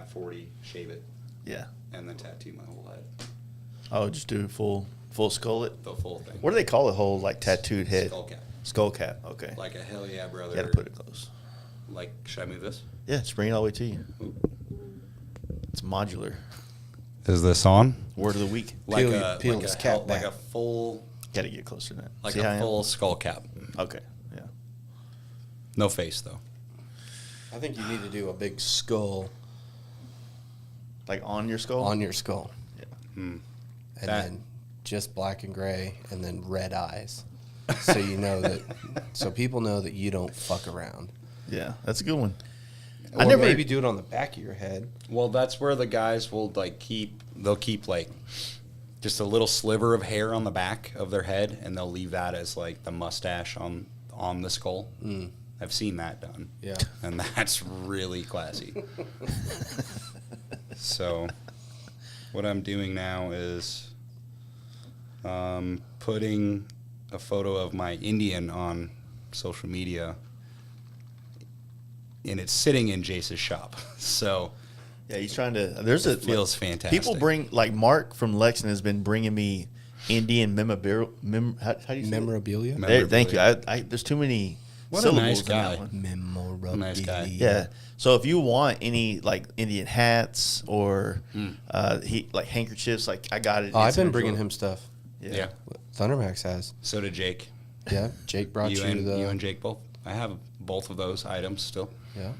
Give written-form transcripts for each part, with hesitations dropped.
at 40, shave it. Yeah. And then tattoo my whole head. Oh, just do full skull it? The full thing. What do they call the whole, like, tattooed head? Skull cap. Skull cap, okay. Like a hell yeah, brother. You got to put it close. Like, should I move this? Yeah, just bring it all the way to you. Ooh. It's modular. Is this on? Word of the week. Like peel his cap like back. a full, Got to get closer to that. like See how I a am? full skull cap. Okay, yeah. No face though. I think you need to do a big skull Like on your skull? on your skull. Yeah. And That- then just black and gray and then red eyes. So you know that, so people know that you don't fuck around. Yeah, that's a good one. Or I never maybe do it on the back of your head. Well, that's where the guys will they'll keep like just a little sliver of hair on the back of their head, and they'll leave that as like the mustache on the skull. I've seen that done. Yeah. And that's really classy. So what I'm doing now is putting a photo of my Indian on social media, and it's sitting in Jace's shop. So Yeah, he's trying to. There's a feels fantastic. People bring like Mark from Lexin has been bringing me Indian memorabilia. How do you say Memorabilia? There, thank you. There's too many What a syllables nice in guy. that one. Memorabilia. Nice guy. Yeah. So if you want any like Indian hats or like handkerchiefs, like I got it. Oh, I've It's been in bringing drawer. him stuff. Yeah. Thundermax has. So did Jake. Yeah. Jake brought you, You the and Jake both. I have both of those items still. yeah.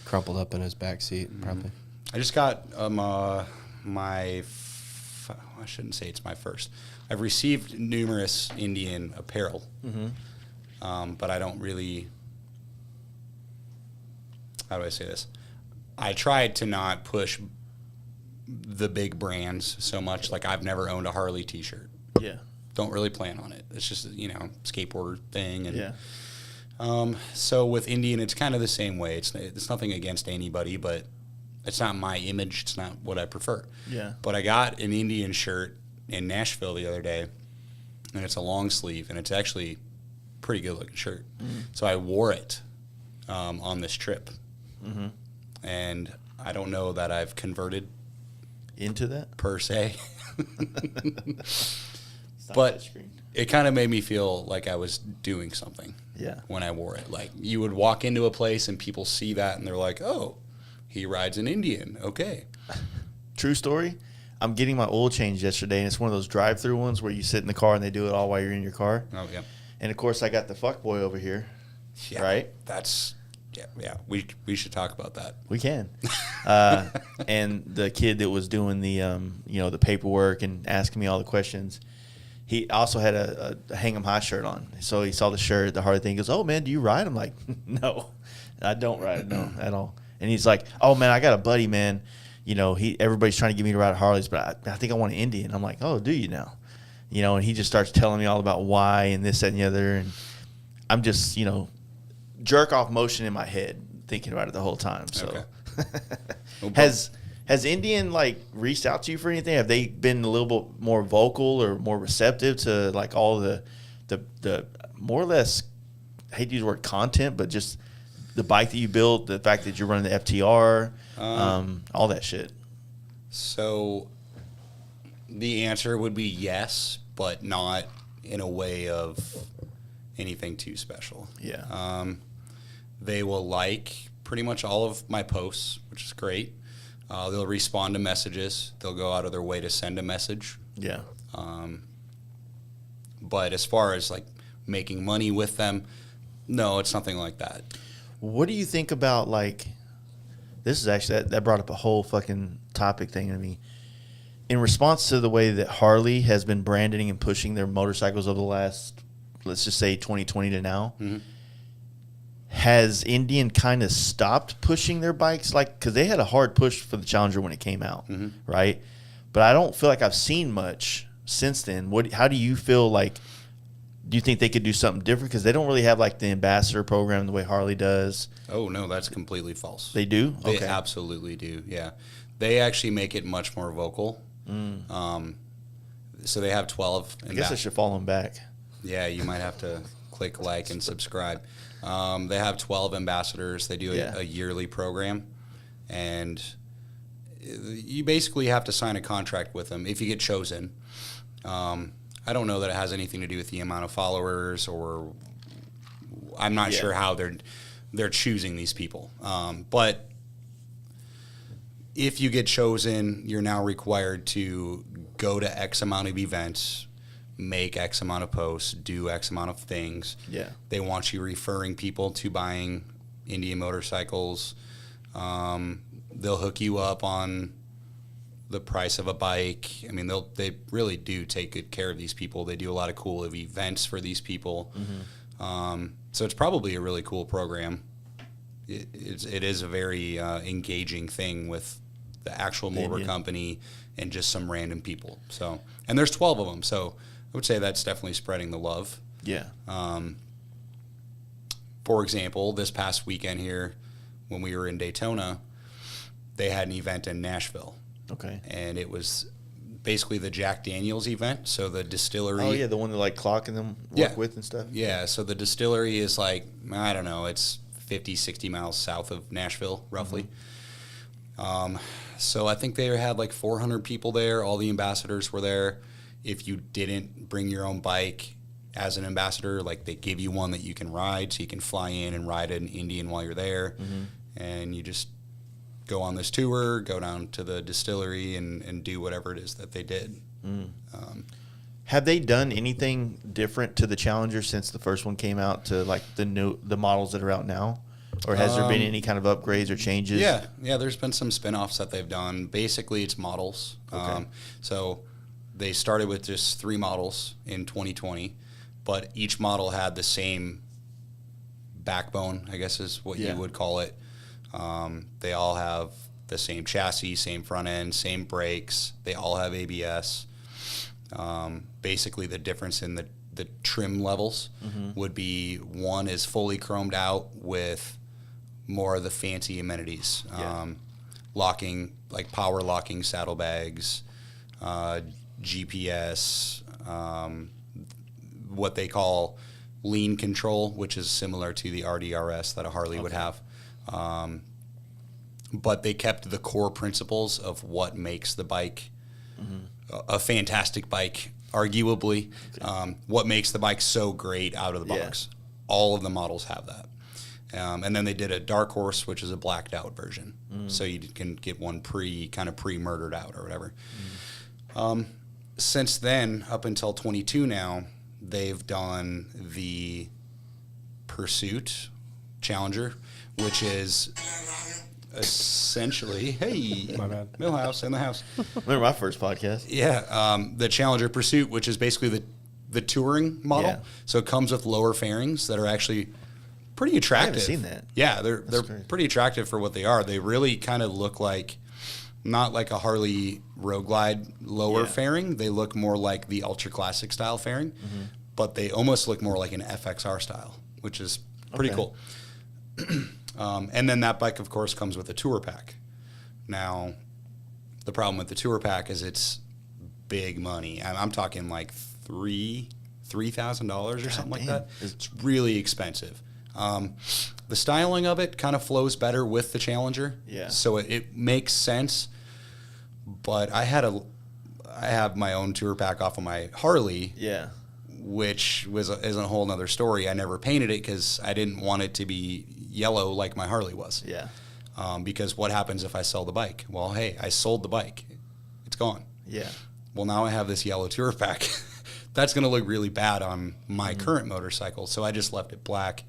Crumpled up in his back seat, probably. I just got I shouldn't say it's my first. I've received numerous Indian apparel, but I don't really. How do I say this? I tried to not push the big brands so much. Like I've never owned a Harley T-shirt. Yeah. Don't really plan on it. It's just skateboarder thing and. Yeah. So with Indian, it's kind of the same way. It's nothing against anybody, but it's not my image. It's not what I prefer. Yeah. But I got an Indian shirt in Nashville the other day, and it's a long sleeve, and it's actually a pretty good looking shirt. So I wore it on this trip, and I don't know that I've converted Into that. per se, Stop but that screen. it kind of made me feel like I was doing something. Yeah. When I wore it. Like, you would walk into a place and people see that and they're like, oh, he rides an Indian. Okay. True story. I'm getting my oil change yesterday, and it's one of those drive-through ones where you sit in the car and they do it all while you're in your car. Oh, yeah. And of course, I got the fuckboy over here. Yeah. Right? That's, yeah. We should talk about that. We can. And the kid that was doing the, the paperwork and asking me all the questions, he also had a Hang 'em High shirt on. So he saw the shirt, the Harley thing. He goes, oh, man, do you ride? I'm like, no, I don't ride, no, at all. And he's like, oh, man, I got a buddy, man. Everybody's trying to get me to ride Harleys, but I think I want an Indian. I'm like, oh, do you now? And he just starts telling me all about why and this, that, and the other. And I'm just, jerk off motion in my head thinking about it the whole time. So Okay. Has Indian like reached out to you for anything? Have they been a little bit more vocal or more receptive to like all the more or less, I hate to use the word content, but just the bike that you built, the fact that you're running the FTR, all that shit? So the answer would be yes, but not in a way of anything too special. Yeah. They will like pretty much all of my posts, which is great. They'll respond to messages. They'll go out of their way to send a message. Yeah. But as far as like making money with them, no, it's nothing like that. What do you think about like, this is actually, that brought up a whole fucking topic thing to me. In response to the way that Harley has been branding and pushing their motorcycles over the last, let's just say 2020 to now, has Indian kind of stopped pushing their bikes? Like, because they had a hard push for the Challenger when it came out, right? But I don't feel like I've seen much since then. How do you feel like, do you think they could do something different? Because they don't really have like the ambassador program the way Harley does. Oh, no, that's completely false. They do? They Okay. absolutely do, yeah. They actually make it much more vocal. So they have 12. I guess I should follow them back. Yeah, you might have to click like and subscribe. They have 12 ambassadors. They do a yearly program, and you basically have to sign a contract with them if you get chosen. I don't know that it has anything to do with the amount of followers, or I'm not sure how they're choosing these people. But if you get chosen, you're now required to go to X amount of events, make X amount of posts, do X amount of things. Yeah. They want you referring people to buying Indian motorcycles. They'll hook you up on the price of a bike. I mean, they really do take good care of these people. They do a lot of cool events for these people. So it's probably a really cool program. It is a very engaging thing with the actual motor company and just some random people. So, and there's 12 of them. So I would say that's definitely spreading the love. Yeah. For example, this past weekend here, when we were in Daytona, they had an event in Nashville. Okay. And it was basically the Jack Daniels event. So the distillery. Oh, yeah, the one that like clocking them work with and stuff. Yeah, so the distillery is like, I don't know, it's 50, 60 miles south of Nashville, roughly. So I think they had like 400 people there. All the ambassadors were there. If you didn't bring your own bike as an ambassador, like they give you one that you can ride, so you can fly in and ride an Indian while you're there. And you just go on this tour, go down to the distillery and do whatever it is that they did. Have they done anything different to the Challenger since the first one came out to like the models that are out now? Or has there been any kind of upgrades or changes? Yeah, there's been some spin-offs that they've done. Basically, it's models. Okay. So they started with just 3 models in 2020, but each model had the same backbone, I guess is what you would call it. They all have the same chassis, same front end, same brakes. They all have ABS. Basically, the difference in the trim levels would be one is fully chromed out with more of the fancy amenities. Locking, like power locking saddlebags, GPS, what they call lean control, which is similar to the RDRS that a Harley would have. But they kept the core principles of what makes the bike a fantastic bike, arguably. What makes the bike so great out of the box. All of the models have that. And then they did a Dark Horse, which is a blacked out version. So you can get one pre-murdered out or whatever. Since then, up until 22 now, they've done the Pursuit Challenger, which is essentially, hey, My bad. Millhouse in the house. Remember my first podcast? Yeah, the Challenger Pursuit, which is basically the touring model. Yeah. So it comes with lower fairings that are actually pretty attractive. I haven't seen that. Yeah, they're crazy. pretty attractive for what they are. They really kind of look like, not like a Harley Road Glide lower fairing. They look more like the Ultra Classic style fairing, but they almost look more like an FXR style, which is pretty cool. And then that bike, of course, comes with a tour pack. Now, the problem with the tour pack is it's big money. I'm talking like $3,000 or something like that. It's really expensive. The styling of it kind of flows better with the Challenger. Yeah. So it makes sense. But I have my own tour pack off of my Harley. Yeah. Which is a whole nother story. I never painted it because I didn't want it to be yellow like my Harley was. Yeah. Because what happens if I sell the bike? Well, hey, I sold the bike. It's gone. Yeah. Well, now I have this yellow tour pack. That's going to look really bad on my current motorcycle. So I just left it black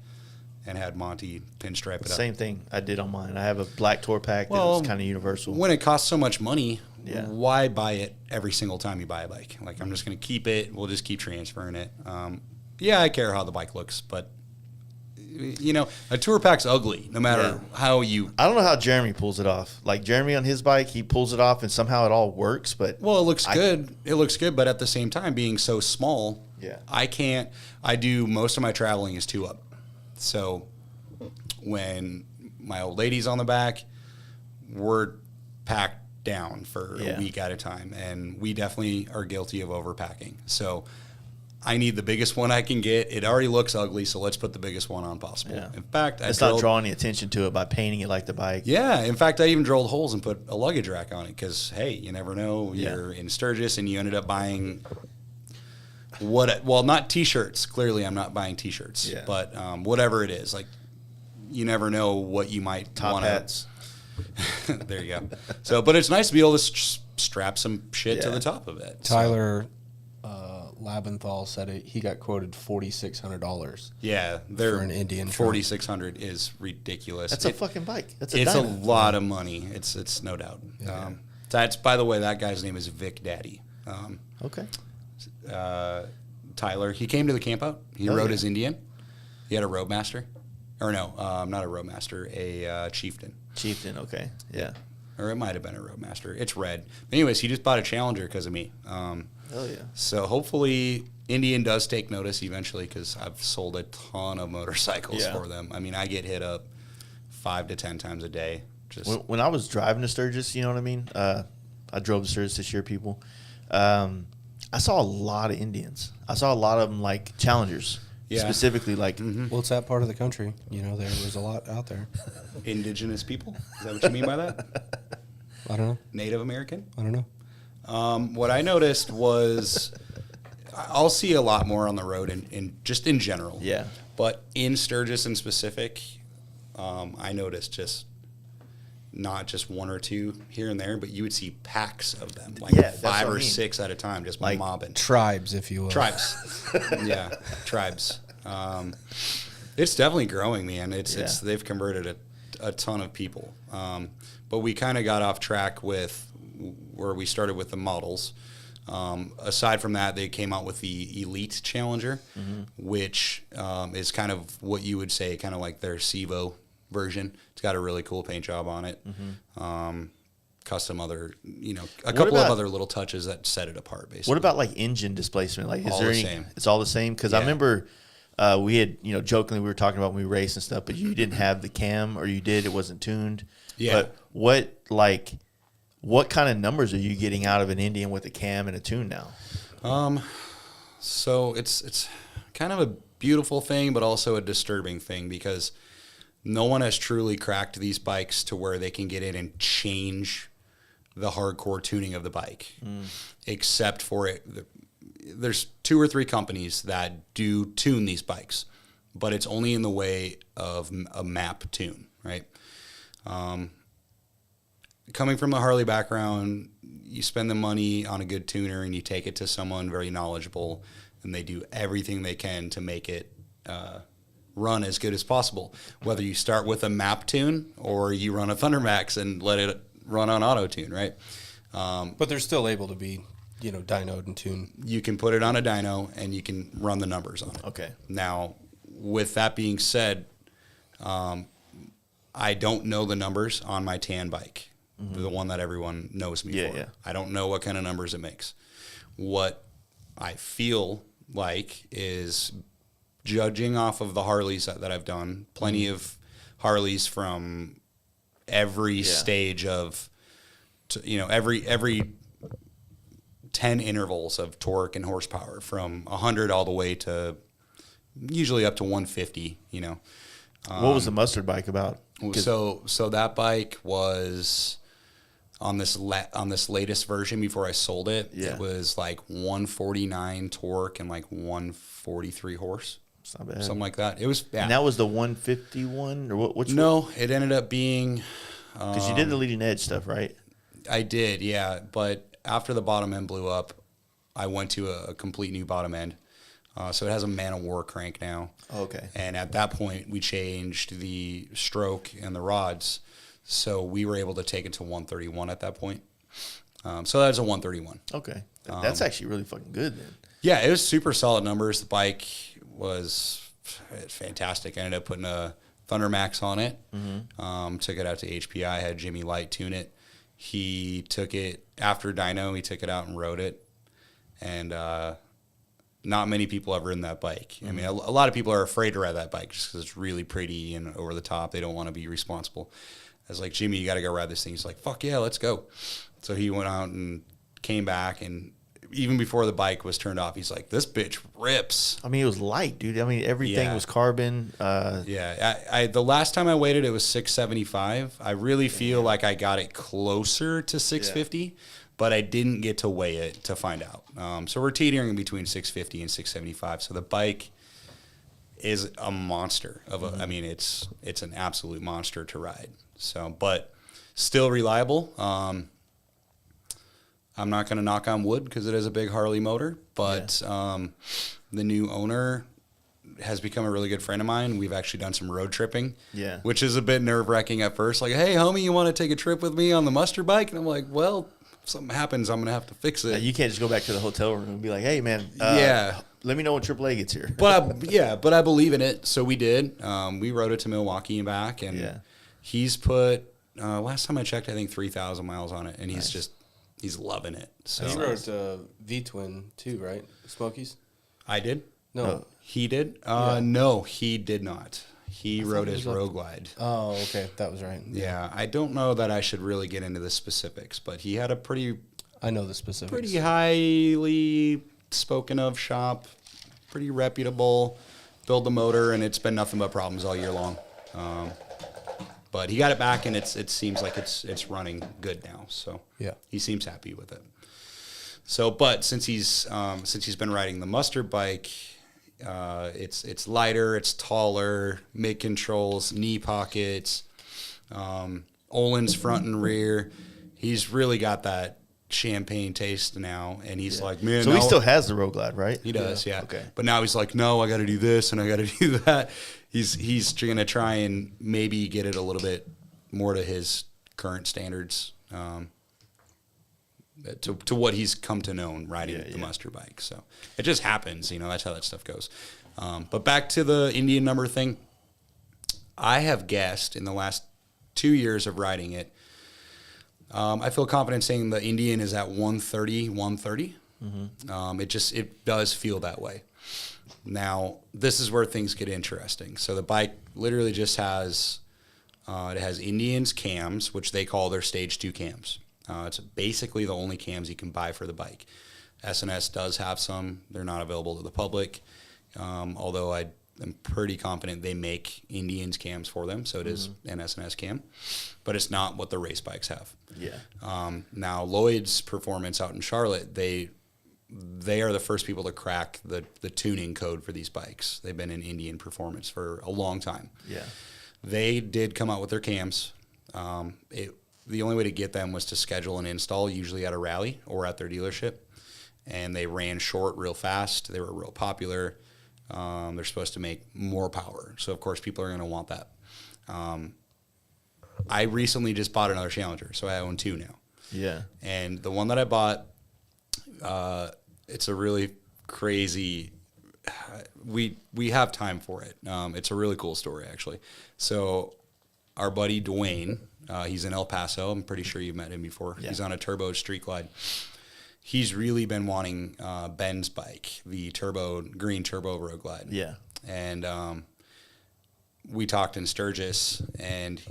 and had Monty pinstripe it up. Same thing I did on mine. I have a black tour pack that was kind of universal. When it costs so much money, Yeah. why buy it every single time you buy a bike? Like, I'm just going to keep it. We'll just keep transferring it. Yeah, I care how the bike looks, but, you know, a tour pack's ugly no matter how you... I don't know how Jeremy pulls it off. Like, Jeremy on his bike, he pulls it off and somehow it all works, but... Well, it looks good. It looks good, but at the same time, being so small, I do most of my traveling is 2-up. So when my old lady's on the back, we're packed down for a week at a time, and we definitely are guilty of overpacking. So I need the biggest one I can get. It already looks ugly, so let's put the biggest one on possible. Yeah. In fact, Let's not draw any attention to it by painting it like the bike. Yeah, in fact, I even drilled holes and put a luggage rack on it because, hey, you never know. You're in Sturgis and you ended up buying not T-shirts. Clearly, I'm not buying T-shirts, but whatever it is, like you never know what you might Top hats. There you go. So, but it's nice to be able to strap some shit to the top of it. Tyler Labenthal said he got quoted $4,600. Yeah, for an Indian. $4,600 is ridiculous. That's a fucking bike. It's a lot of money. It's no doubt. Yeah. That's, by the way, that guy's name is Vic Daddy. Okay. Tyler, he came to the camp out. He rode his Indian. He had a roadmaster, or no, not a roadmaster, a chieftain. Chieftain. Okay. Yeah. Or it might have been a roadmaster. It's red. Anyways, he just bought a Challenger because of me. Hell yeah. So hopefully Indian does take notice eventually because I've sold a ton of motorcycles for them. I mean, I get hit up 5 to 10 times a day. Just when I was driving to Sturgis, you know what I mean? I drove to Sturgis this year, people. I saw a lot of Indians. I saw a lot of them like Challengers. Yeah. Specifically like... Well, it's that part of the country. You know, there's a lot out there. Indigenous people? Is that what you mean by that? I don't know. Native American? I don't know. What I noticed was I'll see a lot more on the road in just in general. Yeah. But in Sturgis in specific, I noticed just not just one or two here and there, but you would see packs of them, like 5 or 6 at a time, just like mobbing. Tribes, if you will. Tribes. Yeah, tribes. It's definitely growing, man. It's they've converted a ton of people. But we kind of got off track with where we started with the models. Aside from that, they came out with the Elite Challenger, which is kind of what you would say, kind of like their Sevo version. It's got a really cool paint job on it. Custom other, a couple of other little touches that set it apart, basically. What about like engine displacement? Like, is there any? Same. It's all the same? Because I remember we had, jokingly we were talking about when we raced and stuff, but you didn't have the cam, or you did, it wasn't tuned. Yeah. But what kind of numbers are you getting out of an Indian with a cam and a tune now? So it's kind of a beautiful thing, but also a disturbing thing because no one has truly cracked these bikes to where they can get in and change the hardcore tuning of the bike, except for it. There's 2 or 3 companies that do tune these bikes, but it's only in the way of a map tune, right? Coming from the Harley background, you spend the money on a good tuner and you take it to someone very knowledgeable, and they do everything they can to make it run as good as possible. Whether you start with a map tune or you run a Thundermax and let it run on auto tune, right? But they're still able to be, dynoed and tuned. You can put it on a dyno and you can run the numbers on it. Okay. Now, with that being said, I don't know the numbers on my tan bike, the one that everyone knows me for. Yeah. I don't know what kind of numbers it makes. What I feel like is, judging off of the Harleys that I've done, plenty of Harleys from every stage of, every 10 intervals of torque and horsepower, from 100 all the way to usually up to 150, What was the mustard bike about? So that bike was on this latest version before I sold it. Yeah. It was like 149 torque and like 143 horse. It's not bad. Something like that. It was, And that was the 151 or which? No, it ended up being. Because you did the leading edge stuff, right? I did, yeah. But after the bottom end blew up, I went to a complete new bottom end. So it has a Man of War crank now. Okay. And at that point, we changed the stroke and the rods. So we were able to take it to 131 at that point. So that's a 131. Okay. That's actually really fucking good then. Yeah, it was super solid numbers. The bike was fantastic. I ended up putting a Thundermax on it. Took it out to HPI, had Jimmy Light tune it. He took it after dyno. He took it out and rode it. And not many people have ridden that bike. I mean, a lot of people are afraid to ride that bike just because it's really pretty and over the top. They don't want to be responsible. I was like, Jimmy, you got to go ride this thing. He's like, fuck yeah, let's go. So he went out and came back, and even before the bike was turned off, he's like, this bitch rips. I mean, it was light, dude. I mean, everything was carbon. I the last time I weighed it, it was 675. I really feel like I got it closer to 650, but I didn't get to weigh it to find out. So we're teetering between 650 and 675. So the bike is a monster of a, I mean, it's an absolute monster to ride. So, but still reliable. I'm not going to knock on wood because it is a big Harley motor, but the new owner has become a really good friend of mine. We've actually done some road tripping, which is a bit nerve-wracking at first. Like, hey, homie, you want to take a trip with me on the muster bike? And I'm like, well, if something happens, I'm going to have to fix it. You can't just go back to the hotel room and be like, hey, man, let me know when AAA gets here. But I believe in it, so we did. We rode it to Milwaukee and back, and he's put, last time I checked, I think 3,000 miles on it, and he's loving it. So you rode V-Twin too, right? Smokies? I did. No. He did? No, he did not. He rode his Road Glide. Oh, okay. That was right. Yeah. I don't know that I should really get into the specifics, but he had a I know the specifics. Pretty highly spoken of shop, pretty reputable, build the motor, and it's been nothing but problems all year long. But he got it back, and it seems like it's running good now. So he seems happy with it. So, but since he's been riding the muster bike, it's lighter, it's taller, mid controls, knee pockets, Olin's front and rear. He's really got that champagne taste now, and he's like, man. So he still has the Road Glide, right? He does, yeah. Okay. But now he's like, no, I got to do this and I got to do that. He's gonna try and maybe get it a little bit more to his current standards, to what he's come to know riding the muster bike. So it just happens, that's how that stuff goes. But back to the Indian number thing, I have guessed in the last 2 years of riding it, I feel confident saying the Indian is at 130, 130. Mm-hmm. It does feel that way. Now, this is where things get interesting. So the bike literally just has, it has Indian's cams, which they call their stage 2 cams. It's basically the only cams you can buy for the bike. S&S does have some. They're not available to the public, although I'm pretty confident they make Indian's cams for them, so it is an S&S cam. But it's not what the race bikes have. Yeah. Now, Lloyd's Performance out in Charlotte, they are the first people to crack the tuning code for these bikes. They've been in Indian Performance for a long time. Yeah. They did come out with their cams. The only way to get them was to schedule an install, usually at a rally or at their dealership. And they ran short real fast. They were real popular. They're supposed to make more power. So, of course, people are going to want that. I recently just bought another Challenger, so I own 2 now. Yeah. And the one that I bought, it's a really crazy, we have time for it. It's a really cool story, actually. So our buddy Dwayne, he's in El Paso. I'm pretty sure you've met him before. Yeah. He's on a turbo street glide. He's really been wanting Ben's bike, the green turbo Road Glide. Yeah. And we talked in Sturgis, and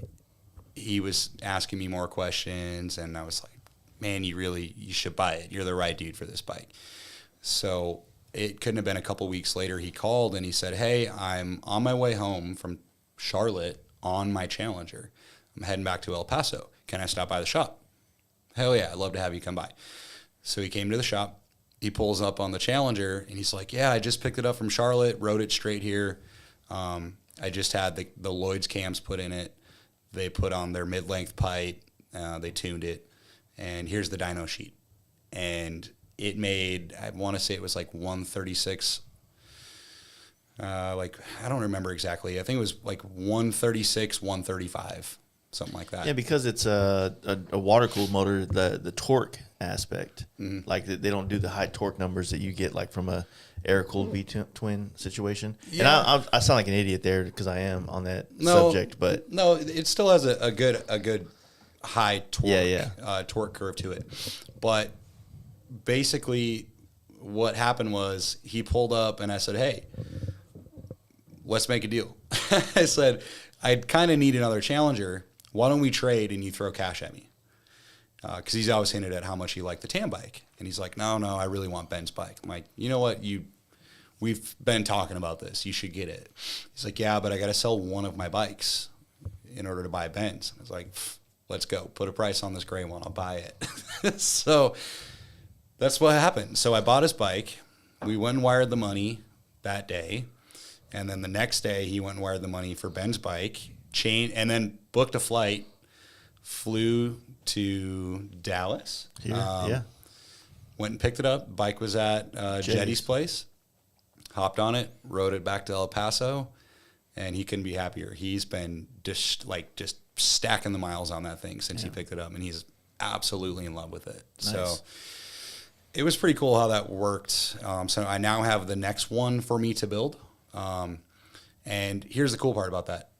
he was asking me more questions, and I was like, man, you should buy it. You're the right dude for this bike. So it couldn't have been a couple weeks later. He called and he said, hey, I'm on my way home from Charlotte on my Challenger. I'm heading back to El Paso. Can I stop by the shop? Hell yeah, I'd love to have you come by. So he came to the shop. He pulls up on the Challenger, and he's like, yeah, I just picked it up from Charlotte, rode it straight here. I just had the Lloyd's cams put in it. They put on their mid-length pipe. They tuned it. And here's the dyno sheet. And it made, I want to say it was like 136. I don't remember exactly. I think it was like 136, 135, something like that. Yeah, because it's a water-cooled motor, the torque aspect. Mm-hmm. Like they don't do the high torque numbers that you get like from a air-cooled V-twin situation. Yeah. And I sound like an idiot there because I am on that subject. But no, it still has a good high torque torque curve to it. But basically what happened was he pulled up and I said, hey, let's make a deal. I said, I kind of need another Challenger. Why don't we trade and you throw cash at me? because he's always hinted at how much he liked the tan bike. And he's like, no, I really want Ben's bike. I'm like, you know what? We've been talking about this. You should get it. He's like, yeah, but I got to sell one of my bikes in order to buy Ben's. I was like, let's go. Put a price on this gray one. I'll buy it. So that's what happened. So I bought his bike. We went and wired the money that day. And then the next day, he went and wired the money for Ben's bike, and then booked a flight, flew to Dallas. Yeah. Went and picked it up. Bike was at Jetty's place. Hopped on it, rode it back to El Paso, and he couldn't be happier. He's been just stacking the miles on that thing since he picked it up, and he's absolutely in love with it. Nice. So it was pretty cool how that worked. So I now have the next one for me to build. And here's the cool part about that.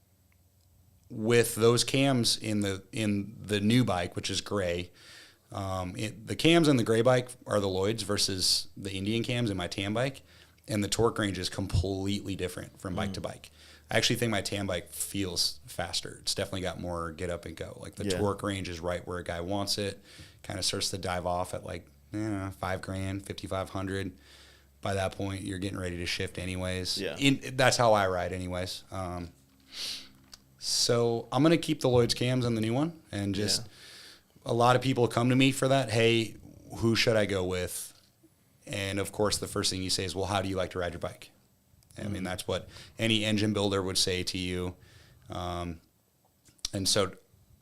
With those cams in the new bike, which is gray, the cams in the gray bike are the Lloyd's versus the Indian cams in my tan bike, and the torque range is completely different from bike to bike. I actually think my tan bike feels faster. It's definitely got more get up and go. Like the torque range is right where a guy wants it. Kind of starts to dive off at like $5,000, $5,500. By that point, you're getting ready to shift anyways. Yeah. That's how I ride anyways. So I'm going to keep the Lloyd's cams in the new one. And just a lot of people come to me for that. Hey, who should I go with? And, of course, the first thing you say is, well, how do you like to ride your bike? I mean, that's what any engine builder would say to you. And so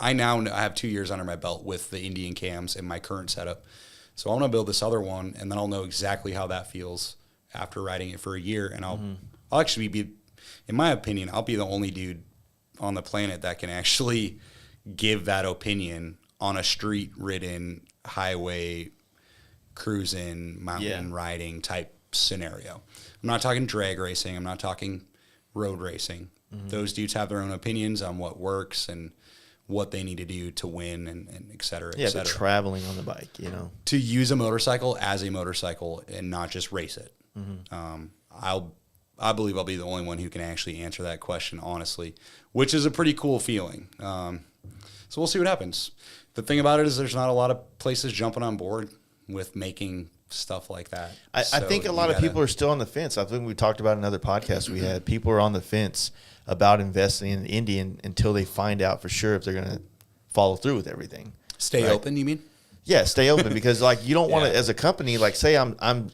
I have 2 years under my belt with the Indian cams in my current setup. So I want to build this other one, and then I'll know exactly how that feels after riding it for a year. And I'll actually be, in my opinion, I'll be the only dude on the planet that can actually give that opinion on a street-ridden, highway, cruising, mountain riding type scenario. I'm not talking drag racing. I'm not talking road racing. Those dudes have their own opinions on what works and what they need to do to win and et cetera, et cetera. Yeah, traveling on the bike, To use a motorcycle as a motorcycle and not just race it. I believe I'll be the only one who can actually answer that question honestly, which is a pretty cool feeling. So we'll see what happens. The thing about it is there's not a lot of places jumping on board with making stuff like that. I think a lot of people are still on the fence. I think we talked about another podcast we had. People are on the fence about investing in the Indian until they find out for sure if they're going to follow through with everything. Stay open, you mean? Yeah, stay open because like you don't want to, as a company, like say I'm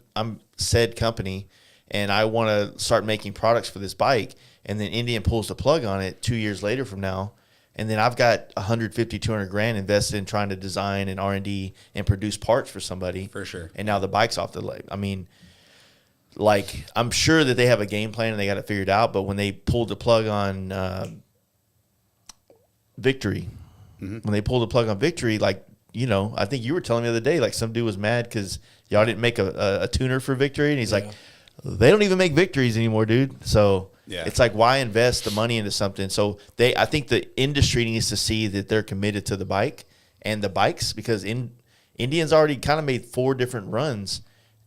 said company and I want to start making products for this bike, and then Indian pulls the plug on it 2 years later from now, and then I've got 150, 200 grand invested in trying to design and R&D and produce parts for somebody. For sure. And now the bike's off the leg. I mean, like I'm sure that they have a game plan and they got it figured out, but when they pulled the plug on Victory, when they pulled the plug on Victory, like, I think you were telling me the other day, like some dude was mad because y'all didn't make a tuner for Victory, and he's like, they don't even make Victories anymore, dude. So it's like, why invest the money into something? So I think the industry needs to see that they're committed to the bike and the bikes, because Indian's already kind of made 4 different runs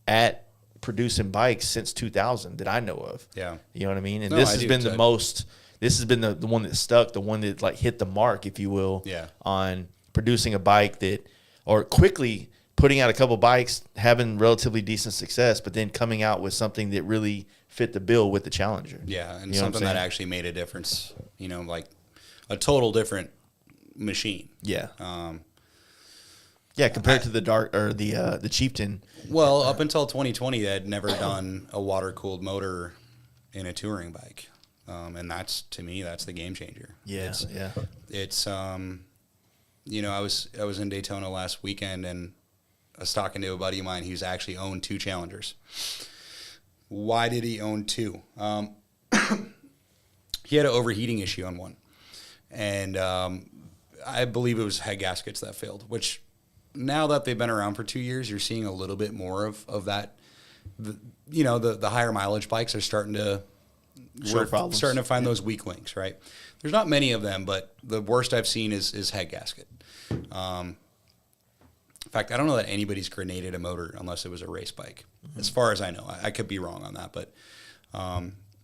at producing bikes since 2000 that I know of. Yeah. You know what I mean? And this has been the most, this has been the one that stuck, the one that like hit the mark, if you will, on producing a bike that, or quickly putting out a couple bikes, having relatively decent success, but then coming out with something that really fit the bill with the Challenger. Yeah, and something that actually made a difference, like a total different machine. Yeah. Compared to the Dark or the Chieftain. Well, up until 2020, they had never done a water-cooled motor in a touring bike. And that's, to me, that's the game changer. Yeah, It's I was in Daytona last weekend, and I was talking to a buddy of mine who's actually owned 2 Challengers. Why did he own 2? He had an overheating issue on one. And I believe it was head gaskets that failed, which now that they've been around for 2 years, you're seeing a little bit more of that. The higher mileage bikes are starting to find those weak links, right? There's not many of them, but the worst I've seen is head gasket. In fact, I don't know that anybody's grenaded a motor unless it was a race bike, as far as I know. I could be wrong on that. But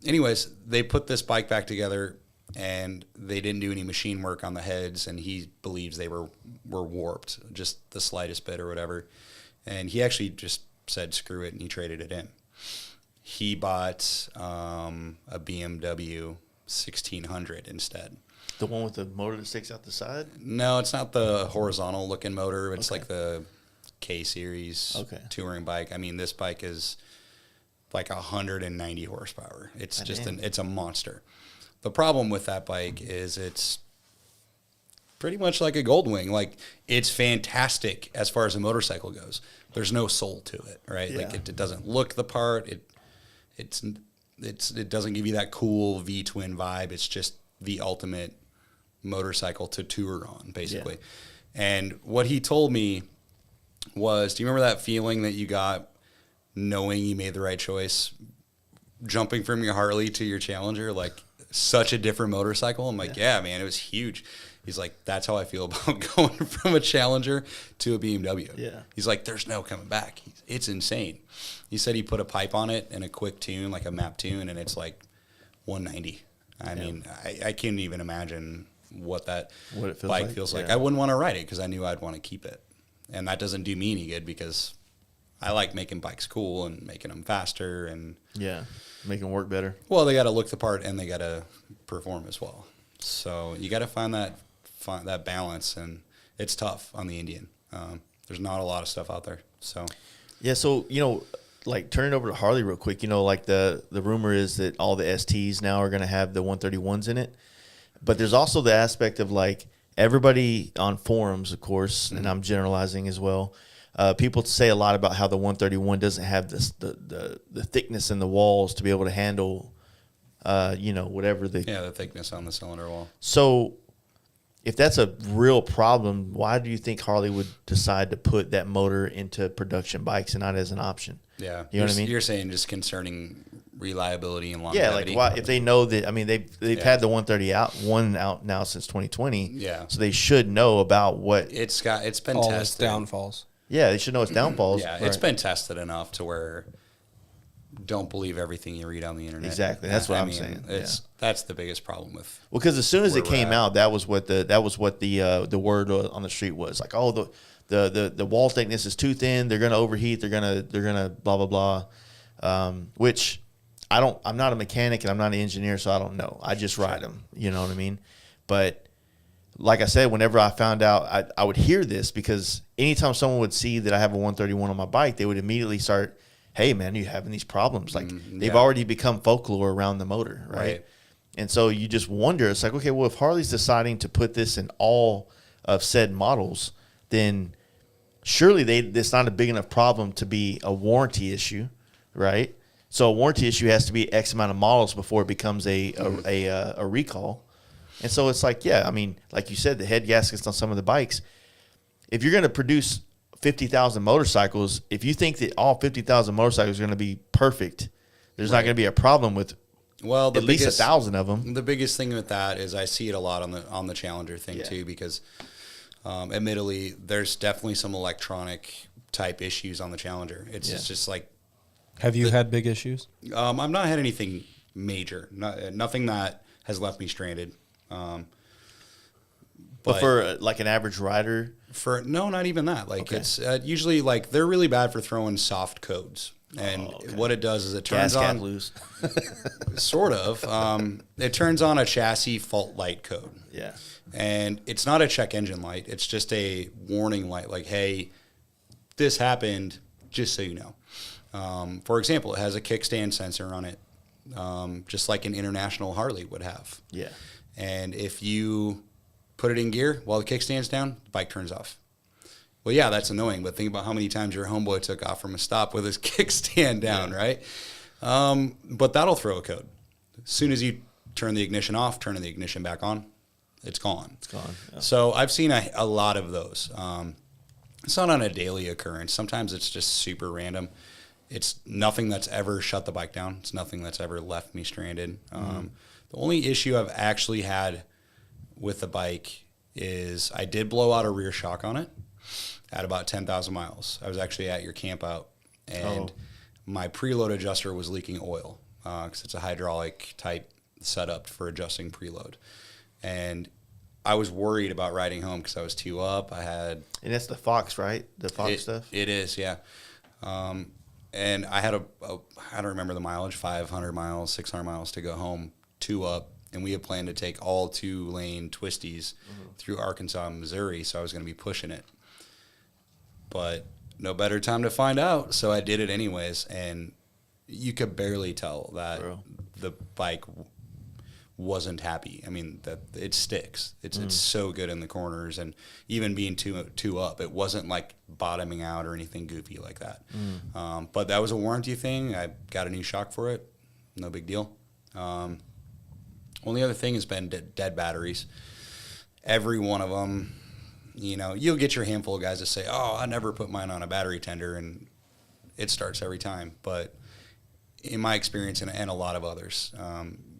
anyways, they put this bike back together. and they didn't do any machine work on the heads, and he believes they were warped, just the slightest bit or whatever. And he actually just said, screw it, and he traded it in. He bought a BMW 1600 instead. The one with the motor that sticks out the side? No, it's not the horizontal looking motor. It's like the K series touring bike. I mean, this bike is like 190 horsepower. It's it's a monster. The problem with that bike is it's pretty much like a Goldwing. Like, it's fantastic as far as a motorcycle goes. There's no soul to it, right? Yeah. Like, it doesn't look the part. It doesn't give you that cool V-twin vibe. It's just the ultimate motorcycle to tour on, basically. Yeah. And what he told me was, do you remember that feeling that you got knowing you made the right choice, jumping from your Harley to your Challenger, like such a different motorcycle? I'm like, yeah, man, it was huge. He's like, that's how I feel about going from a Challenger to a BMW. Yeah. He's like, there's no coming back. It's insane. He said he put a pipe on it and a quick tune, like a map tune, and it's like 190. I mean, I can't even imagine what that bike feels like. I wouldn't want to ride it because I knew I'd want to keep it. And that doesn't do me any good because I like making bikes cool and making them faster and making them work better. Well, they got to look the part and they got to perform as well. So you got to find that balance, and it's tough on the Indian. There's not a lot of stuff out there. So so like turning over to Harley real quick. Like the rumor is that all the STs now are going to have the 131s in it, but there's also the aspect of like everybody on forums, of course, and I'm generalizing as well. People say a lot about how the 131 doesn't have the thickness in the walls to be able to handle, whatever the thickness on the cylinder wall. So if that's a real problem, why do you think Harley would decide to put that motor into production bikes and not as an option? Yeah, you know what I mean. You're saying just concerning reliability and longevity. Yeah, like if they know that, I mean they've had the 130 out now since 2020. Yeah, so they should know about what it's been all tested. its downfalls. Yeah, they should know its downfalls. Yeah, it's been tested enough to where don't believe everything you read on the internet. Exactly, that's what I'm saying. That's the biggest problem with. Well, because as soon as it came out, that was what the word on the street was. Like, oh, the wall thickness is too thin. They're gonna overheat. They're gonna blah blah blah. Which I'm not a mechanic and I'm not an engineer, so I don't know. I just ride them. You know what I mean? But like I said, whenever I found out, I would hear this because anytime someone would see that I have a 131 on my bike, they would immediately start, hey, man, you're having these problems. Like they've already become folklore around the motor, right? And so you just wonder, it's like, okay, well, if Harley's deciding to put this in all of said models, then surely it's not a big enough problem to be a warranty issue, right? So a warranty issue has to be X amount of models before it becomes a recall. And so it's like, I mean, like you said, the head gaskets on some of the bikes, if you're going to produce 50,000 motorcycles, if you think that all 50,000 motorcycles are going to be perfect, there's not going to be a problem with at least 1,000 of them. The biggest thing with that is I see it a lot on the Challenger thing too, because admittedly, there's definitely some electronic type issues on the Challenger. It's just like. Have you had big issues? I've not had anything major, nothing that has left me stranded. But for like an average rider, not even that. Like it's usually like they're really bad for throwing soft codes, and what it does is it turns on loose. sort of. It turns on a chassis fault light code. Yeah, and it's not a check engine light. It's just a warning light. Like, hey, this happened. Just so you know. For example, it has a kickstand sensor on it, just like an international Harley would have. Yeah. And if you put it in gear while the kickstand's down, the bike turns off. Well, yeah, that's annoying, but think about how many times your homeboy took off from a stop with his kickstand down, right? But that'll throw a code. As soon as you turn the ignition off, turning the ignition back on, it's gone. It's gone. Yeah. So I've seen a lot of those. It's not on a daily occurrence. Sometimes it's just super random. It's nothing that's ever shut the bike down. It's nothing that's ever left me stranded. The only issue I've actually had with the bike is I did blow out a rear shock on it at about 10,000 miles. I was actually at your camp out, and my preload adjuster was leaking oil because it's a hydraulic type setup for adjusting preload. And I was worried about riding home because I was too up. And that's the Fox, right? The Fox stuff? It is, yeah. And I had I don't remember the mileage, 500 miles, 600 miles to go home, 2 up. And we had planned to take all 2-lane twisties through Arkansas and Missouri, so I was going to be pushing it. But no better time to find out, so I did it anyways. And you could barely tell that the bike wasn't happy. I mean, that it sticks. It's so good in the corners, and even being two up, it wasn't like bottoming out or anything goofy like that. But that was a warranty thing. I got a new shock for it. No big deal. Only other thing has been dead batteries. Every one of them, you know, you'll get your handful of guys that say, "Oh, I never put mine on a battery tender," and it starts every time. But in my experience, and a lot of others,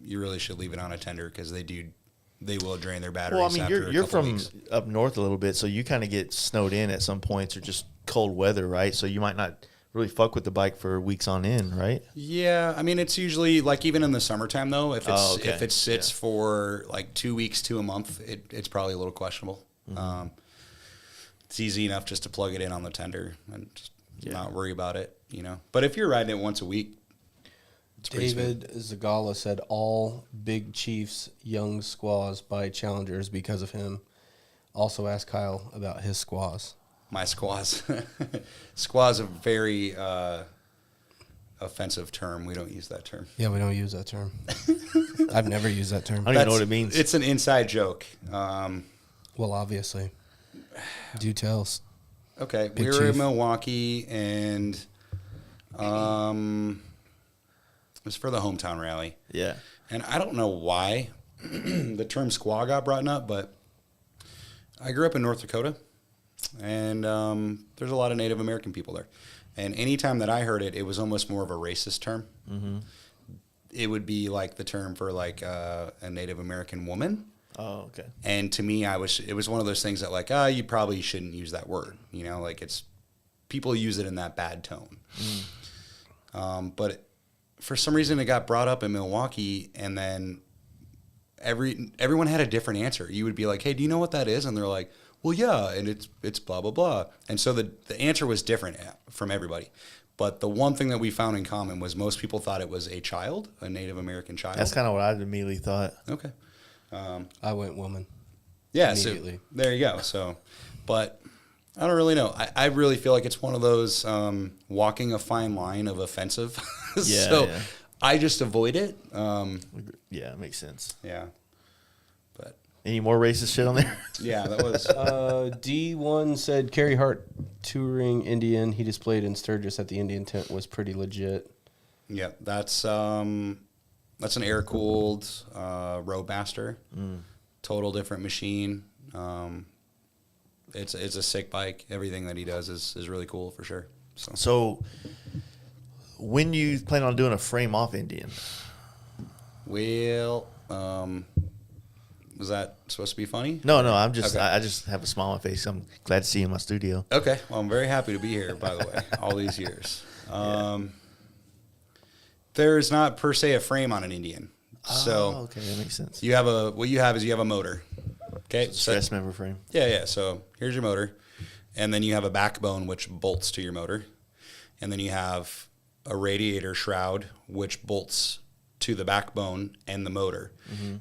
you really should leave it on a tender because they will drain their batteries. Well, I mean, after you're a couple from weeks. up north a little bit, so you kind of get snowed in at some points or just cold weather, right? So you might not really fuck with the bike for weeks on end, right? Yeah, I mean, it's usually like even in the summertime though. If it sits Yeah. for like 2 weeks to a month, it's probably a little questionable. It's easy enough just to plug it in on the tender and just not worry about it, you know. But if you're riding it once a week, it's pretty smooth. David Zagala said all Big Chief's young squaws buy Challengers because of him. Also asked Kyle about his squaws. My squaws. Squaws a very offensive term. We don't use that term. Yeah, we don't use that term. I've never used that term. I don't even know what it means. It's an inside joke. Well, obviously. Do tell us. Okay, Big we were in Chief. Milwaukee, and it was for the hometown rally. Yeah. And I don't know why the term squaw got brought up, but I grew up in North Dakota, and there's a lot of Native American people there. And anytime that I heard it, it was almost more of a racist term. It would be like the term for like a Native American woman. Oh, okay. And to me, it was one of those things that like, you probably shouldn't use that word. You know, like people use it in that bad tone. But for some reason it got brought up in Milwaukee, and then everyone had a different answer. You would be like, "Hey, do you know what that is?" And they're like, "Well, yeah, and it's blah blah blah." And so the answer was different from everybody. But the one thing that we found in common was most people thought it was a child, a Native American child. That's kind of what I immediately thought. Okay. I went woman. Yeah, so Immediately. there you go. So, but I don't really know. I really feel like it's one of those walking a fine line of offensive. Yeah, So yeah. I just avoid it. Yeah, it makes sense. Yeah. But Any more racist shit on there? yeah, that was D1 said Kerry Hart touring Indian. He displayed in Sturgis at the Indian tent was pretty legit. yeah, that's an air cooled Roadmaster. Total different machine. It's a sick bike. Everything that he does is really cool for sure. So, when you plan on doing a frame off Indian? Well, was that supposed to be funny? No, I'm just Okay. I just have a smile on my face. I'm glad to see you in my studio. Okay. Well, I'm very happy to be here, by the way, all these years. There's not per se a frame on an Indian. So okay, that makes sense. you have a motor. Okay. So, Stress member frame. yeah. So here's your motor. And then you have a backbone which bolts to your motor. And then you have a radiator shroud which bolts to the backbone and the motor.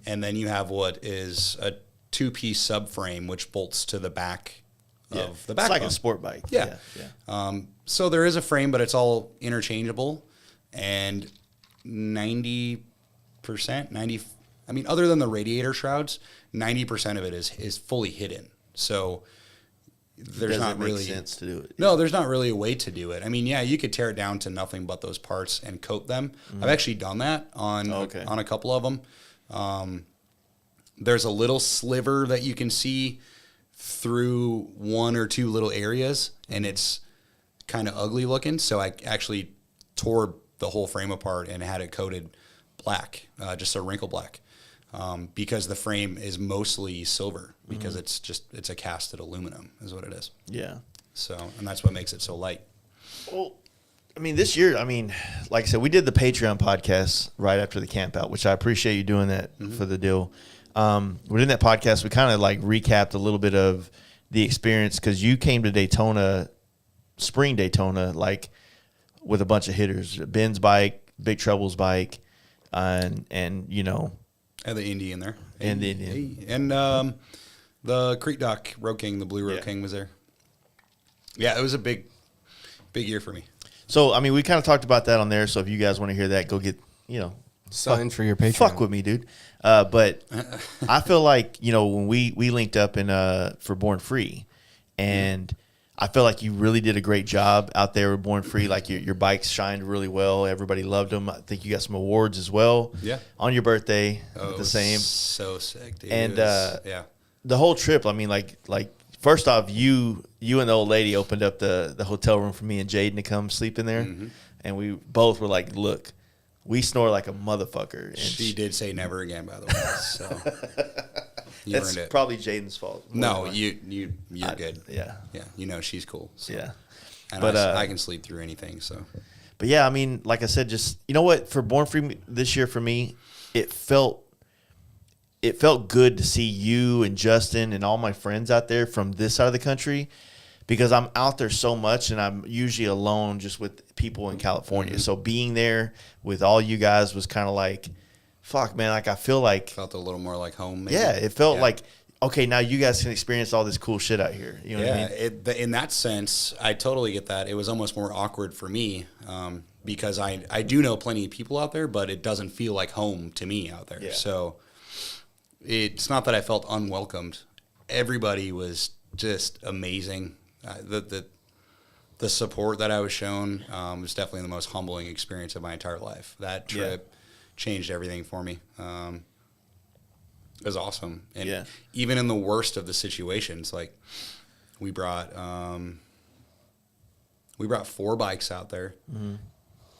And then you have what is a 2-piece subframe which bolts to the back of the backbone. It's like a sport bike. Yeah. So there is a frame, but it's all interchangeable. And 90%, other than the radiator shrouds, 90% of it is fully hidden. So there's Doesn't not make really sense to do it. No, there's not really a way to do it. I mean, yeah, you could tear it down to nothing but those parts and coat them. I've actually done that on a couple of them. There's a little sliver that you can see through one or two little areas, and it's kind of ugly looking. So I actually tore the whole frame apart and had it coated black, just a wrinkle black, because the frame is mostly silver because it's a casted aluminum is what it is. Yeah. So, and that's what makes it so light. Well, I mean, this year, I mean, like I said, we did the Patreon podcast right after the camp out, which I appreciate you doing that for the deal. Within that podcast, we kind of like recapped a little bit of the experience because you came to Daytona, spring Daytona, like with a bunch of hitters, Ben's bike, Big Trouble's bike, and you know, and the Indy in there, and the Indian, and the Creek Dock Road King, the Blue Road King was there. Yeah, it was a big year for me. So I mean, we kind of talked about that on there. So if you guys want to hear that, go get sign for your Patreon. Fuck with me, dude. But I feel like when we linked up in for Born Free, and I feel like you really did a great job out there with Born Free. Like your bikes shined really well. Everybody loved them. I think you got some awards as well. Yeah. On your birthday, the same. So sick, dude. And yeah, the whole trip. I mean, like first off, you and the old lady opened up the hotel room for me and Jaden to come sleep in there, and we both were like, look. We snore like a motherfucker. And she did say never again, by the way. So you that's earned it. probably Jaden's fault. No, you're good. Yeah, she's cool. So. Yeah, and but I can sleep through anything. So, but yeah, I mean, like I said, just what for Born Free this year for me, it felt good to see you and Justin and all my friends out there from this side of the country. Because I'm out there so much and I'm usually alone just with people in California. So being there with all you guys was kind of like, fuck, man. Like I feel like. Felt a little more like home, maybe. Yeah, it felt like, okay, now you guys can experience all this cool shit out here. You know what I mean? In that sense, I totally get that. It was almost more awkward for me because I do know plenty of people out there, but it doesn't feel like home to me out there. Yeah. So it's not that I felt unwelcomed. Everybody was just amazing. The support that I was shown was definitely the most humbling experience of my entire life. That trip changed everything for me. It was awesome. And even in the worst of the situations, like we brought 4 bikes out there.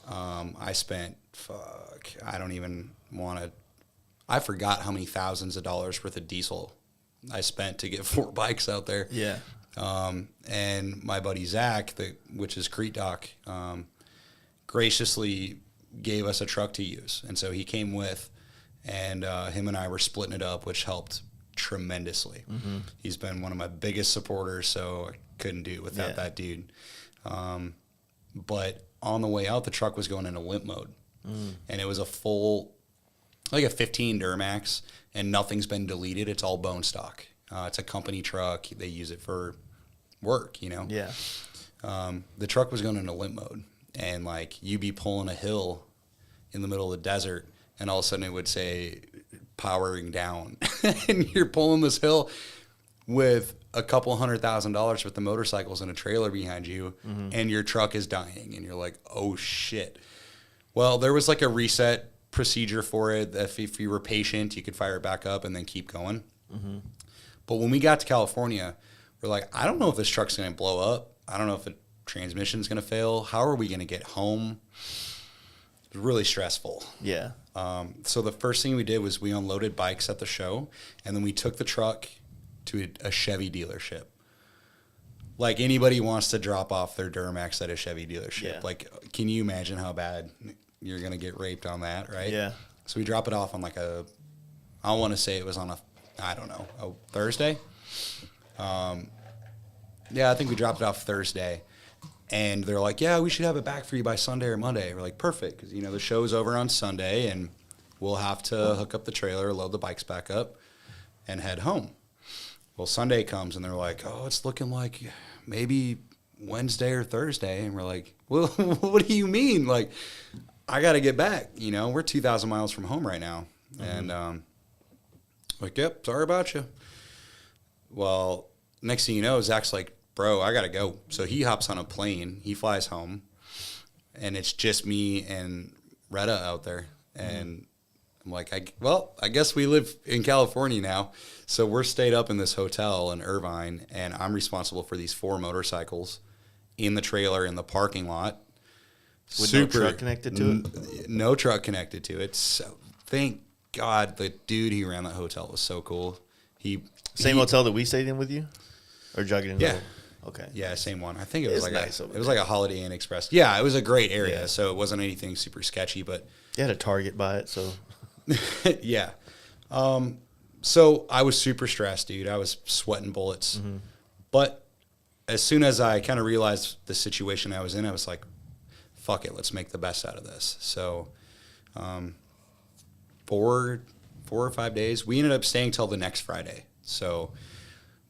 I spent, I don't even want to, I forgot how many thousands of dollars worth of diesel I spent to get 4 bikes out there. Yeah. And my buddy Zach, which is Creek Dock, graciously gave us a truck to use. And so he came with, and him and I were splitting it up, which helped tremendously. He's been one of my biggest supporters, so I couldn't do it without that dude. But on the way out, the truck was going into limp mode. And it was a full, like a 15 Duramax, and nothing's been deleted. It's all bone stock. It's a company truck. They use it for work, Yeah. The truck was going into limp mode, and like you'd be pulling a hill in the middle of the desert, and all of a sudden it would say powering down, and you're pulling this hill with a couple $100,000 worth of motorcycles and a trailer behind you, and your truck is dying, and you're like, oh shit. Well, there was like a reset procedure for it. If you were patient, you could fire it back up and then keep going. But when we got to California, we're like, I don't know if this truck's going to blow up. I don't know if the transmission's going to fail. How are we going to get home? It was really stressful. Yeah. So the first thing we did was we unloaded bikes at the show, and then we took the truck to a Chevy dealership. Like anybody wants to drop off their Duramax at a Chevy dealership. Yeah. Like, can you imagine how bad you're going to get raped on that, right? Yeah. So we drop it off on like I want to say it was on a Thursday. I think we dropped it off Thursday, and they're like, yeah, we should have it back for you by Sunday or Monday. We're like, perfect, because the show's over on Sunday, and we'll have to hook up the trailer, load the bikes back up, and head home. Well, Sunday comes, and they're like, oh, it's looking like maybe Wednesday or Thursday, and we're like, well, what do you mean? Like, I got to get back. We're 2,000 miles from home right now, and like, yep, sorry about you. Well, next thing you know, Zach's like, bro, I got to go. So he hops on a plane. He flies home. And it's just me and Retta out there. And I'm like, I guess we live in California now. So we're stayed up in this hotel in Irvine. And I'm responsible for these 4 motorcycles in the trailer in the parking lot. With no truck connected to it? No truck connected to it. So thank God, the dude who ran that hotel was so cool. Same hotel that we stayed in with you? Or Jugget in? Okay. Yeah, same one. I think it was It's like nice over it was like a Holiday Inn Express. Yeah, it was a great area, so it wasn't anything super sketchy, but You had a Target by it, so. yeah. So I was super stressed, dude. I was sweating bullets. Mm-hmm. But as soon as I kind of realized the situation I was in, I was like, fuck it, let's make the best out of this. So 4 or 5 days, we ended up staying till the next Friday. So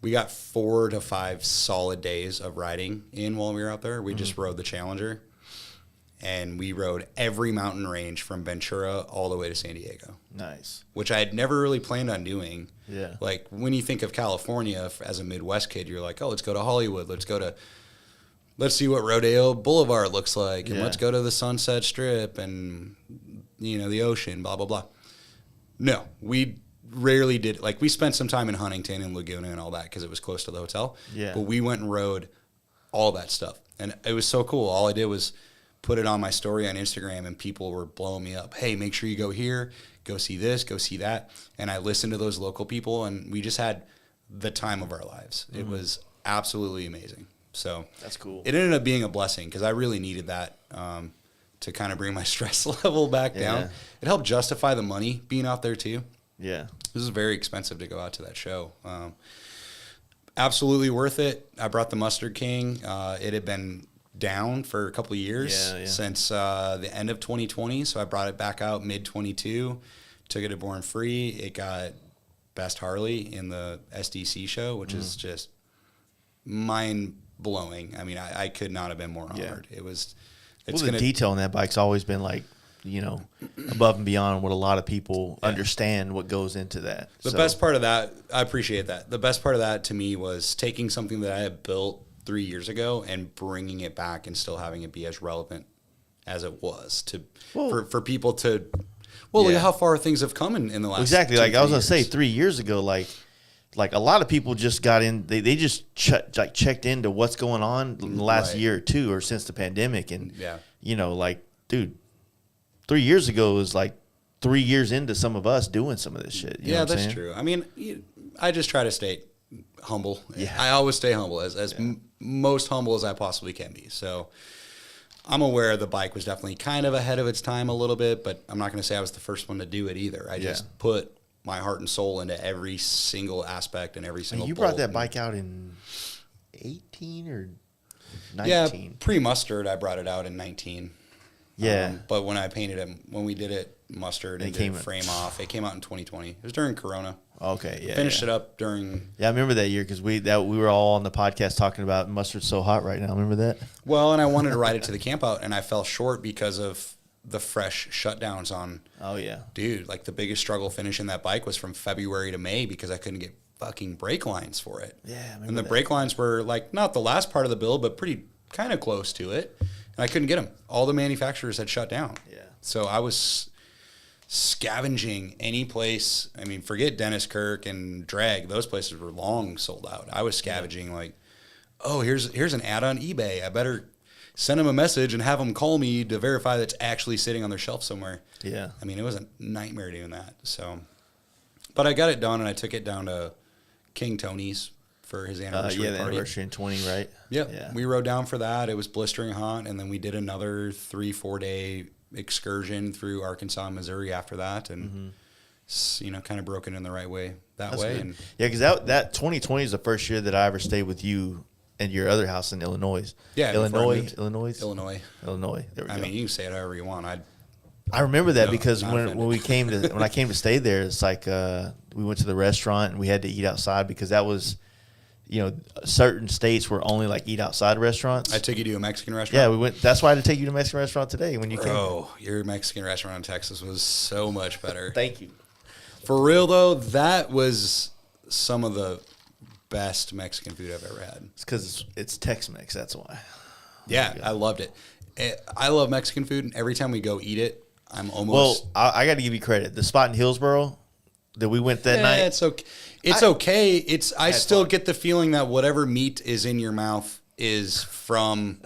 we got 4 to 5 solid days of riding in while we were out there. We just rode the Challenger. And we rode every mountain range from Ventura all the way to San Diego. Nice. Which I had never really planned on doing. Yeah. Like, when you think of California as a Midwest kid, you're like, oh, let's go to Hollywood. Let's see what Rodeo Boulevard looks like. And let's go to the Sunset Strip and, the ocean, blah, blah, blah. No, we rarely did. Like, we spent some time in Huntington and Laguna and all that because it was close to the hotel. Yeah. But we went and rode all that stuff. And it was so cool. All I did was put it on my story on Instagram, and people were blowing me up. Hey, make sure you go here, go see this, go see that. And I listened to those local people, and we just had the time of our lives. It was absolutely amazing. So that's cool. It ended up being a blessing because I really needed that to kind of bring my stress level back down. It helped justify the money being out there too. Yeah. This is very expensive to go out to that show. Absolutely worth it. I brought the Mustard King. It had been down for a couple of years since the end of 2020. So I brought it back out mid-22, took it to Born Free. It got Best Harley in the SDC show, which is just mind-blowing. I mean, I could not have been more honored. The detail on that bike's always been like, above and beyond what a lot of people understand what goes into that. The best part of that, I appreciate that. The best part of that to me was taking something that I had built 3 years ago and bringing it back and still having it be as relevant as it was for people to look at how far things have come in the last exactly. Like I was gonna say 3 years ago, like a lot of people just got in. They just checked into what's going on in the last year or two or since the pandemic, and dude, 3 years ago was like 3 years into some of us doing some of this shit. You know what I'm saying? True. I mean, I just try to stay humble. Yeah. I always stay humble, as most humble as I possibly can be. So I'm aware the bike was definitely kind of ahead of its time a little bit, but I'm not going to say I was the first one to do it either. I just put my heart and soul into every single aspect and every single. You brought that bike out in 18 or 19? Yeah, pre-Mustard, I brought it out in 19. Yeah, but when I painted it, when we did it Mustard and did frame off, it came out in 2020. It was during Corona. Okay, yeah. Finished it up during. Yeah, I remember that year because we were all on the podcast talking about Mustard's so hot right now. Remember that? Well, and I wanted to ride it to the camp out, and I fell short because of the fresh shutdowns on. Oh yeah, dude! Like the biggest struggle finishing that bike was from February to May because I couldn't get fucking brake lines for it. Yeah, I remember and the that. brake lines were like not the last part of the build, but pretty kind of close to it, and I couldn't get them. All the manufacturers had shut down. Yeah. So I was scavenging any place. I mean, forget Dennis Kirk and Drag; those places were long sold out. I was scavenging like, oh, here's an ad on eBay. I better send them a message and have them call me to verify that's actually sitting on their shelf somewhere. Yeah. I mean, it was a nightmare doing that. So, but I got it done, and I took it down to King Tony's for his anniversary the party. anniversary in 20, right? Yep. Yeah. We rode down for that. It was blistering hot, and then we did another 3-4 day excursion through Arkansas and Missouri after that, and kind of broken in the right way that That's way. good. And yeah, because that 2020 is the first year that I ever stayed with you and your other house in Illinois. Yeah, Illinois. Illinois. There we I go. mean, you can say it however you want. I remember that No, because not when we came to when I came to stay there, it's like we went to the restaurant and we had to eat outside because that was, certain states were only like eat outside restaurants. I took you to a Mexican restaurant. Yeah, we went. That's why I had to take you to a Mexican restaurant today when you came. Oh, your Mexican restaurant in Texas was so much better. Thank you. For real though, that was some of the best Mexican food I've ever had. It's because it's Tex-Mex. That's why. Yeah, I loved it. I love Mexican food, and every time we go eat it, I'm almost. Well, I got to give you credit. The spot in Hillsboro that we went that night. It's okay. It's okay. I still fun. get the feeling that whatever meat is in your mouth is from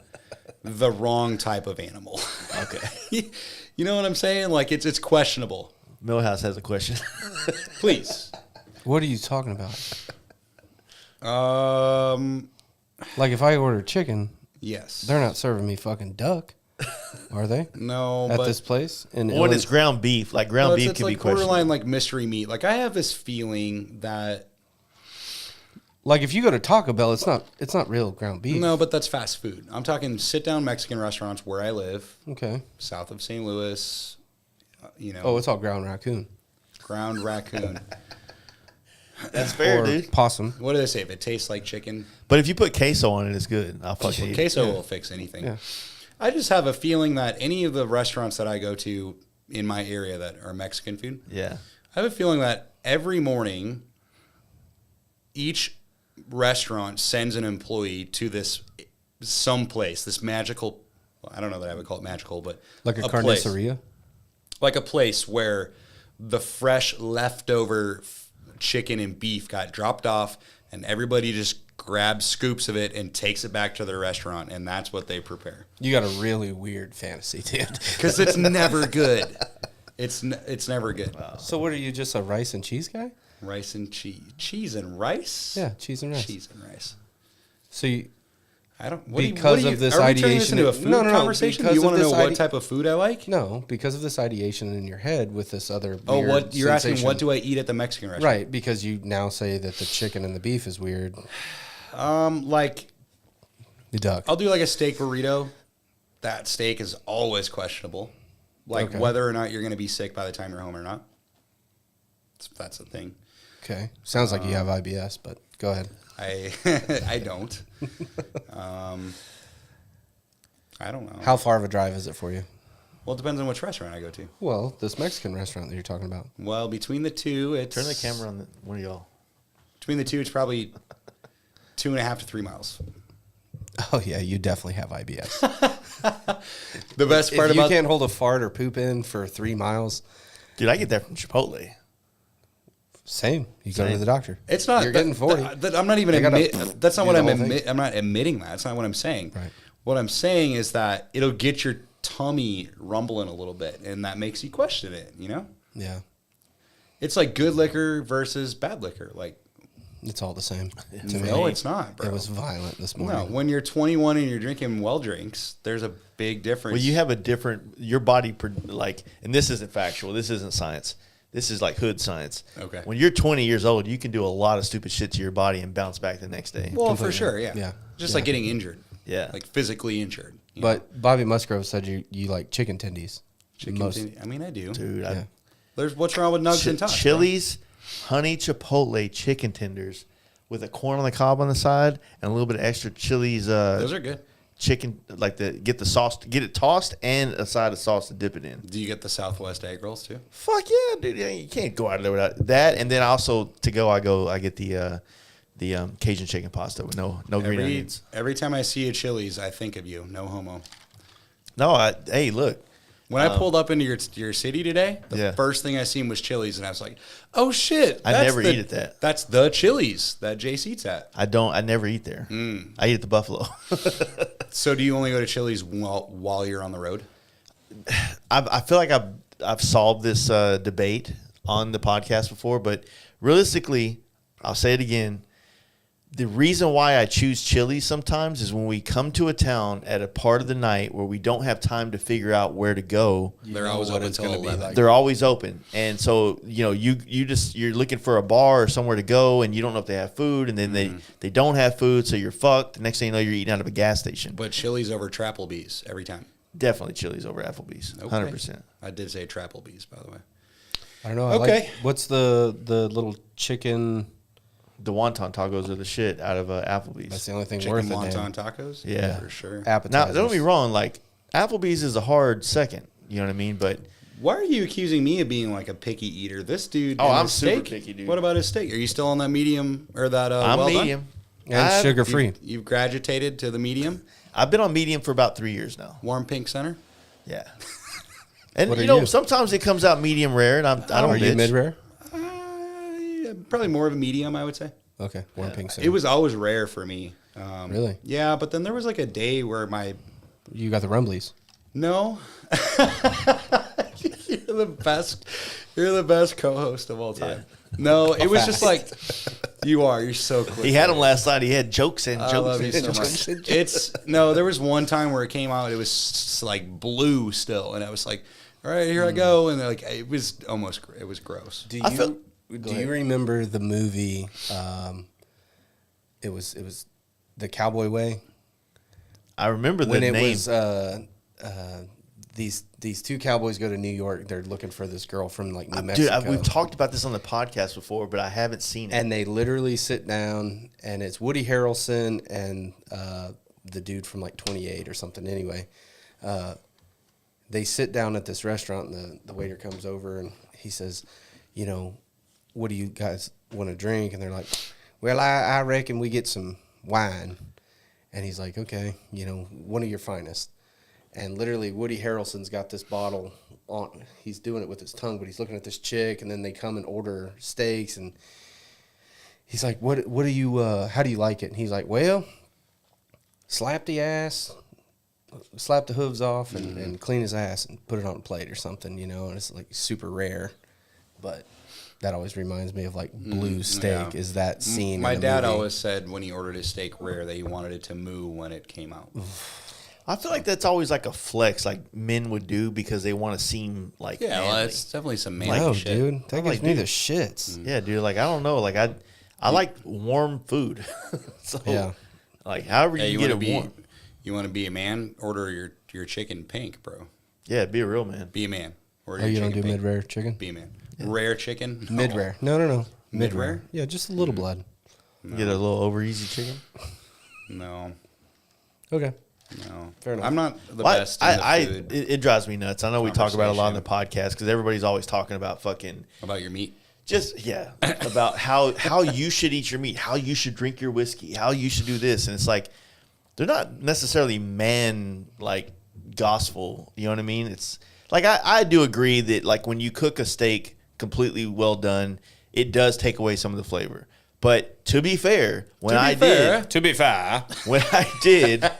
the wrong type of animal. Okay. You know what I'm saying? Like it's questionable. Millhouse has a question. Please. What are you talking about? Like if I order chicken, Yes. they're not serving me fucking duck, are they? No, At but this place? And When it's ground beef, like ground beef it's can be like borderline questionable. like mystery meat. Like I have this feeling that like if you go to Taco Bell, it's not real ground beef. no, but that's fast food. I'm talking sit down Mexican restaurants where I live, Okay. south of St. Louis. Oh, it's all ground raccoon. Ground raccoon. That's fair, Or dude. possum. What do they say? If it tastes like chicken, But if you put queso on it, it's good. I'll fucking eat it. queso will fix anything. Yeah. I just have a feeling that any of the restaurants that I go to in my area that are Mexican food, Yeah. I have a feeling that every morning, each restaurant sends an employee to this someplace, this magical. Well, I don't know that I would call it magical, but Like a place. carniceria? Like a place where the fresh leftover chicken and beef got dropped off, and everybody just grabs scoops of it and takes it back to their restaurant, and that's what they prepare. You got a really weird fantasy, dude. Because it's never good. It's never good. So what are you, just a rice and cheese guy? Rice and cheese and rice. Yeah, cheese and rice. Cheese and rice. So you, I don't. Because of this are we turning this ideation- into a food No, no, no, conversation? Do because you of want to know this what type of food I like? no, because of this ideation in your head with this other Oh, weird what you're asking? sensation. What do I eat at the Mexican restaurant? Right, because you now say that the chicken and the beef is weird. Like The duck. I'll do like a steak burrito. That steak is always questionable. Like Okay. whether or not you're going to be sick by the time you're home or not. That's the thing. Okay. Sounds like you have IBS, but go ahead. I don't. I don't know. How far of a drive is it for you? Well, it depends on which restaurant I go to. Well, this Mexican restaurant that you're talking about. Well, between the two, it's Turn the camera on one of y'all. Between the two, it's probably 2.5 to 3 miles. Oh yeah, you definitely have IBS. The best part If you about can't hold a fart or poop in for 3 miles, Dude, I get that from Chipotle. same. You go to Same. the doctor. it's not. You're getting 40. I'm not even They gotta That's not do what the I'm whole thing. I'm not admitting that. That's not what I'm saying. Right. What I'm saying is that it'll get your tummy rumbling a little bit, and that makes you question it. You know, Yeah, it's like good liquor versus bad liquor. Like, it's all the same. to no, me. it's not, bro. It was violent this No, morning. when you're 21 and you're drinking well drinks, there's a big difference. Well, you have a different, your body, like, and this isn't factual. This isn't science. This is like hood science. Okay. When you're 20 years old, you can do a lot of stupid shit to your body and bounce back the next day. well, Completely. for sure, yeah. Yeah. Just Yeah. like getting injured. Yeah. Like physically injured. you know? But Bobby Musgrove said you like chicken tendies. Chicken Most- tendy- I mean, I do. Dude, Yeah. There's what's wrong with nugs and tots? bro? Chili's honey chipotle chicken tenders with a corn on the cob on the side and a little bit of extra Chili's Those are good. chicken, like get the sauce, get it tossed and a side of sauce to dip it in. Do you get the Southwest egg rolls too? Fuck yeah, dude! You can't go out of there without that. And then also to go, I get the Cajun chicken pasta with no green onions. Every time I see a Chili's, I think of you. No homo. No, hey, look, When I pulled up into your city today, the Yeah. first thing I seen was Chili's, and I was like, "Oh shit!" I that's never the- eat at that. That's the Chili's that Jace eats at. I never eat there. I eat at the Buffalo. So, do you only go to Chili's while you're on the road? I feel like I've solved this debate on the podcast before, but realistically, I'll say it again. The reason why I choose Chili's sometimes is when we come to a town at a part of the night where we don't have time to figure out where to go. They're always what open it's until gonna be 11. like. They're always open, and so you're looking for a bar or somewhere to go, and you don't know if they have food, and then they don't have food, so you're fucked. The next thing you know, you're eating out of a gas station. But Chili's over Trapplebee's every time. Definitely Chili's over Applebee's, Okay. 100%. I did say Trapplebee's, by the way. I don't know. I Okay. like, what's the little chicken? The wonton tacos are the shit out of Applebee's. That's the only thing Chicken worth it. wonton tacos? Yeah. For sure. Now, Appetizers. don't get me wrong, like Applebee's is a hard second. You know what I mean? But Why are you accusing me of being like a picky eater? This dude. Oh, and I'm his super steak? picky, dude. What about his steak? Are you still on that medium or that? I'm well done? medium. And sugar free. You've graduated to the medium, I've been on medium for about 3 years now. warm pink center. Yeah. And What are you know, you? sometimes it comes out medium rare, and I don't. Are you bitch. mid rare? Yeah, probably more of a medium, I would say. Okay, warm pink. It was always rare for me. Really? Yeah, but then there was like a day where You got the rumblies. no. You're the best. You're the best co-host of all time. No, it was just like You are. You're so quick. He had them last night. He had jokes and I jokes. love you so much. There was one time where it came out. It was like blue still, and I was like, "All right, here I go." And like it was gross. Do you remember the movie? It was The Cowboy Way. I remember the when it name. was these two cowboys go to New York. They're looking for this girl from like New Mexico. Dude, we've talked about this on the podcast before, but I haven't seen it. And they literally sit down, and it's Woody Harrelson and the dude from like 28 or something. Anyway, they sit down at this restaurant, and the waiter comes over, and he says, you know, what do you guys want to drink? And they're like, well, I reckon we get some wine. And he's like, okay, you know, one of your finest. And literally, Woody Harrelson's got this bottle on. He's doing it with his tongue, but he's looking at this chick, and then they come and order steaks, and he's like, "What do you? How do you like it?" And he's like, "Well, slap the ass, slap the hooves off, and clean his ass, and put it on a plate or something, you know." And it's like super rare, but that always reminds me of like Blue Steak. Is that scene? My in the dad movie. always said when he ordered his steak rare that he wanted it to moo when it came out. I feel like that's always like a flex, like men would do because they want to seem like Yeah, well, manly. it's definitely some No, manly shit. dude, that I'm gives like, me dude. the shits. Yeah, dude. Like I don't know. Like I like warm food. So Yeah. like however Hey, you you get want it to be warm. you want to be a man? Order your chicken pink, bro. Yeah, be a real man. Be a man. Order Oh, your you don't chicken do pink. mid-rare chicken? Be a man. Rare chicken. No. Mid-rare. No. Mid-rare? Yeah, just a little blood. Get a little over easy chicken. No. Okay. No. Fair enough. I'm not the Well, best in the food. it drives me nuts. I know we talk about it a lot on the Conversation. podcast because everybody's always talking about fucking About your meat. just about how you should eat your meat, how you should drink your whiskey, how you should do this, and it's like they're not necessarily man like gospel. You know what I mean? It's like I do agree that like when you cook a steak completely well done, it does take away some of the flavor. But to be fair, when I did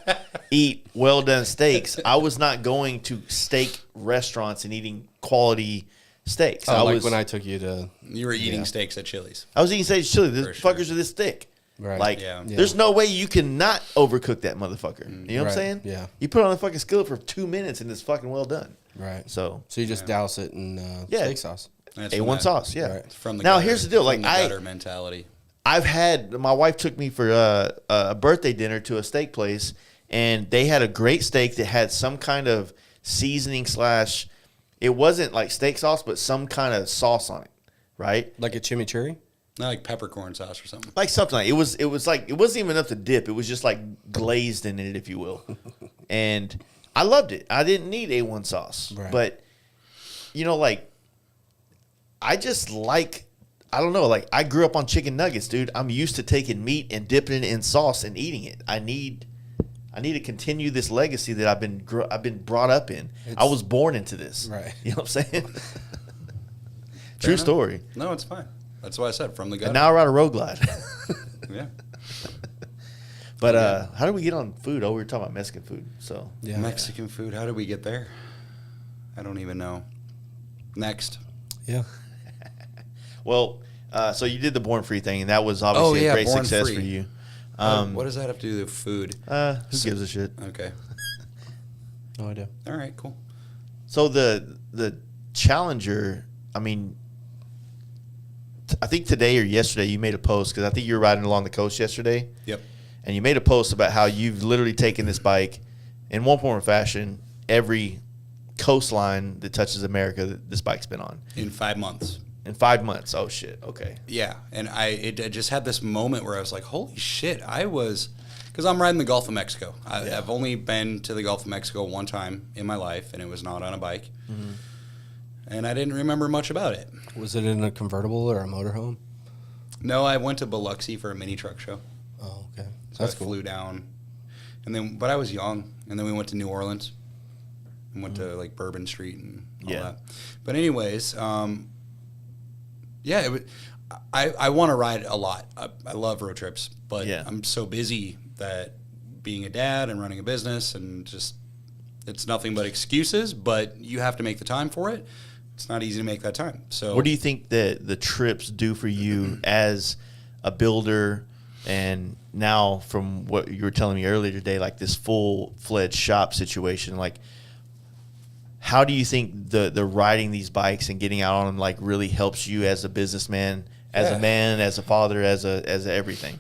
eat well done steaks, I was not going to steak restaurants and eating quality steaks. Oh, like when I took you to... You were eating steaks at Chili's. I was eating steak chili. The For sure. fuckers are this thick. Right. Like, Yeah. there's no way you cannot overcook that motherfucker. You know what I'm Right. saying? Yeah. You put it on the fucking skillet for 2 minutes and it's fucking well done. Right. So, you just douse it in Yeah. steak sauce. That's A1 from that- sauce, yeah. Right. It's from the Now, gutter, here's the deal, from like, the gutter mentality. I've had, my wife took me for a birthday dinner to a steak place, and they had a great steak that had some kind of seasoning / it wasn't like steak sauce, but some kind of sauce on it, right? Like a chimichurri? Not like peppercorn sauce or something. Like something like it was like it wasn't even enough to dip. It was just like glazed in it, if you will. And I loved it. I didn't need A1 sauce, Right. but you know, like I just like I don't know. Like I grew up on chicken nuggets, dude. I'm used to taking meat and dipping it in sauce and eating it. I need to continue this legacy that I've been brought up in. I was born into this. Right. You know what I'm saying? True enough. story. No, it's fine. That's why I said from the gutter. And now I ride a road glide. Yeah. But how did we get on food? Oh, we were talking about Mexican food. So Yeah. Mexican food. How did we get there? I don't even know. Next. Yeah. well, so you did the Born Free thing, and that was obviously a great Born success Free. for you. What does that have to do with food? Who gives a shit? Okay. No idea. All right, cool. So the Challenger, I mean, I think today or yesterday you made a post because I think you were riding along the coast yesterday. Yep. And you made a post about how you've literally taken this bike in one form or fashion every coastline that touches America that this bike's been on In 5 months. in 5 months. Oh shit. Okay. Yeah, and I just had this moment where I was like, holy shit, because I'm riding the Gulf of Mexico. I've only been to the Gulf of Mexico one time in my life, and it was not on a bike. Mm-hmm. And I didn't remember much about it. Was it in a convertible or a motorhome? No, I went to Biloxi for a mini truck show. Oh, okay. So That's I cool. flew down, but I was young, and then we went to New Orleans, and went to like Bourbon Street and all that. But anyways, I want to ride a lot. I love road trips, but I'm so busy that being a dad and running a business and just it's nothing but excuses. But you have to make the time for it. It's not easy to make that time. So What do you think that the trips do for you as a builder, and now from what you were telling me earlier today, like this full-fledged shop situation, like how do you think the riding these bikes and getting out on them like really helps you as a businessman, as a man, as a father, as a everything?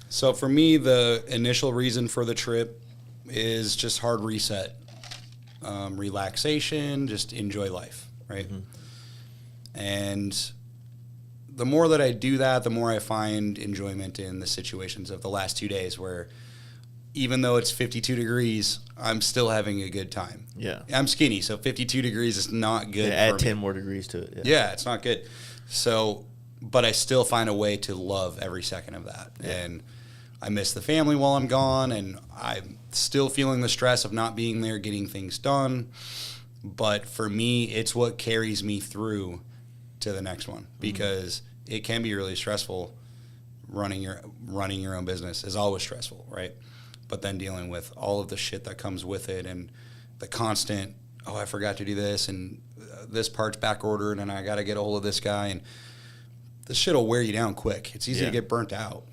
So for me, the initial reason for the trip is just hard reset, relaxation, just enjoy life, right? And the more that I do that, the more I find enjoyment in the situations of the last 2 days where even though it's 52 degrees, I'm still having a good time. Yeah. I'm skinny, so 52 degrees is not good. Add for 10 me. more degrees to it. Yeah, it's not good. So, but I still find a way to love every second of that. Yeah. And I miss the family while I'm gone, and I'm still feeling the stress of not being there, getting things done. But for me, it's what carries me through to the next one, because it can be really stressful. Running your own business is always stressful, right? But then dealing with all of the shit that comes with it, and the constant, oh, I forgot to do this, and this part's back ordered, and I got to get a hold of this guy, and this shit will wear you down quick. It's easy to get burnt out.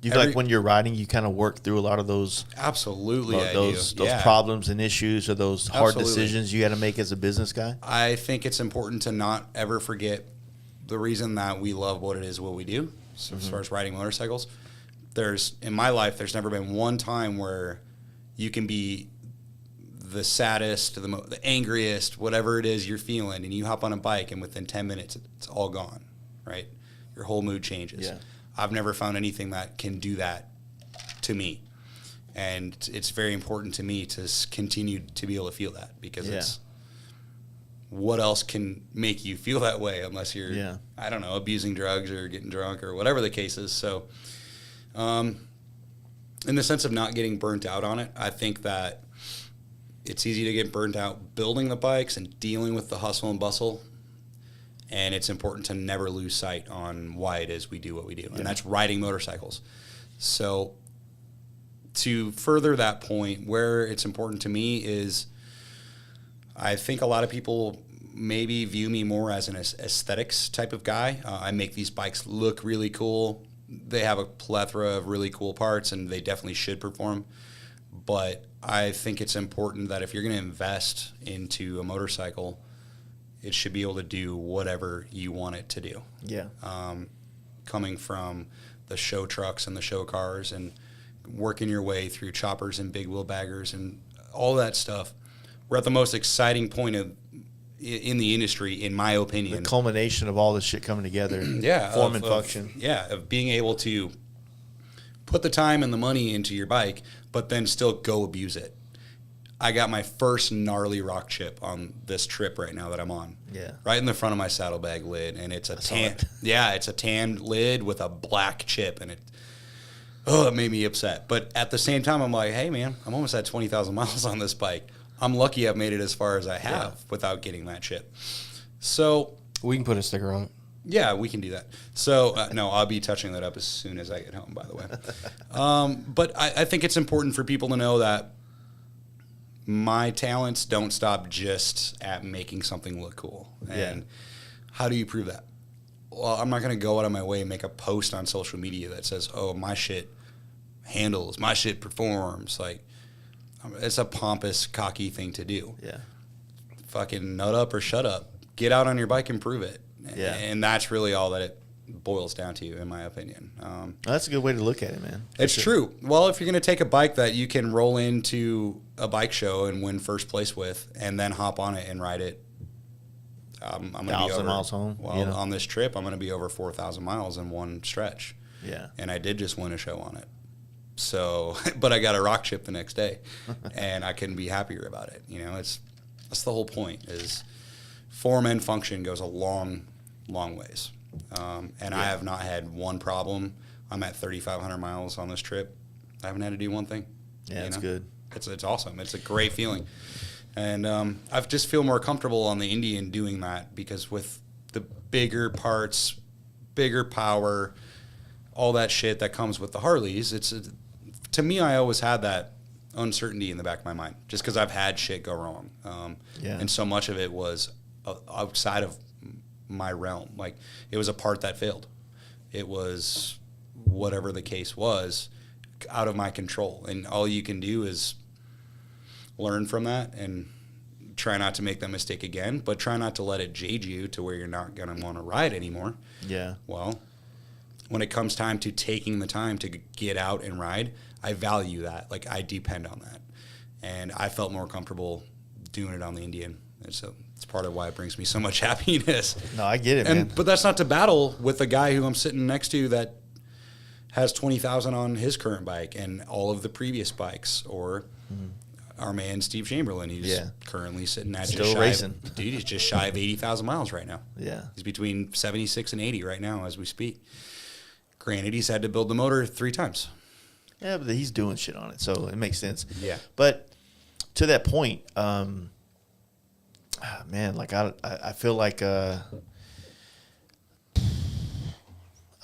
You like when you're riding, you kind of work through a lot of those. Absolutely, those problems and issues, or those hard decisions you got to make as a business guy. I think it's important to not ever forget the reason that we love what it is, what we do. So as far as riding motorcycles, in my life, there's never been one time where you can be the saddest, the angriest, whatever it is you're feeling, and you hop on a bike, and within 10 minutes, it's all gone, right? Your whole mood changes. Yeah. I've never found anything that can do that to me. And it's very important to me to continue to be able to feel that, because it's what else can make you feel that way unless you're, I don't know, abusing drugs or getting drunk or whatever the case is. So in the sense of not getting burnt out on it, I think that it's easy to get burnt out building the bikes and dealing with the hustle and bustle. And it's important to never lose sight on why it is we do what we do, and that's riding motorcycles. So to further that point, where it's important to me is I think a lot of people maybe view me more as an aesthetics type of guy. I make these bikes look really cool. They have a plethora of really cool parts, and they definitely should perform. But I think it's important that if you're going to invest into a motorcycle, it should be able to do whatever you want it to do. Yeah. Coming from the show trucks and the show cars and working your way through choppers and big wheel baggers and all that stuff, we're at the most exciting point in the industry, in my opinion. The culmination of all this shit coming together. Form and function. Of being able to put the time and the money into your bike, but then still go abuse it. I got my first gnarly rock chip on this trip right now that I'm on. Yeah. Right in the front of my saddlebag lid, and it's a tan. Yeah, it's a tan lid with a black chip, and it made me upset. But at the same time, I'm like, hey man, I'm almost at 20,000 miles on this bike. I'm lucky I've made it as far as I have without getting that chip. So we can put a sticker on it. Yeah, we can do that. So, no, I'll be touching that up as soon as I get home, by the way. But I think it's important for people to know that my talents don't stop just at making something look cool. And how do you prove that? Well, I'm not going to go out of my way and make a post on social media that says, oh, my shit handles, my shit performs. Like, it's a pompous, cocky thing to do. Yeah. Fucking nut up or shut up. Get out on your bike and prove it. Yeah. And that's really all that it boils down to, in my opinion. That's a good way to look at it, man. It's true. Well, if you're going to take a bike that you can roll into a bike show and win first place with, and then hop on it and ride it, I'm going to be 1,000 miles home. Well, on this trip, I'm going to be over 4,000 miles in one stretch. Yeah. And I did just win a show on it. So, but I got a rock chip the next day, and I couldn't be happier about it. You know, that's the whole point. Is form and function goes a long, long ways. And I have not had one problem. I'm at 3,500 miles on this trip. I haven't had to do one thing. Yeah, it's good. It's awesome. It's a great feeling. And I just feel more comfortable on the Indian doing that, because with the bigger parts, bigger power, all that shit that comes with the Harleys, to me, I always had that uncertainty in the back of my mind, just because I've had shit go wrong. And so much of it was outside of my realm. Like, it was a part that failed. It was whatever the case was, out of my control. And all you can do is learn from that and try not to make that mistake again, but try not to let it jade you to where you're not going to want to ride anymore. Yeah. Well, when it comes time to taking the time to get out and ride, I value that. Like, I depend on that. And I felt more comfortable doing it on the Indian. And so it's part of why it brings me so much happiness. No, I get it, man. But that's not to battle with the guy who I'm sitting next to that has 20,000 on his current bike and all of the previous bikes, or our man Steve Chamberlain. He's currently sitting at still just shy racing. Dude, he's just shy of 80,000 miles right now. Yeah. He's between 76 and 80 right now as we speak. Granted, he's had to build the motor 3 times. Yeah, but he's doing shit on it, so it makes sense. Yeah. But to that point, man, like I feel like I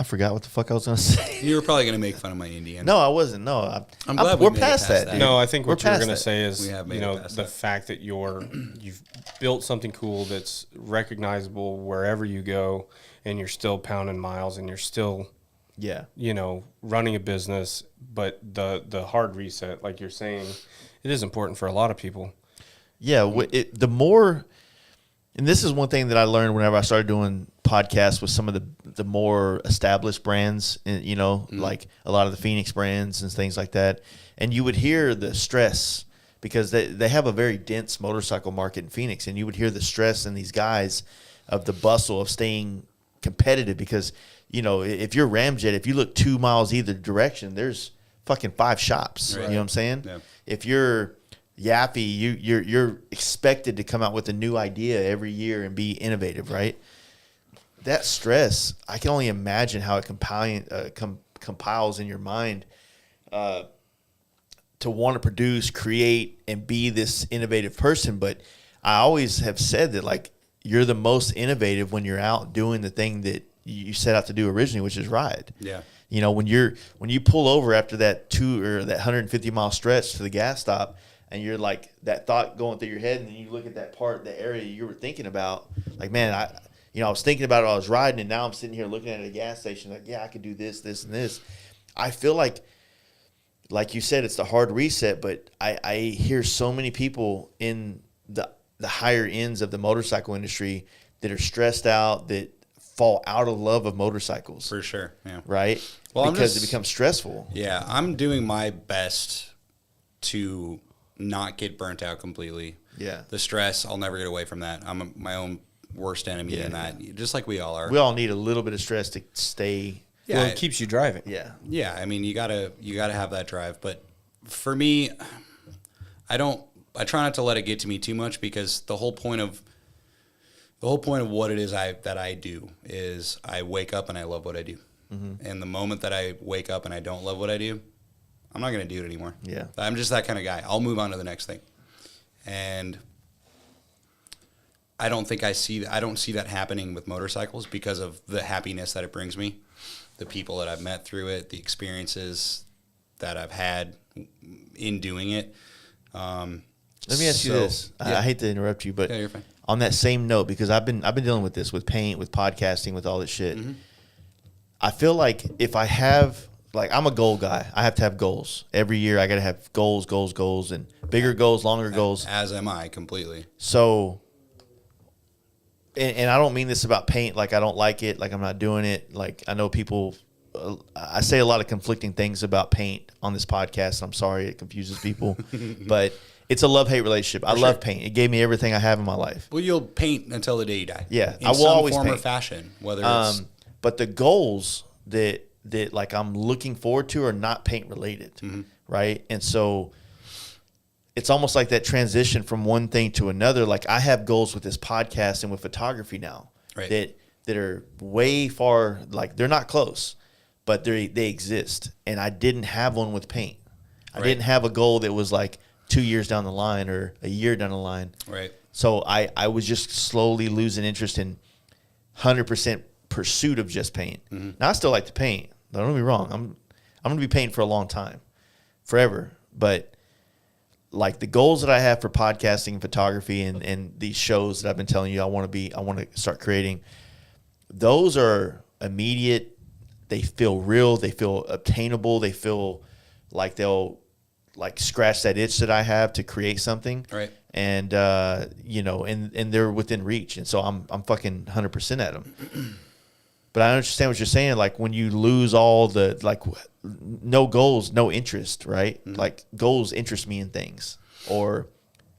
forgot what the fuck I was gonna say. You were probably gonna make fun of my Indian. No, I wasn't. No, I'm glad we we're made it past that, that. dude. No, I think what We're you're past going to that. say is, We have made you it know, past the that. fact that you've built something cool that's recognizable wherever you go, and you're still pounding miles, and you're still, Yeah. you know, running a business. But the hard reset, like you're saying, it is important for a lot of people. Yeah, the more, and this is one thing that I learned whenever I started doing podcasts with some of the more established brands, and you know, like a lot of the Phoenix brands and things like that. And you would hear the stress because they have a very dense motorcycle market in Phoenix, and you would hear the stress in these guys of the bustle of staying competitive because, you know, if you're Ramjet, if you look 2 miles either direction, there's fucking 5 shops. Right. You know what I'm saying? Yeah. If you're Yappy, you're expected to come out with a new idea every year and be innovative, right? That stress, I can only imagine how it compiles in your mind to want to produce, create, and be this innovative person. But I always have said that, like, you're the most innovative when you're out doing the thing that you set out to do originally, which is ride. Yeah. You know, when you pull over after that 150-mile stretch to the gas stop, and you're like, that thought going through your head, and then you look at that area you were thinking about, like, man, I was thinking about it while I was riding, and now I'm sitting here looking at a gas station, like, yeah, I could do this, this, and this. I feel like you said, it's the hard reset, but I hear so many people in the higher ends of the motorcycle industry that are stressed out, that fall out of love of motorcycles. For sure, yeah. Right? Well, because it becomes stressful. Yeah, I'm doing my best to not get burnt out completely. Yeah. The stress, I'll never get away from that. I'm my own worst enemy in that, just like we all are. We all need a little bit of stress to stay. Yeah, Well, it keeps you driving. Yeah. Yeah, I mean, you gotta have that drive. But for me, I try not to let it get to me too much, because the whole point of what it is that I do is I wake up and I love what I do. Mm-hmm. And the moment that I wake up and I don't love what I do, I'm not going to do it anymore. Yeah. I'm just that kind of guy. I'll move on to the next thing. And I don't see that happening with motorcycles because of the happiness that it brings me, the people that I've met through it, the experiences that I've had in doing it. Let me ask you this. Yeah. I hate to interrupt you, but Yeah, you're fine. on that same note, because I've been dealing with this, with paint, with podcasting, with all this shit. Mm-hmm. I feel like if I have, like, I'm a goal guy. I have to have goals. Every year I got to have goals, and bigger goals, longer goals. As am I, completely. So, and I don't mean this about paint, like I don't like it, like I'm not doing it. Like, I know people, I say a lot of conflicting things about paint on this podcast. I'm sorry it confuses people, but it's a love-hate relationship. I love paint. It gave me everything I have in my life. Well, you'll paint until the day you die. Yeah, in I will some always form or paint. fashion, whether it's But the goals that like I'm looking forward to are not paint related, right? And so it's almost like that transition from one thing to another. Like, I have goals with this podcast and with photography now, right, that are way far, like they're not close, but they exist. And I didn't have one with paint. I didn't have a goal that was like 2 years down the line or a year down the line. right. So I was just slowly losing interest in 100% pursuit of just paint. Mm-hmm. Now, I still like to paint. Don't get me wrong. I'm going to be painting for a long time, forever. But like the goals that I have for podcasting and photography and these shows that I've been telling you I want to start creating, those are immediate they feel real, they feel obtainable, they feel like they'll like scratch that itch that I have to create something. Right. And you know, and they're within reach. And so I'm fucking 100% at them. But I understand what you're saying. Like when you lose all the, like, no goals, no interest, right? Mm-hmm. Like goals interest me in things, or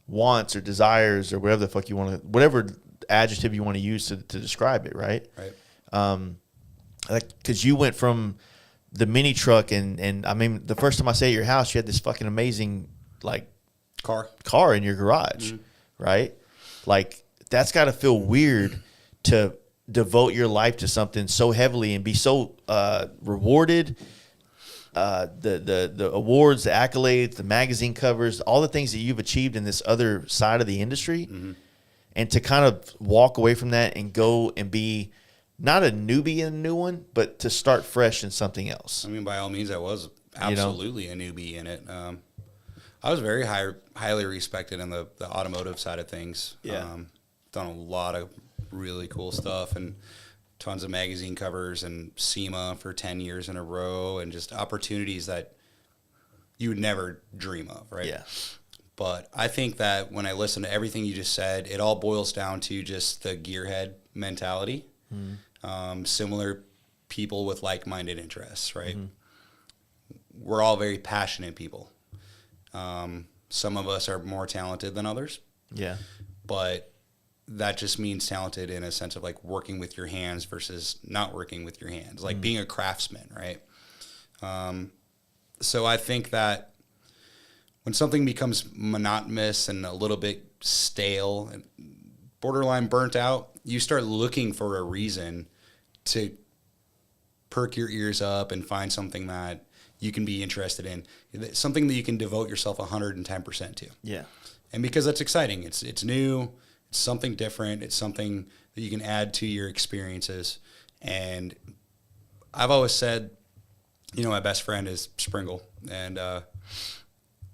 wants or desires or whatever the fuck you want to, whatever adjective you want to use to describe it, right? Right. Like, because you went from the mini truck and I mean, the first time I stayed at your house, you had this fucking amazing, like, car in your garage, right? Like, that's got to feel weird to devote your life to something so heavily and be so rewarded. The awards, the accolades, the magazine covers, all the things that you've achieved in this other side of the industry, and to kind of walk away from that and go and be not a newbie in a new one, but to start fresh in something else. I mean, by all means, I was absolutely a newbie in it. I was very highly respected in the automotive side of things. Yeah. Done a lot of really cool stuff and tons of magazine covers and SEMA for 10 years in a row, and just opportunities that you would never dream of, right? Yeah. But I think that when I listen to everything you just said, it all boils down to just the gearhead mentality. Similar people with like-minded interests, right? We're all very passionate people. Some of us are more talented than others. Yeah. But that just means talented in a sense of like working with your hands versus not working with your hands, like being a craftsman, right? So I think that when something becomes monotonous and a little bit stale and borderline burnt out, you start looking for a reason to perk your ears up and find something that you can be interested in, something that you can devote yourself 110% to. Yeah. And because that's exciting, it's new, it's something different, it's something that you can add to your experiences. And I've always said, you know, my best friend is Springle, and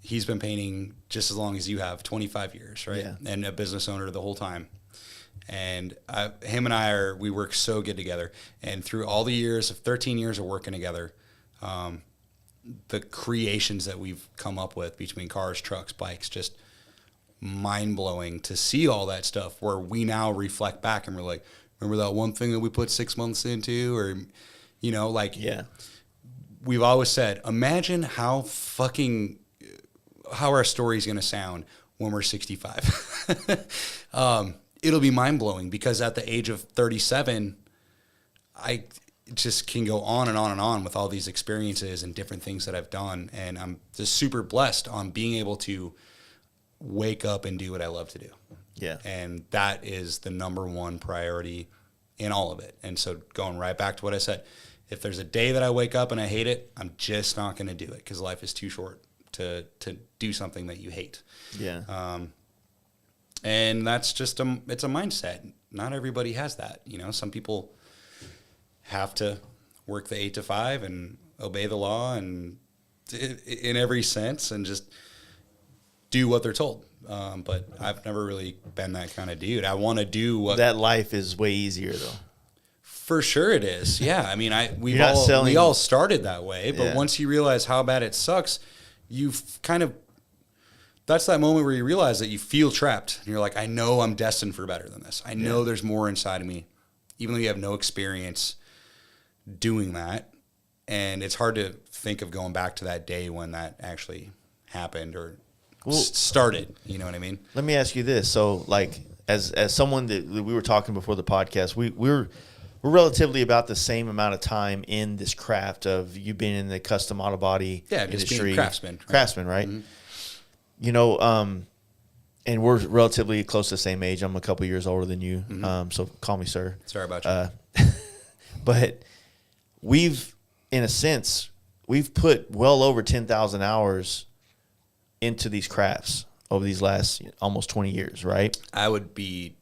he's been painting just as long as you have, 25 years, right? Yeah. And a business owner the whole time. And him and I we work so good together. And through all the years of 13 years of working together, the creations that we've come up with between cars, trucks, bikes, just mind-blowing to see all that stuff, where we now reflect back and we're like, remember that one thing that we put 6 months into? Or, you know, like, Yeah. We've always said, imagine how our story's going to sound when we're 65. It'll be mind-blowing, because at the age of 37, I just can go on and on and on with all these experiences and different things that I've done. And I'm just super blessed on being able to wake up and do what I love to do. Yeah. And that is the number one priority in all of it. And so going right back to what I said, if there's a day that I wake up and I hate it, I'm just not going to do it, because life is too short to do something that you hate. Yeah. And that's just it's a mindset. Not everybody has that. You know, some people have to work the 8 to 5 and obey the law and in every sense and just do what they're told. But I've never really been that kind of dude. I want to do what That life is way easier though. For sure it is. Yeah. I mean, we selling- all started that way, but Yeah. once you realize how bad it sucks, that's that moment where you realize that you feel trapped and you're like, I know I'm destined for better than this. I know there's more inside of me, even though you have no experience doing that. And it's hard to think of going back to that day when that actually happened or started. You know what I mean? Let me ask you this. So, like, as someone that we were talking before the podcast, we're relatively about the same amount of time in this craft of you being in the custom auto body industry. Being craftsman. Right? Craftsman, right? Mm-hmm. You know, and we're relatively close to the same age. I'm a couple years older than you, so call me sir. Sorry about you. But we've, in a sense, we've put well over 10,000 hours into these crafts over these last almost 20 years, right? I would be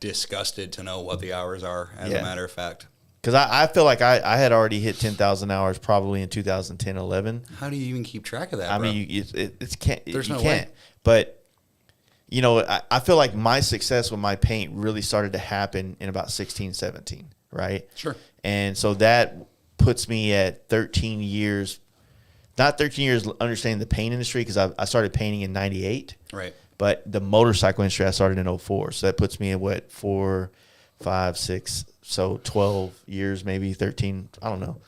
disgusted to know what the hours are, as a matter of fact. Because I feel like I had already hit 10,000 hours probably in 2010, 11. How do you even keep track of that, I bro? mean, it's can't. There's you no can't. way. But, you know, I feel like my success with my paint really started to happen in about 16, 17, right? Sure. And so that puts me at 13 years, not 13 years understanding the paint industry, because I started painting in 98. Right. But the motorcycle industry, I started in 04. So that puts me at what, 4, 5, 6, so 12 years, maybe 13. I don't know.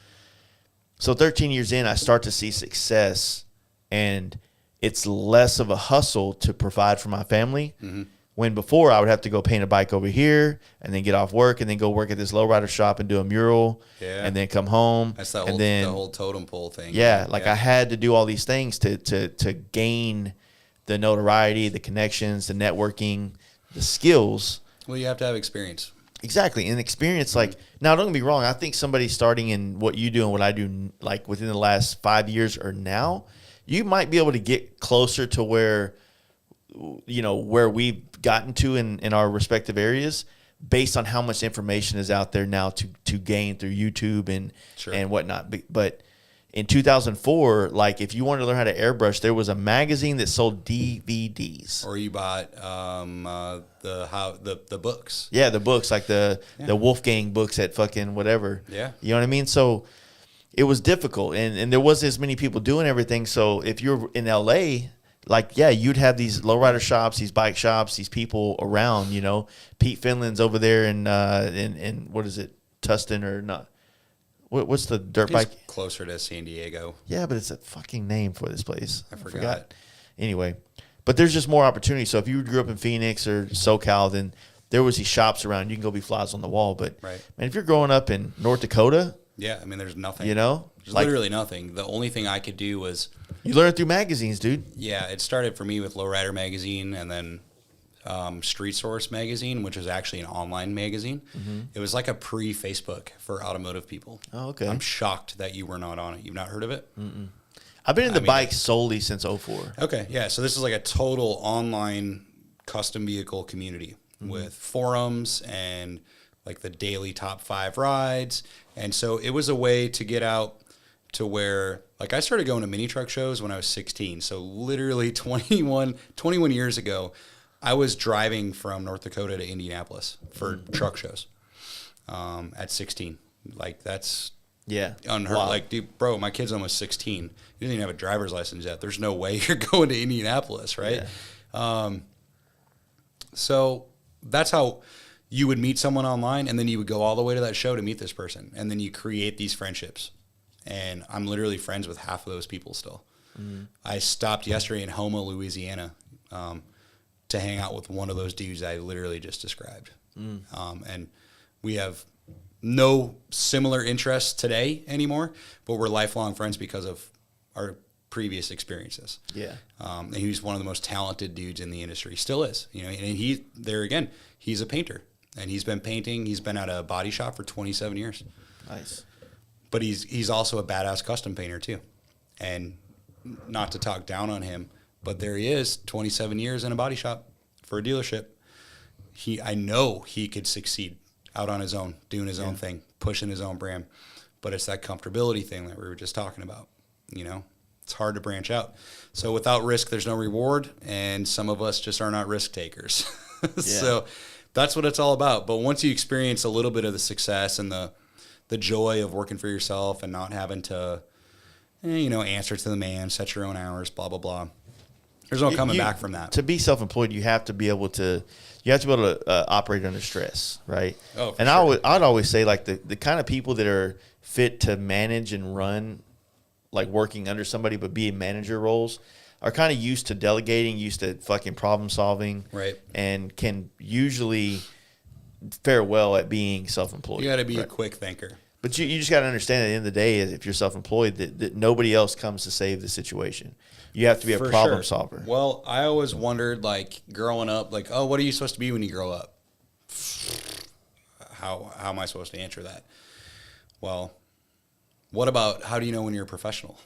So 13 years in, I start to see success, and it's less of a hustle to provide for my family. When before I would have to go paint a bike over here and then get off work and then go work at this lowrider shop and do a mural and then come home. That's the whole totem pole thing. Yeah, like I had to do all these things to gain the notoriety, the connections, the networking, the skills. Well, you have to have experience. Exactly. And experience, like, now don't get me wrong, I think somebody starting in what you do and what I do, like within the last 5 years or now, you might be able to get closer to where, you know, where we've gotten to in our respective areas based on how much information is out there now to gain through YouTube and whatnot. But in 2004, like if you wanted to learn how to airbrush, there was a magazine that sold DVDs. Or you bought the books. Yeah, the books, like the Wolfgang books at fucking whatever. Yeah. You know what I mean? So it was difficult, and there wasn't as many people doing everything. So if you're in LA, like, yeah, you'd have these lowrider shops, these bike shops, these people around, you know. Pete Finland's over there in what is it, Tustin or not? What's the dirt bike? Closer to San Diego. Yeah, but it's a fucking name for this place. I forgot. Anyway, but there's just more opportunity. So if you grew up in Phoenix or SoCal, then there was these shops around. You can go be flies on the wall. But man, if you're growing up in North Dakota, yeah, I mean, there's nothing. You know, there's literally nothing. The only thing I could do was you learn through magazines, dude. Yeah, it started for me with Lowrider magazine, and then Street Source magazine, which was actually an online magazine. It was like a pre-Facebook for automotive people. Oh, okay. I'm shocked that you were not on it. You've not heard of it? I've been in the bike solely since 04. Okay, yeah. So this is like a total online custom vehicle community with forums and like the daily top 5 rides. And so it was a way to get out to where, like, I started going to mini truck shows when I was 16. So literally 21 years ago, I was driving from North Dakota to Indianapolis for truck shows at 16. Like, that's unheard. Wow. Like, dude, bro, my kid's almost 16. He doesn't even have a driver's license yet. There's no way you're going to Indianapolis, right? Yeah. So that's how you would meet someone online, and then you would go all the way to that show to meet this person, and then you create these friendships. And I'm literally friends with half of those people still. I stopped yesterday in Houma, Louisiana, to hang out with one of those dudes I literally just described. And we have no similar interests today anymore, but we're lifelong friends because of our previous experiences. Yeah. And he's one of the most talented dudes in the industry. Still is. You know, and he's a painter. And he's been painting. He's been at a body shop for 27 years. Nice. But he's also a badass custom painter too. And not to talk down on him, but there he is, 27 years in a body shop for a dealership. I know he could succeed out on his own, doing his own thing, pushing his own brand. But it's that comfortability thing that we were just talking about. You know, it's hard to branch out. So without risk, there's no reward. And some of us just are not risk takers. So that's what it's all about. But once you experience a little bit of the success and the joy of working for yourself and not having to, answer to the man, set your own hours, blah, blah, blah. There's no coming back from that. To be self-employed, you have to be able to operate under stress, right? Oh, and sure. I'd always say, like, the kind of people that are fit to manage and run, like working under somebody, but be in manager roles, are kind of used to delegating, used to fucking problem solving, right? And can usually fare well at being self-employed. You got to be a quick thinker. But you just got to understand at the end of the day, if you're self-employed, that nobody else comes to save the situation. You have to be a problem solver. Well, I always wondered, like, growing up, like, oh, what are you supposed to be when you grow up? How am I supposed to answer that? Well, what about how do you know when you're a professional?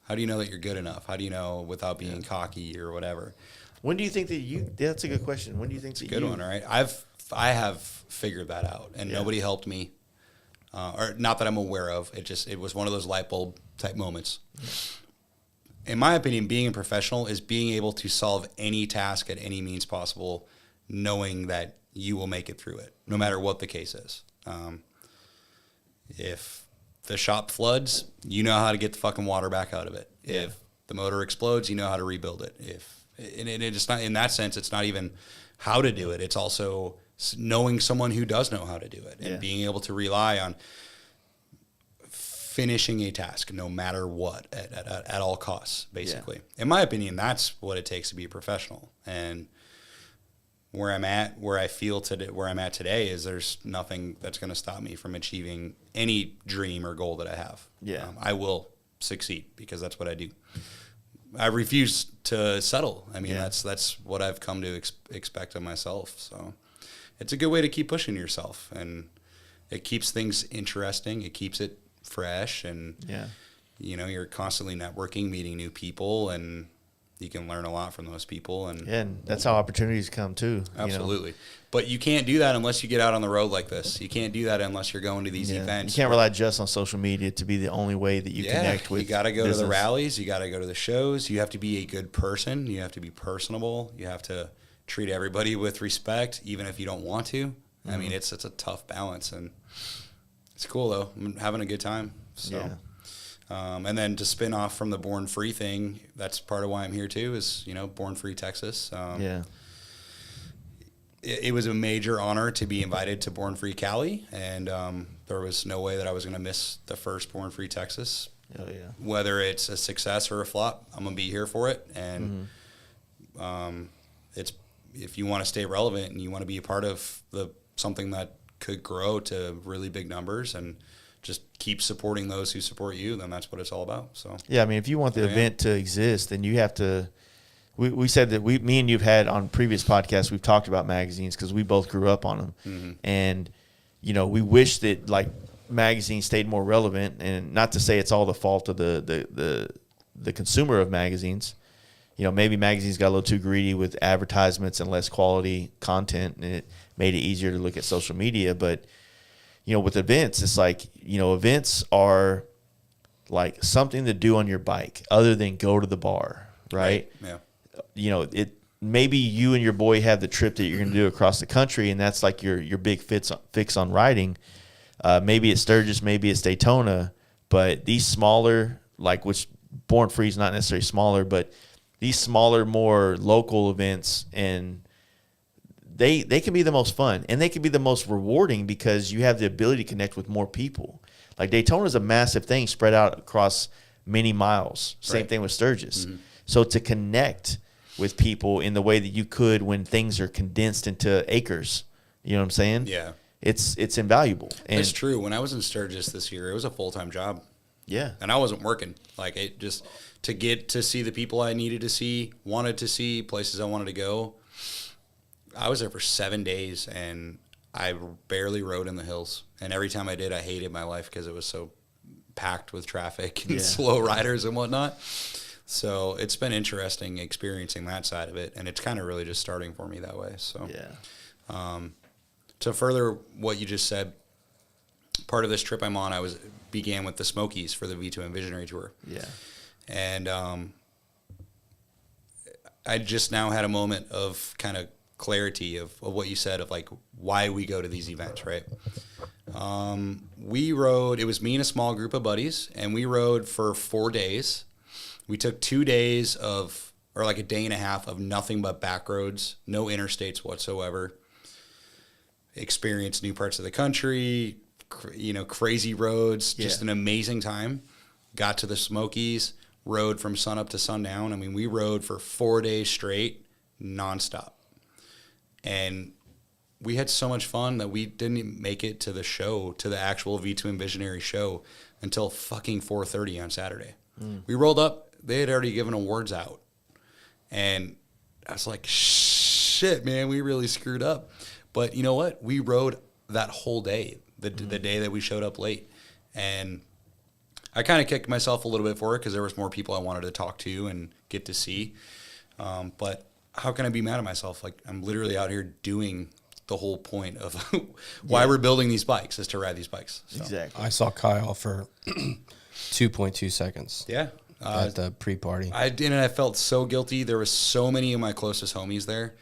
How do you know that you're good enough? How do you know without being cocky or whatever? When do you think that that's a good question. When do you think it's a good one, right? I have figured that out, and nobody helped me. Or not that I'm aware of. It was one of those light bulb type moments. In my opinion, being a professional is being able to solve any task at any means possible, knowing that you will make it through it, no matter what the case is. If the shop floods, you know how to get the fucking water back out of it. Yeah. If the motor explodes, you know how to rebuild it. And it's not, in that sense, it's not even how to do it. It's also knowing someone who does know how to do it and being able to rely on finishing a task no matter what at all costs, basically. In my opinion, that's what it takes to be a professional. And where I'm at today is there's nothing that's going to stop me from achieving any dream or goal that I have. I will succeed because that's what I do. I refuse to settle. I mean, that's what I've come to expect of myself. So it's a good way to keep pushing yourself, and it keeps things interesting. It keeps it fresh, and you know, you're constantly networking, meeting new people, and you can learn a lot from those people. And that's how opportunities come too. Absolutely. You know? But you can't do that unless you get out on the road like this. You can't do that unless you're going to these events. You can't rely just on social media to be the only way that you connect with. You got to go business. to the rallies. You got to go to the shows. You have to be a good person. You have to be personable. You have to treat everybody with respect, even if you don't want to. I mean, it's a tough balance, and it's cool though. I'm having a good time. So, and then to spin off from the Born Free thing, that's part of why I'm here too. Is, you know, Born Free Texas. It was a major honor to be invited to Born Free Cali, and there was no way that I was going to miss the first Born Free Texas. Whether it's a success or a flop, I'm going to be here for it. And it's, if you want to stay relevant and you want to be a part of something that could grow to really big numbers and just keep supporting those who support you, then that's what it's all about. So I mean, if you want the event to exist, then you have to. We said that me and you've had on previous podcasts, we've talked about magazines because we both grew up on them. And, you know, we wish that like magazines stayed more relevant, and not to say it's all the fault of the consumer of magazines. You know, maybe magazines got a little too greedy with advertisements and less quality content, and it made it easier to look at social media. But, you know, with events, it's like, you know, events are like something to do on your bike other than go to the bar, right? Yeah. You know, maybe you and your boy have the trip that you're going to do across the country, and that's like your big fix on riding. Maybe it's Sturgis, maybe it's Daytona, but these smaller, like, which Born Free is not necessarily smaller, but these smaller, more local events, and they can be the most fun, and they can be the most rewarding because you have the ability to connect with more people. Like Daytona is a massive thing spread out across many miles. Same thing with Sturgis. So to connect with people in the way that you could when things are condensed into acres, you know what I'm saying? Yeah. It's invaluable. And it's true. When I was in Sturgis this year, it was a full-time job. Yeah. And I wasn't working. Like, it just, to get to see the people I needed to see, wanted to see, places I wanted to go, I was there for 7 days, and I barely rode in the hills. And every time I did, I hated my life because it was so packed with traffic and slow riders and whatnot. So it's been interesting experiencing that side of it, and it's kind of really just starting for me that way. So to further what you just said, part of this trip I'm on, began with the Smokies for the V2M Visionary Tour. Yeah. And I just now had a moment of kind of clarity of what you said, of like why we go to these events, right? We rode, it was me and a small group of buddies, and we rode for 4 days. We took 2 days or like a day and a half of nothing but back roads, no interstates whatsoever. Experienced new parts of the country, crazy roads, just an amazing time. Got to the Smokies, rode from sunup to sundown. I mean, we rode for 4 days straight, nonstop. And we had so much fun that we didn't even make it to the show, to the actual V2M Visionary show, until fucking 4:30 on Saturday. We rolled up. They had already given awards out. And I was like, shit, man, we really screwed up. But you know what? We rode that whole day, the day that we showed up late. And I kind of kicked myself a little bit for it because there was more people I wanted to talk to and get to see. But how can I be mad at myself? Like, I'm literally out here doing the whole point of why we're building these bikes, is to ride these bikes. So. Exactly. I saw Kyle for 2.2 seconds. Yeah. At the pre-party. I did, and I felt so guilty. There was so many of my closest homies there,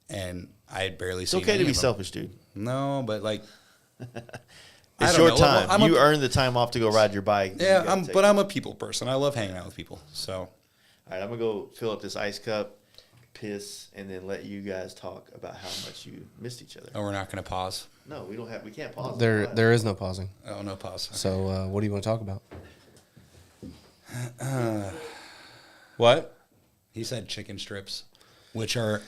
and I had barely seen It's okay any to be of them. selfish, dude. No, but like, I It's don't your know. time. Well, You earned the time off to go ride your bike. Yeah, You gotta take but it. I'm a people person. I love hanging out with people. So All right, I'm gonna go fill up this ice cup, piss, and then let you guys talk about how much you missed each other. oh, we're not going to pause. No, we don't have. We can't pause. There is no pausing. Oh, no pause. Okay. So what do you want to talk about? What? He said chicken strips, which are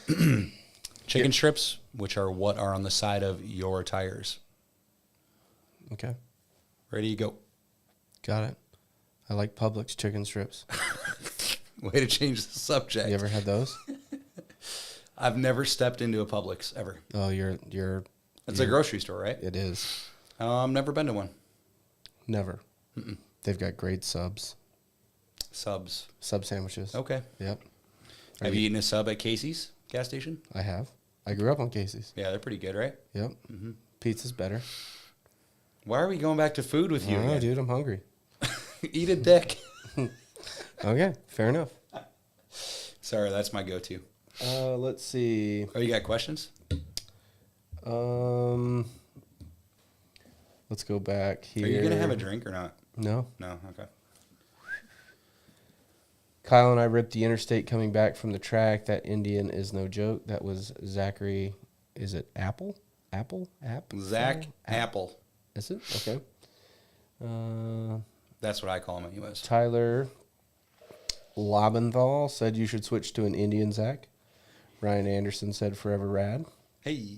chicken strips, which are what are on the side of your tires. Okay, Ready, go. got it. I like Publix chicken strips. Way to change the subject. You ever had those? I've never stepped into a Publix ever. Oh, you're. It's a grocery store, right? It is. Never been to one. Never. They've got great subs. Subs. Sub sandwiches. Okay. Yep. Have you eaten a sub at Casey's gas station? I have. I grew up on Casey's. Yeah, they're pretty good, right? Yep. Pizza's better. Why are we going back to food with I you don't know, again? dude. I'm hungry. Eat a dick. Okay, fair enough. Sorry, that's my go-to. Let's see. Oh, you got questions? Let's go back here. Are you going to have a drink or not? No. No? Okay. Kyle and I ripped the interstate coming back from the track. That Indian is no joke. That was Zachary. Is it Apple? Apple? App? Zach Apple. Is it? Okay. That's what I call him anyways. Tyler Lobenthal said you should switch to an Indian Zach. Ryan Anderson said forever rad. Hey.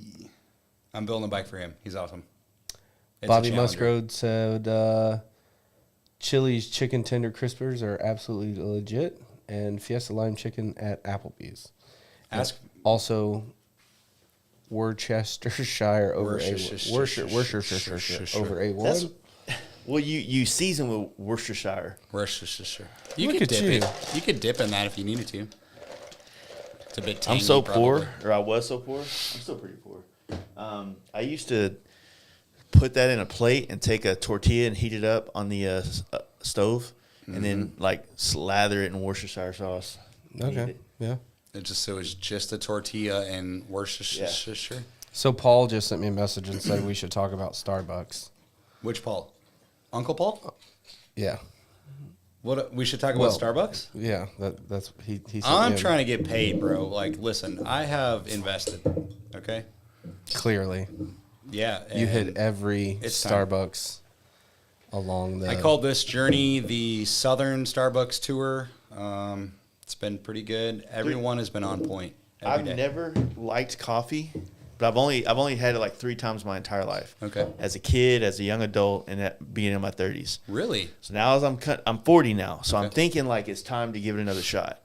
I'm building a bike for him. He's awesome. It's a Bobby Challenger. Musgrove said Chili's chicken tender crispers are absolutely legit, and Fiesta lime chicken at Applebee's. Ask Also, Worcestershire over Worcestershire. over That's, A1. well, you season with Worcestershire. Worcestershire. You Look could at dip you. it. You could dip in that if you needed to. It's a bit tangy, I'm so probably. poor, or I was so poor. I'm still pretty poor. I used to put that in a plate and take a tortilla and heat it up on the stove, and then like slather it in Worcestershire sauce. and eat Okay, it. yeah. It was just a tortilla and Worcestershire. So Paul just sent me a message and said we should talk about Starbucks. Which Paul? Uncle Paul? Yeah, What we should talk about Starbucks? yeah. That's he. Sent I'm me a- trying to get paid, bro. Like, listen, I have invested. Okay. Clearly, Yeah. you and hit every it's time. Starbucks along the. I called this journey the Southern Starbucks tour. It's been pretty good. Everyone has been on point. I've Every day. never liked coffee, but I've only had it like 3 times my entire life. Okay. As a kid, as a young adult, and being in my 30s. Really? So now as I'm 40 now, so I'm Okay. thinking like it's time to give it another shot.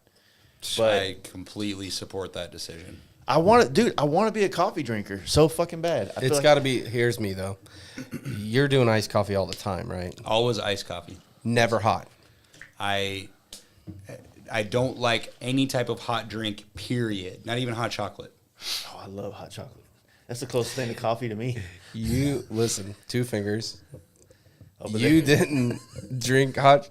But I completely support that decision. I want to be a coffee drinker so fucking bad. I feel It's like- got to be. Here's me though. You're doing iced coffee all the time, right? Always iced coffee. Never hot. I don't like any type of hot drink, period. Not even hot chocolate. Oh, I love hot chocolate. That's the closest thing to coffee to me. You listen. 2 fingers. Oh, but You didn't drink hot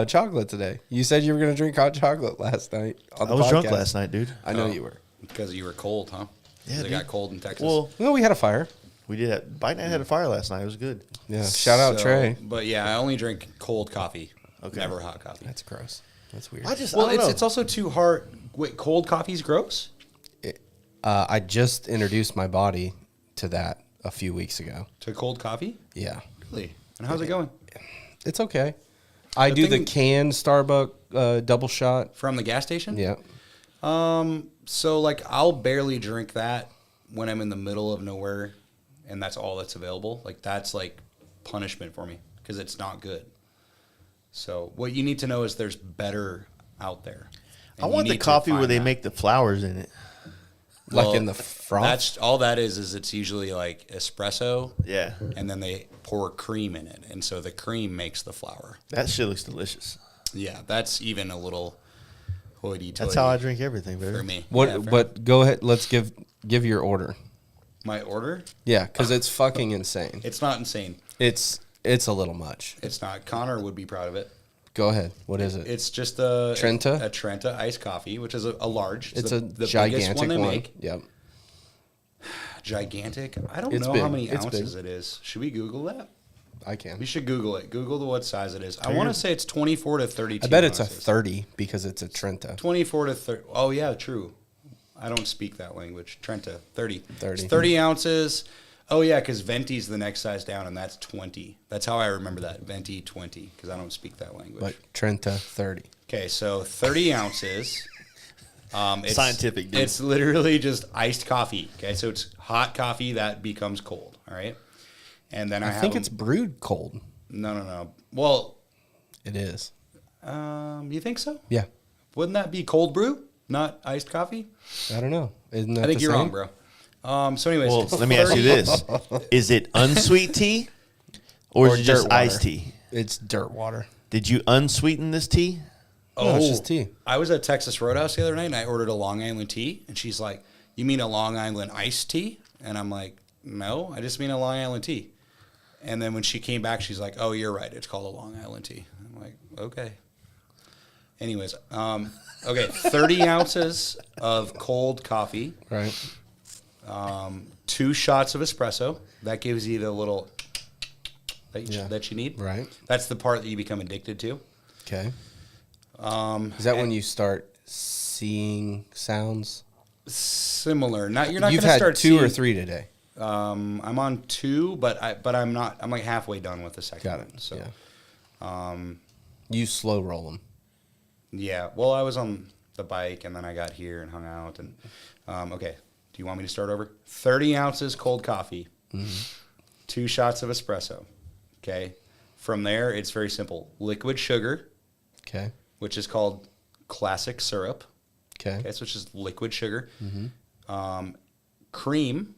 chocolate today. You said you were going to drink hot chocolate last night. On the I was drunk podcast. last night, dude. I know Oh. you were. Because you were cold, huh? Yeah, It dude. got cold in Texas. Well, No, we had a fire. we did have Bite Night had a fire last night. It was good. Yeah. Shout out Trey. But yeah, I only drink cold coffee. Okay. Never hot coffee. That's gross. That's weird. I just Well, I don't know. it's also too hard. Wait, cold coffee's gross? I just introduced my body to that a few weeks ago. To cold coffee? Yeah. Really? And how's it going? It's okay. I The do the thing- canned Starbucks double shot. From the gas station? Yeah. So like I'll barely drink that when I'm in the middle of nowhere and that's all that's available. Like that's like punishment for me because it's not good. So what you need to know is there's better out there. I And want you the need to coffee where find they that. make the flowers in it. Like in the froth? That's all that is it's usually like espresso Yeah, and then they pour cream in it. And so the cream makes the flour. that shit looks delicious. Yeah, that's even a little hoity-toity That's how I drink everything, baby. for me. What? Yeah, fair But go ahead. Let's give your order. my order, Yeah, because it's fucking insane. it's not insane. It's a little much. It's not. Connor would be proud of it. Go ahead. What is it? It's just a Trenta? a Trenta iced coffee, which is a large. It's the, a the gigantic biggest one they one. make. Yep. Gigantic. I don't It's know big. how many It's ounces big. it is. Should we Google that? I can. You should Google it. Google what size it is. I want to say it's 24 to 32 I bet it's a ounces. 30 because it's a Trenta. 24 to 30. Oh, yeah, true. I don't speak that language. Trenta, 30. 30. It's 30 ounces. Oh, yeah, because Venti's the next size down, and that's 20. That's how I remember that. Venti, 20, because I don't speak that language. But Trenta, 30. Okay, so 30 ounces. It's, Scientific, dude. It's literally just iced coffee. Okay, so it's hot coffee that becomes cold. All right, and then I think it's brewed cold. No. Well, It is. you think so? Yeah. Wouldn't that be cold brew, not iced coffee? I don't know. Isn't that I think the you're same? wrong, bro. So, anyways, Well, it's let me ask you 30 this: is it unsweet tea, or is it just dirt water. iced tea? It's dirt water. Did you unsweeten this tea? No, it's just tea. I was at Texas Roadhouse the other night, and I ordered a Long Island tea, and she's like, "You mean a Long Island iced tea?" And I'm like, "No, I just mean a Long Island tea." And then when she came back, she's like, "Oh, you're right. It's called a Long Island tea." I'm like, "Okay." Anyways, okay, 30 ounces of cold coffee, Right. 2 shots of espresso. That gives you the little Yeah. that you need. Right. That's the part that you become addicted to. Okay. Is that when you start seeing sounds? Similar. Not you're not You've going to had start 2 or seeing- 3 today. I'm on 2, but I'm not. I'm like halfway done with the second Got one. it. So, Yeah. You slow roll them. yeah. Well, I was on the bike, and then I got here and hung out. And okay, do you want me to start over? 30 ounces cold coffee, 2 shots of espresso. Okay. From there, it's very simple. Liquid sugar, Okay. which is called classic syrup. Okay. Okay, so it's just liquid sugar. Cream.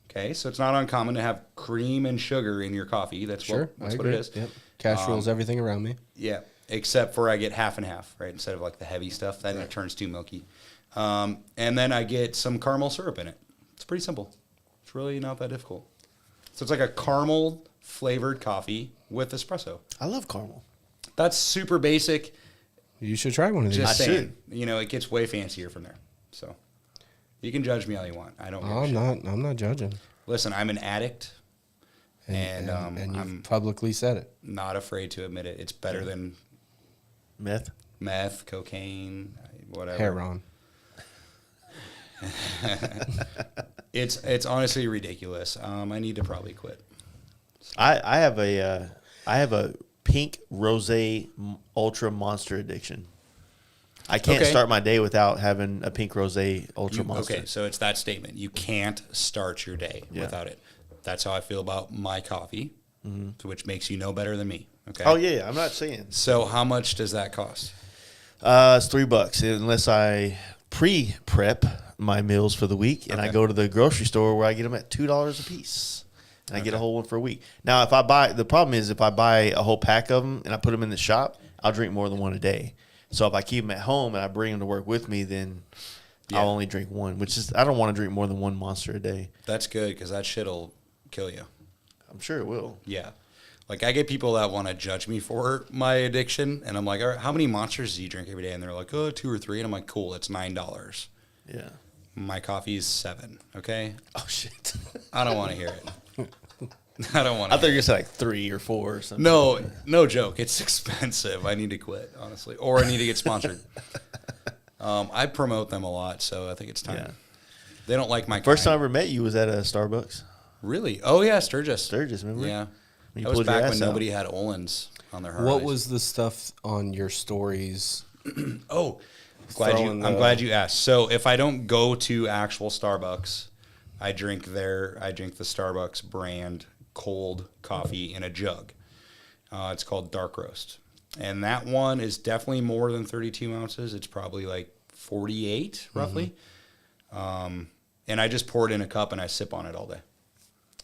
Okay, so it's not uncommon to have cream and sugar in your coffee. That's Sure. that's I what agree. it is. Yep. Cash rules everything around me. Yeah, except for I get half and half, right? Instead of like the heavy stuff, then it turns too milky. And then I get some caramel syrup in it. It's pretty simple. It's really not that difficult. So it's like a caramel flavored coffee with espresso. I love caramel. That's super basic. You should try one of these. Just I saying. You know, it gets way fancier from there. So you can judge me all you want. I don't. give a shit. I'm not judging. Listen, I'm an addict, and you've I'm publicly said it. not afraid to admit it. It's better than Meth. meth, cocaine, whatever. Heron. It's honestly ridiculous. I need to probably quit. I have a pink rosé ultra monster addiction. I can't Okay. start my day without having a pink rosé ultra monster. Okay, so it's that statement. You can't start your day Yeah. without it. That's how I feel about my coffee, which makes you no better than me. Okay. Oh yeah, I'm not saying. So how much does that cost? It's $3 unless I pre-prep my meals for the week and I Okay. go to the grocery store where I get them at $2 a piece. And I get a whole one for a week. Now, the problem is if I buy a whole pack of them and I put them in the shop, I'll drink more than one a day. So if I keep them at home and I bring them to work with me, then Yeah. I'll only drink one, which is I don't want to drink more than one monster a day. That's good because that shit'll kill you. I'm sure it will. Yeah. Like, I get people that want to judge me for my addiction, and I'm like, all right, how many monsters do you drink every day? And they're like, 2 or 3. And I'm like, cool, it's $9. Yeah. My coffee is $7, okay? Oh shit. I don't want to hear it. I don't want I to. thought you were gonna say like 3 or 4 or something. No joke. It's expensive. I need to quit, honestly. Or I need to get sponsored. I promote them a lot, so I think it's time. Yeah. They don't like my First time I kind. ever met you was at a Starbucks. Really? Oh, yeah, Sturgis. Sturgis, remember? Yeah. When you That was pulled your back when ass out. nobody had Olins on their Harleys. What was the stuff on your stories? Oh, Throwing I'm the- glad you asked. So if I don't go to actual Starbucks, I drink the Starbucks brand cold coffee in a jug. It's called Dark Roast. And that one is definitely more than 32 ounces. It's probably like 48 roughly. And I just pour it in a cup and I sip on it all day.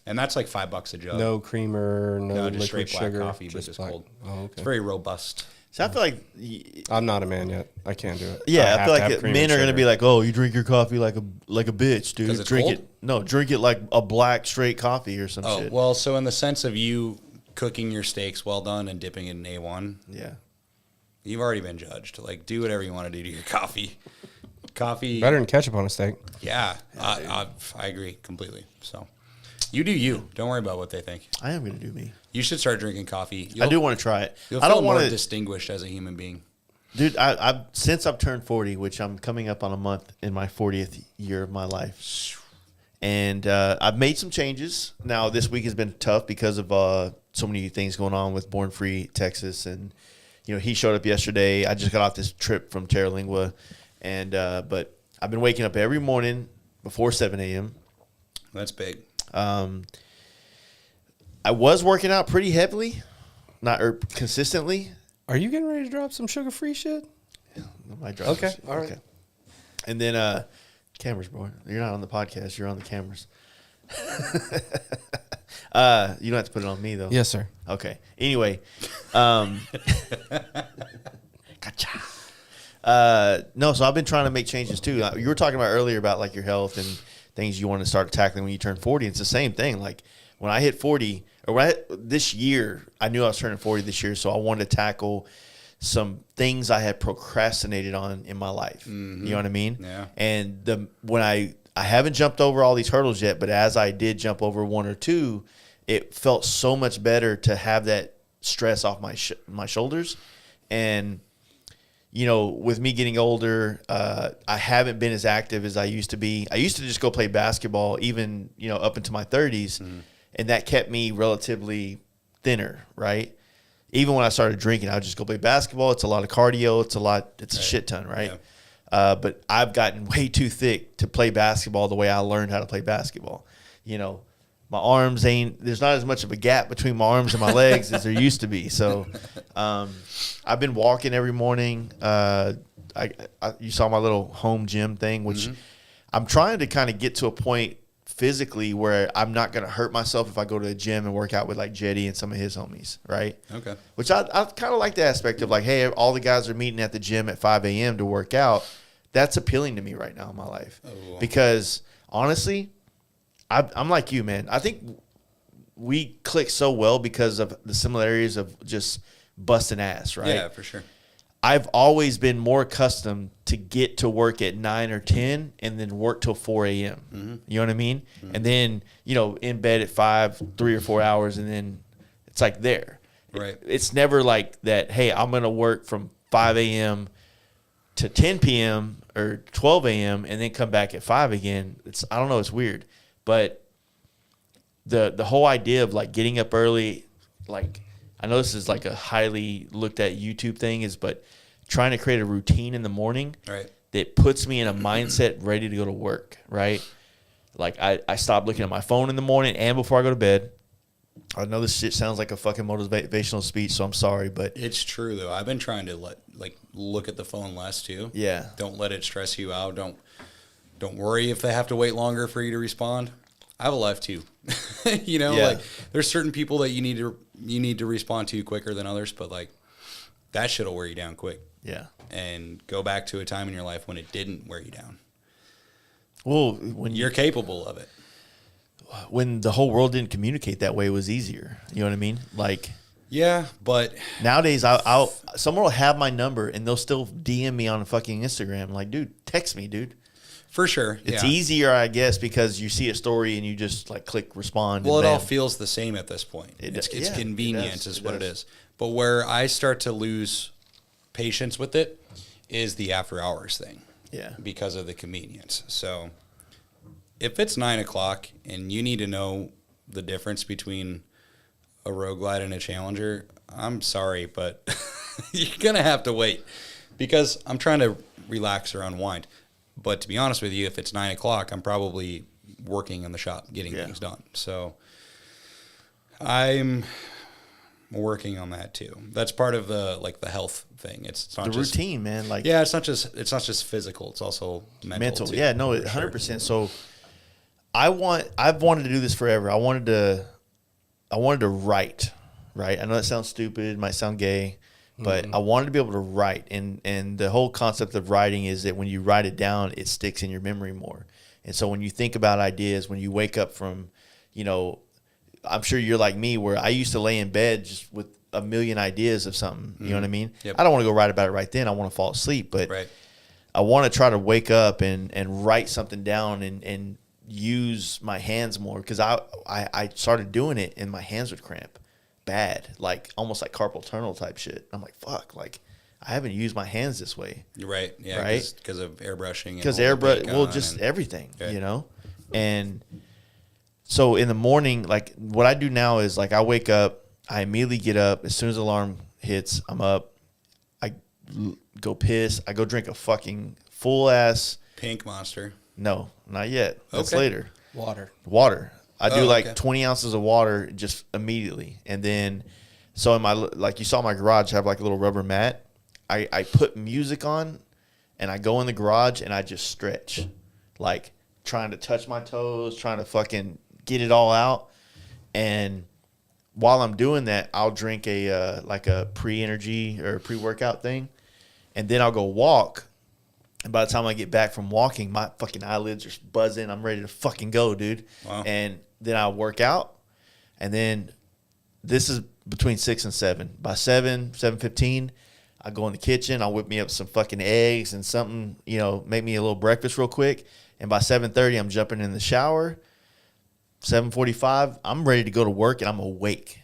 And that's like $5 a jug. No creamer, no, No, liquid just straight black sugar, coffee, but just black. cold. Oh, okay. It's very robust. So I feel like I'm not a man yet. I can't do it. yeah, I have feel to like have cream men and are gonna sugar. be like, "Oh, you drink your coffee like a bitch, dude. 'Cause it's Drink cold? it. No, drink it like a black straight coffee or some Oh, shit." well, so in the sense of you cooking your steaks well done and dipping it in A1, Yeah. you've already been judged. Like, do whatever you want to do to your coffee. Coffee. better than ketchup on a steak. Yeah, I agree completely. So, You do you. Don't worry about what they think. I am going to do me. You should start drinking coffee. I do want to try it. You'll I feel don't more want to distinguished as a human being. Dude, since I've turned 40, which I'm coming up on a month in my 40th year of my life, and I've made some changes. Now, this week has been tough because of so many things going on with Born Free Texas, and he showed up yesterday. I just got off this trip from Terralingua, and but I've been waking up every morning before 7 a.m. That's big. I was working out pretty heavily, not consistently. Are you getting ready to drop some sugar-free shit? Okay, all right. Okay. And then cameras, bro. You're not on the podcast. You're on the cameras. You don't have to put it on me, though. Yes, sir. Okay. Anyway. Gotcha. No, so I've been trying to make changes, too. You were talking about earlier about, like, your health and things you want to start tackling when you turn 40. It's the same thing. Like, when I hit 40, or this year, I knew I was turning 40 this year, so I wanted to tackle some things I had procrastinated on in my life. Mm-hmm. You know what I mean? Yeah. And when I haven't jumped over all these hurdles yet, but as I did jump over one or two, it felt so much better to have that stress off my shoulders. And with me getting older, I haven't been as active as I used to be. I used to just go play basketball, even up into my 30s, and that kept me relatively thinner, right? Even when I started drinking, I would just go play basketball. It's a lot of cardio. It's a shit ton, right? Yeah. But I've gotten way too thick to play basketball the way I learned how to play basketball. My arms there's not as much of a gap between my arms and my legs as there used to be. So I've been walking every morning. You saw my little home gym thing, which I'm trying to kind of get to a point physically where I'm not going to hurt myself if I go to the gym and work out with like Jetty and some of his homies, right? Okay. Which I kind of like the aspect of like, hey, all the guys are meeting at the gym at 5 a.m. to work out. That's appealing to me right now in my life. Oh. Because honestly, I'm like you, man. I think we click so well because of the similarities of just busting ass, right? Yeah, for sure. I've always been more accustomed to get to work at 9 or 10 and then work till 4 a.m. Mm-hmm. You know what I mean? Mm-hmm. And then, in bed at 5, 3 or 4 hours, and then it's like there. Right. It's never like that, hey, I'm going to work from 5 a.m. to 10 p.m. or 12 a.m. and then come back at 5 again. I don't know, it's weird. But the whole idea of like getting up early, like I know this is like a highly looked at YouTube thing, but trying to create a routine in the morning that puts me in a mindset ready to go to work, right? Like I stop looking at my phone in the morning and before I go to bed. I know this shit sounds like a fucking motivational speech, so I'm sorry, but it's true though. I've been trying to look at the phone less too. Yeah. Don't let it stress you out. Don't worry if they have to wait longer for you to respond. I have a life too. Like there's certain people that you need to respond to quicker than others, but like that shit'll wear you down quick. Yeah. And go back to a time in your life when it didn't wear you down. Well, when you're capable of it. When the whole world didn't communicate that way, it was easier. You know what I mean? Like, yeah, but nowadays, someone will have my number and they'll still DM me on fucking Instagram. Like, dude, text me, dude. For sure. It's easier, I guess, because you see a story and you just like click respond. Well, it all feels the same at this point. It's convenient is what it is. But where I start to lose patience with it is the after hours thing. Yeah. Because of the convenience. So if it's 9 o'clock and you need to know the difference between a Road Glide and a Challenger, I'm sorry, but you're going to have to wait because I'm trying to relax or unwind. But to be honest with you, if it's 9 o'clock, I'm probably working in the shop getting things done. So I'm working on that too. That's part of the health thing. It's not the just routine, man. Like it's not just physical. It's also mental too, yeah, no, 100%. So I've wanted to do this forever. I wanted to write. Right. I know that sounds stupid. It might sound gay. But I wanted to be able to write, and the whole concept of writing is that when you write it down, it sticks in your memory more. And so when you think about ideas, when you wake up from, I'm sure you're like me where I used to lay in bed just with a million ideas of something. You know what I mean? Yep. I don't want to go write about it right then. I want to fall asleep. But I want to try to wake up and write something down and use my hands more because I started doing it and my hands would cramp bad, like almost like carpal tunnel type shit. I'm like, fuck, like I haven't used my hands this way. You're right. Yeah. Right? Because of airbrushing. Because airbrush, well, just everything, you know? And so in the morning, like what I do now is like I wake up, I immediately get up. As soon as the alarm hits, I'm up. I go piss. I go drink a fucking full ass. Pink Monster. No, not yet. That's Okay. later. Water. I do like 20 ounces of water just immediately. And then, so in my, like you saw my garage, I have like a little rubber mat. I put music on and I go in the garage and I just stretch. Like trying to touch my toes, trying to fucking get it all out. And while I'm doing that, I'll drink a like a pre-energy or pre-workout thing. And then I'll go walk. And by the time I get back from walking, my fucking eyelids are buzzing. I'm ready to fucking go, dude. Wow. And then I work out. And then this is between 6 and 7. By 7:15, I go in the kitchen. I'll whip me up some fucking eggs and something, you know, make me a little breakfast real quick. And by 7:30, I'm jumping in the shower. 7:45, I'm ready to go to work and I'm awake.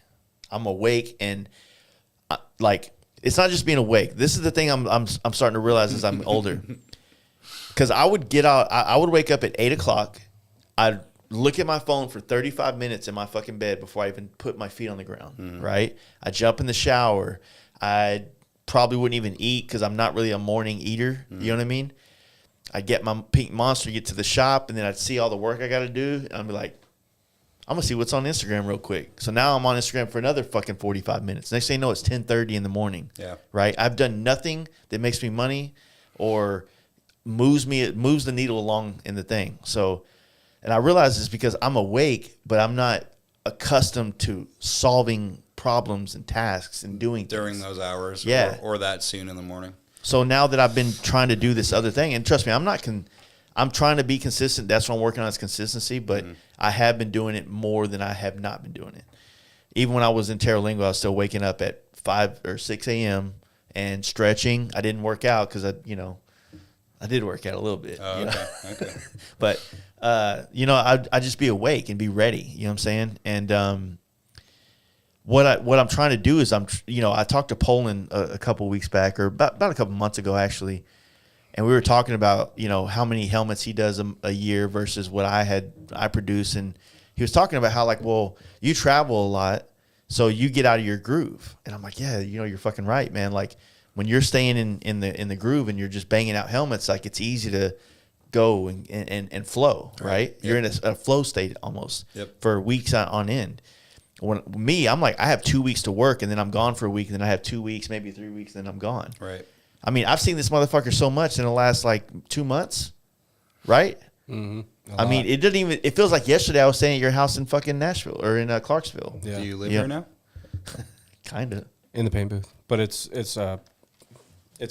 And like, it's not just being awake. This is the thing I'm starting to realize as I'm older. Because I would get out, I would wake up at 8 o'clock. I'd look at my phone for 35 minutes in my fucking bed before I even put my feet on the ground, right? I jump in the shower. I probably wouldn't even eat because I'm not really a morning eater. You know what I mean? I get my Pink Monster, get to the shop, and then I'd see all the work I got to do. And I'd be like, I'm going to see what's on Instagram real quick. So now I'm on Instagram for another fucking 45 minutes. Next thing you know, it's 10:30 in the morning. Yeah. Right? I've done nothing that makes me money or moves the needle along in the thing. So, and I realize it's because I'm awake, but I'm not accustomed to solving problems and tasks and doing During things. those hours. Yeah. Or that soon in the morning. So now that I've been trying to do this other thing, and trust me, I'm trying to be consistent. That's what I'm working on is consistency, but I have been doing it more than I have not been doing it. Even when I was in Terralingo, I was still waking up at 5 or 6 a.m. and stretching. I didn't work out because I did work out a little bit. Oh, okay. Okay. But, I'd just be awake and be ready. You know what I'm saying? And what I'm trying to do is I talked to Poland a couple weeks back or about a couple months ago, actually. And we were talking about, how many helmets he does a year versus what I produce. And he was talking about how, like, well, you travel a lot, so you get out of your groove. And I'm like, yeah, you're fucking right, man. Like, when you're staying in the groove and you're just banging out helmets, like, it's easy to go and flow, right? You're in a flow state almost for weeks on end. I'm like, I have 2 weeks to work, and then I'm gone for a week, and then I have 2 weeks, maybe 3 weeks, and then I'm gone. Right. I mean, I've seen this motherfucker so much in the last, 2 months, right? Mm-hmm. I mean, it feels like yesterday I was staying at your house in fucking Nashville or in Clarksville. Yeah. Do you live here now? Kind of. In the paint booth. But it's a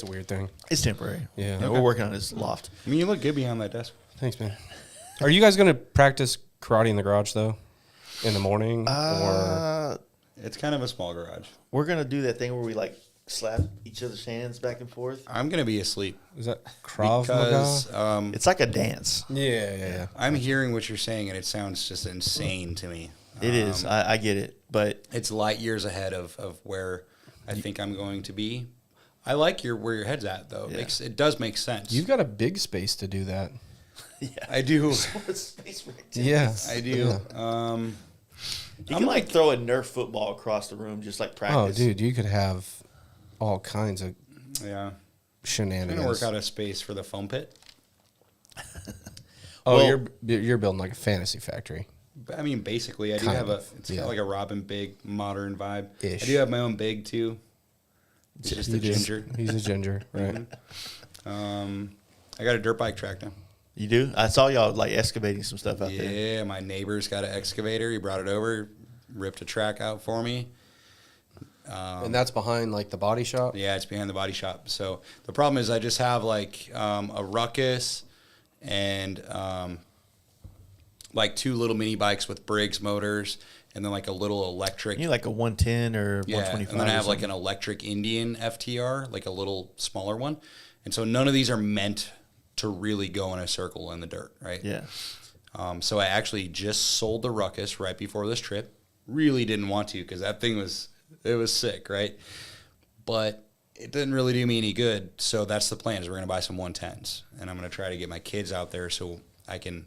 weird thing. It's temporary. Yeah. Okay. We're working on this loft. I mean, you look good behind that desk. Thanks, man. Are you guys going to practice karate in the garage, though? In the morning? Or It's kind of a small garage. We're going to do that thing where we, slap each other's hands back and forth. I'm going to be asleep. is that Krav Because Maga? It's like a dance. Yeah. I'm hearing what you're saying, and it sounds just insane to me. It is. I get it. But It's light years ahead of where I think I'm going to be. I like where your head's at, though. Yeah. It does make sense. You've got a big space to do that. yeah. I do. Space rectangles. Yeah. I do. Yeah. You can throw a Nerf football across the room just like practice. Oh, dude, you could have all kinds of Yeah. I'm shenanigans. going to work out a space for the foam pit. Well, you're building like a fantasy factory. I mean, basically, I do Kind have of, it's kind of like a Robin Big modern vibe. Ish. I do have my own big, too. It's just a You do. ginger. He's a ginger, right? I got a dirt bike track now. You do? I saw y'all excavating some stuff out there. Yeah, my neighbor's got an excavator. He brought it over, ripped a track out for me. And that's behind the body shop. Yeah, it's behind the body shop. So the problem is I just have a Ruckus and 2 little mini bikes with Briggs motors and then a little electric. You need a 110 or 125. And then I have an electric Indian FTR, a little smaller one. And so none of these are meant to really go in a circle in the dirt, right? Yeah. So I actually just sold the Ruckus right before this trip. Really didn't want to because that thing was sick, right? But it didn't really do me any good. So that's the plan, is we're going to buy some 110s. And I'm going to try to get my kids out there so I can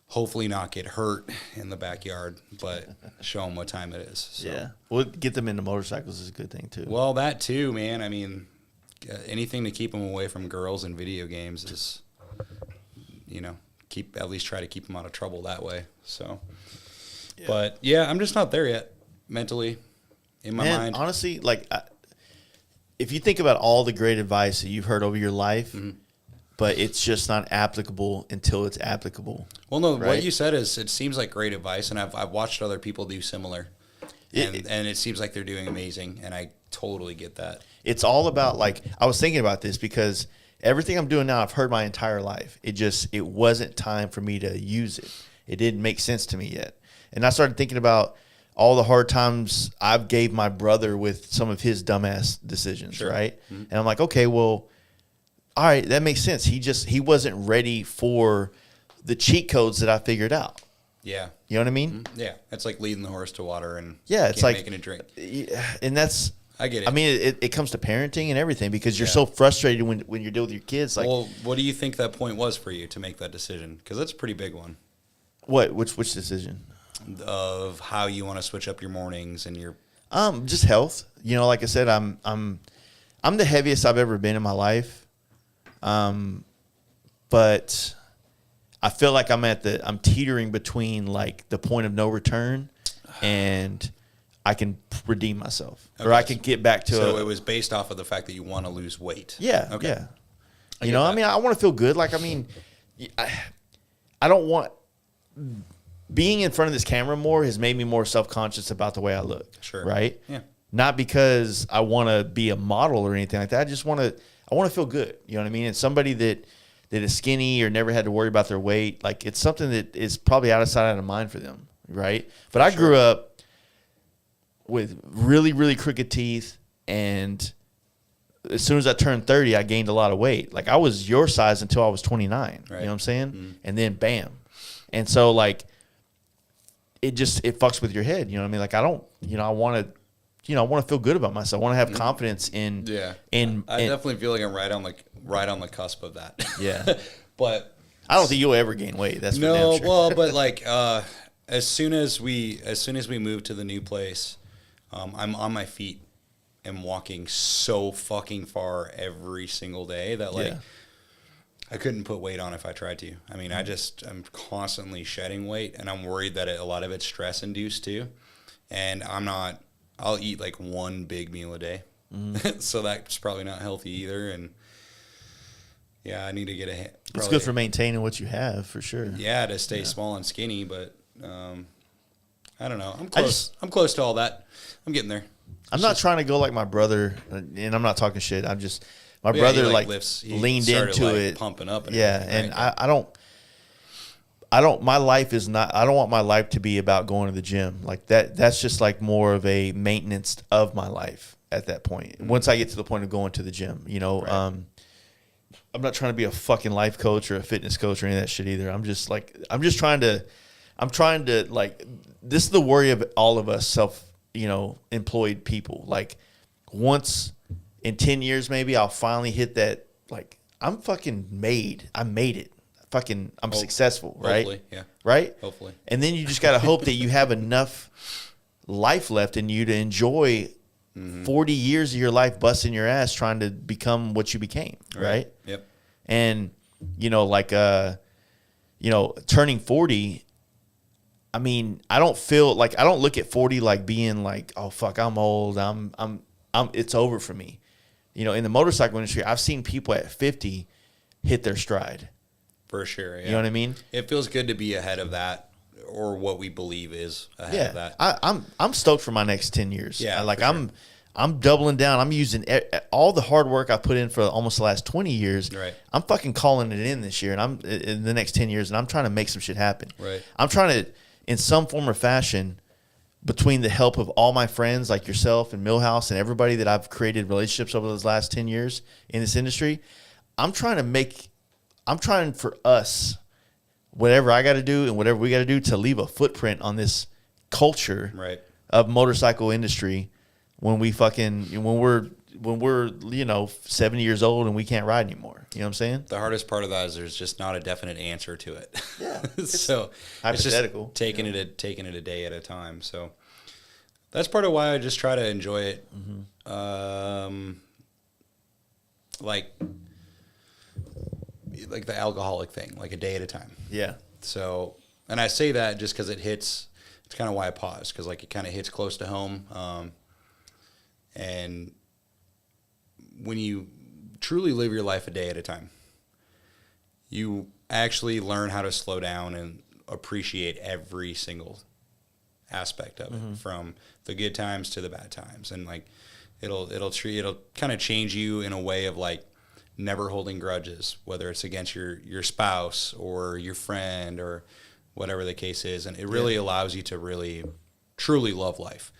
hopefully not get hurt in the backyard, but show them what time it is. So. Yeah. Well, get them into motorcycles is a good thing, too. Well, that too, man. I mean, anything to keep them away from girls and video games is, at least try to keep them out of trouble that way. So, yeah. But yeah, I'm just not there yet mentally in my mind. Honestly, like, if you think about all the great advice that you've heard over your life, but it's just not applicable until it's applicable. Well, no, right? What you said it seems like great advice, and I've watched other people do similar, and it seems like they're doing amazing, and I totally get that. It's all about, like, I was thinking about this because everything I'm doing now, I've heard my entire life. It wasn't time for me to use it. It didn't make sense to me yet. And I started thinking about all the hard times I've gave my brother with some of his dumbass decisions, sure. Right? Mm-hmm. And I'm like, okay, well, all right, that makes sense. He wasn't ready for the cheat codes that I figured out. Yeah. You know what I mean? Mm-hmm. Yeah. It's like leading the horse to water and it's like making a drink. And that's, I get it. I mean, it comes to parenting and everything because you're so frustrated when you're dealing with your kids. Like, well, what do you think that point was for you to make that decision? Because that's a pretty big one. What? Which decision? Of how you want to switch up your mornings and your just health. Like I said, I'm the heaviest I've ever been in my life. But I feel like I'm teetering between like the point of no return and I can redeem myself, okay. Or I can get back to. So it was based off of the fact that you want to lose weight. Yeah. Okay. Yeah. I mean, I want to feel good. Like, I mean, I don't want being in front of this camera more has made me more self-conscious about the way I look. Sure. Right. Yeah. Not because I want to be a model or anything like that. I want to feel good. You know what I mean? And somebody that is skinny or never had to worry about their weight, like, it's something that is probably out of sight, out of mind for them. Right. But I grew up with really, really crooked teeth, and as soon as I turned 30, I gained a lot of weight. Like, I was your size until I was 29. Right. You know what I'm saying? Mm-hmm. And then bam. And so, like, it fucks with your head. You know what I mean? Like, I want to feel good about myself. I want to have confidence in. Yeah. I definitely feel like I'm right on the cusp of that. Yeah. But I don't think you'll ever gain weight. That's for no. damn sure. Well, but like as soon as we move to the new place, I'm on my feet and walking so fucking far every single day that like I couldn't put weight on if I tried to. I mean, I'm constantly shedding weight, and I'm worried that a lot of it's stress induced too. And I'll eat like one big meal a day. Mm-hmm. So that's probably not healthy either. And yeah, I need to get it's good for maintaining what you have, for sure. Yeah, to stay small and skinny, but I don't know. I'm close. I'm close to all that. I'm getting there. I'm not trying to go like my brother, and I'm not talking shit. I'm just my brother like leaned into it, pumping up. And and right? I don't. My life is not. I don't want my life to be about going to the gym like that. That's just like more of a maintenance of my life at that point. Mm-hmm. Once I get to the point of going to the gym, right. I'm not trying to be a fucking life coach or a fitness coach or any of that shit either. I'm trying to like, this is the worry of all of us employed people. Like, once in 10 years, maybe I'll finally hit that. Like, I'm fucking made. I made it. I'm successful, right? Hopefully, yeah. Right? Hopefully. And then you just got to hope that you have enough life left in you to enjoy 40 years of your life busting your ass trying to become what you became, right? Yep. And, turning 40, I mean, I don't look at 40 like being like, oh, fuck, I'm old. It's over for me. In the motorcycle industry, I've seen people at 50 hit their stride. For sure, yeah. You know what I mean? It feels good to be ahead of that, or what we believe is ahead of that. I'm stoked for my next 10 years. Yeah, I'm doubling down. I'm using all the hard work I put in for almost the last 20 years. Right. I'm fucking calling it in this year, and I'm in the next 10 years, and I'm trying to make some shit happen. Right. I'm trying to, in some form or fashion, between the help of all my friends like yourself and Millhouse and everybody that I've created relationships over those last 10 years in this industry, I'm trying for us whatever I got to do and whatever we got to do to leave a footprint on this culture Right. of motorcycle industry when we're 70 years old and we can't ride anymore. You know what I'm saying? The hardest part of that is there's just not a definite answer to it. Yeah. So hypothetical. It's just taking it a day at a time. So that's part of why I just try to enjoy it. Like the alcoholic thing, like a day at a time. Yeah. So, and I say that just because it's kind of why I pause, because like it kind of hits close to home. And when you truly live your life a day at a time, you actually learn how to slow down and appreciate every single aspect of it, from the good times to the bad times. And like it'll kind of change you in a way of like never holding grudges, whether it's against your spouse or your friend or whatever the case is. And it really allows you to really truly love life.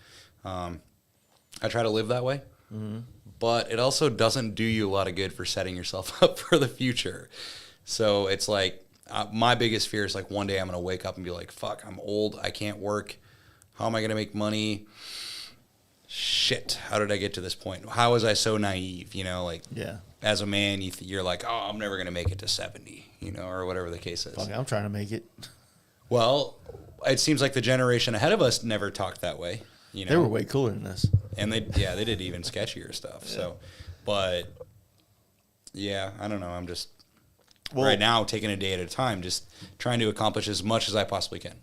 I try to live that way, but it also doesn't do you a lot of good for setting yourself up for the future. So it's like my biggest fear is like one day I'm going to wake up and be like, fuck, I'm old. I can't work. How am I going to make money? Shit. How did I get to this point? How was I so naive? You know, like as a man, you're like, oh, I'm never going to make it to 70, you know, or whatever the case is. Fuck, I'm trying to make it. Well, it seems like the generation ahead of us never talked that way. You know? They were way cooler than us. And they did even sketchier stuff. So, but yeah, I don't know. I'm just right now taking a day at a time, just trying to accomplish as much as I possibly can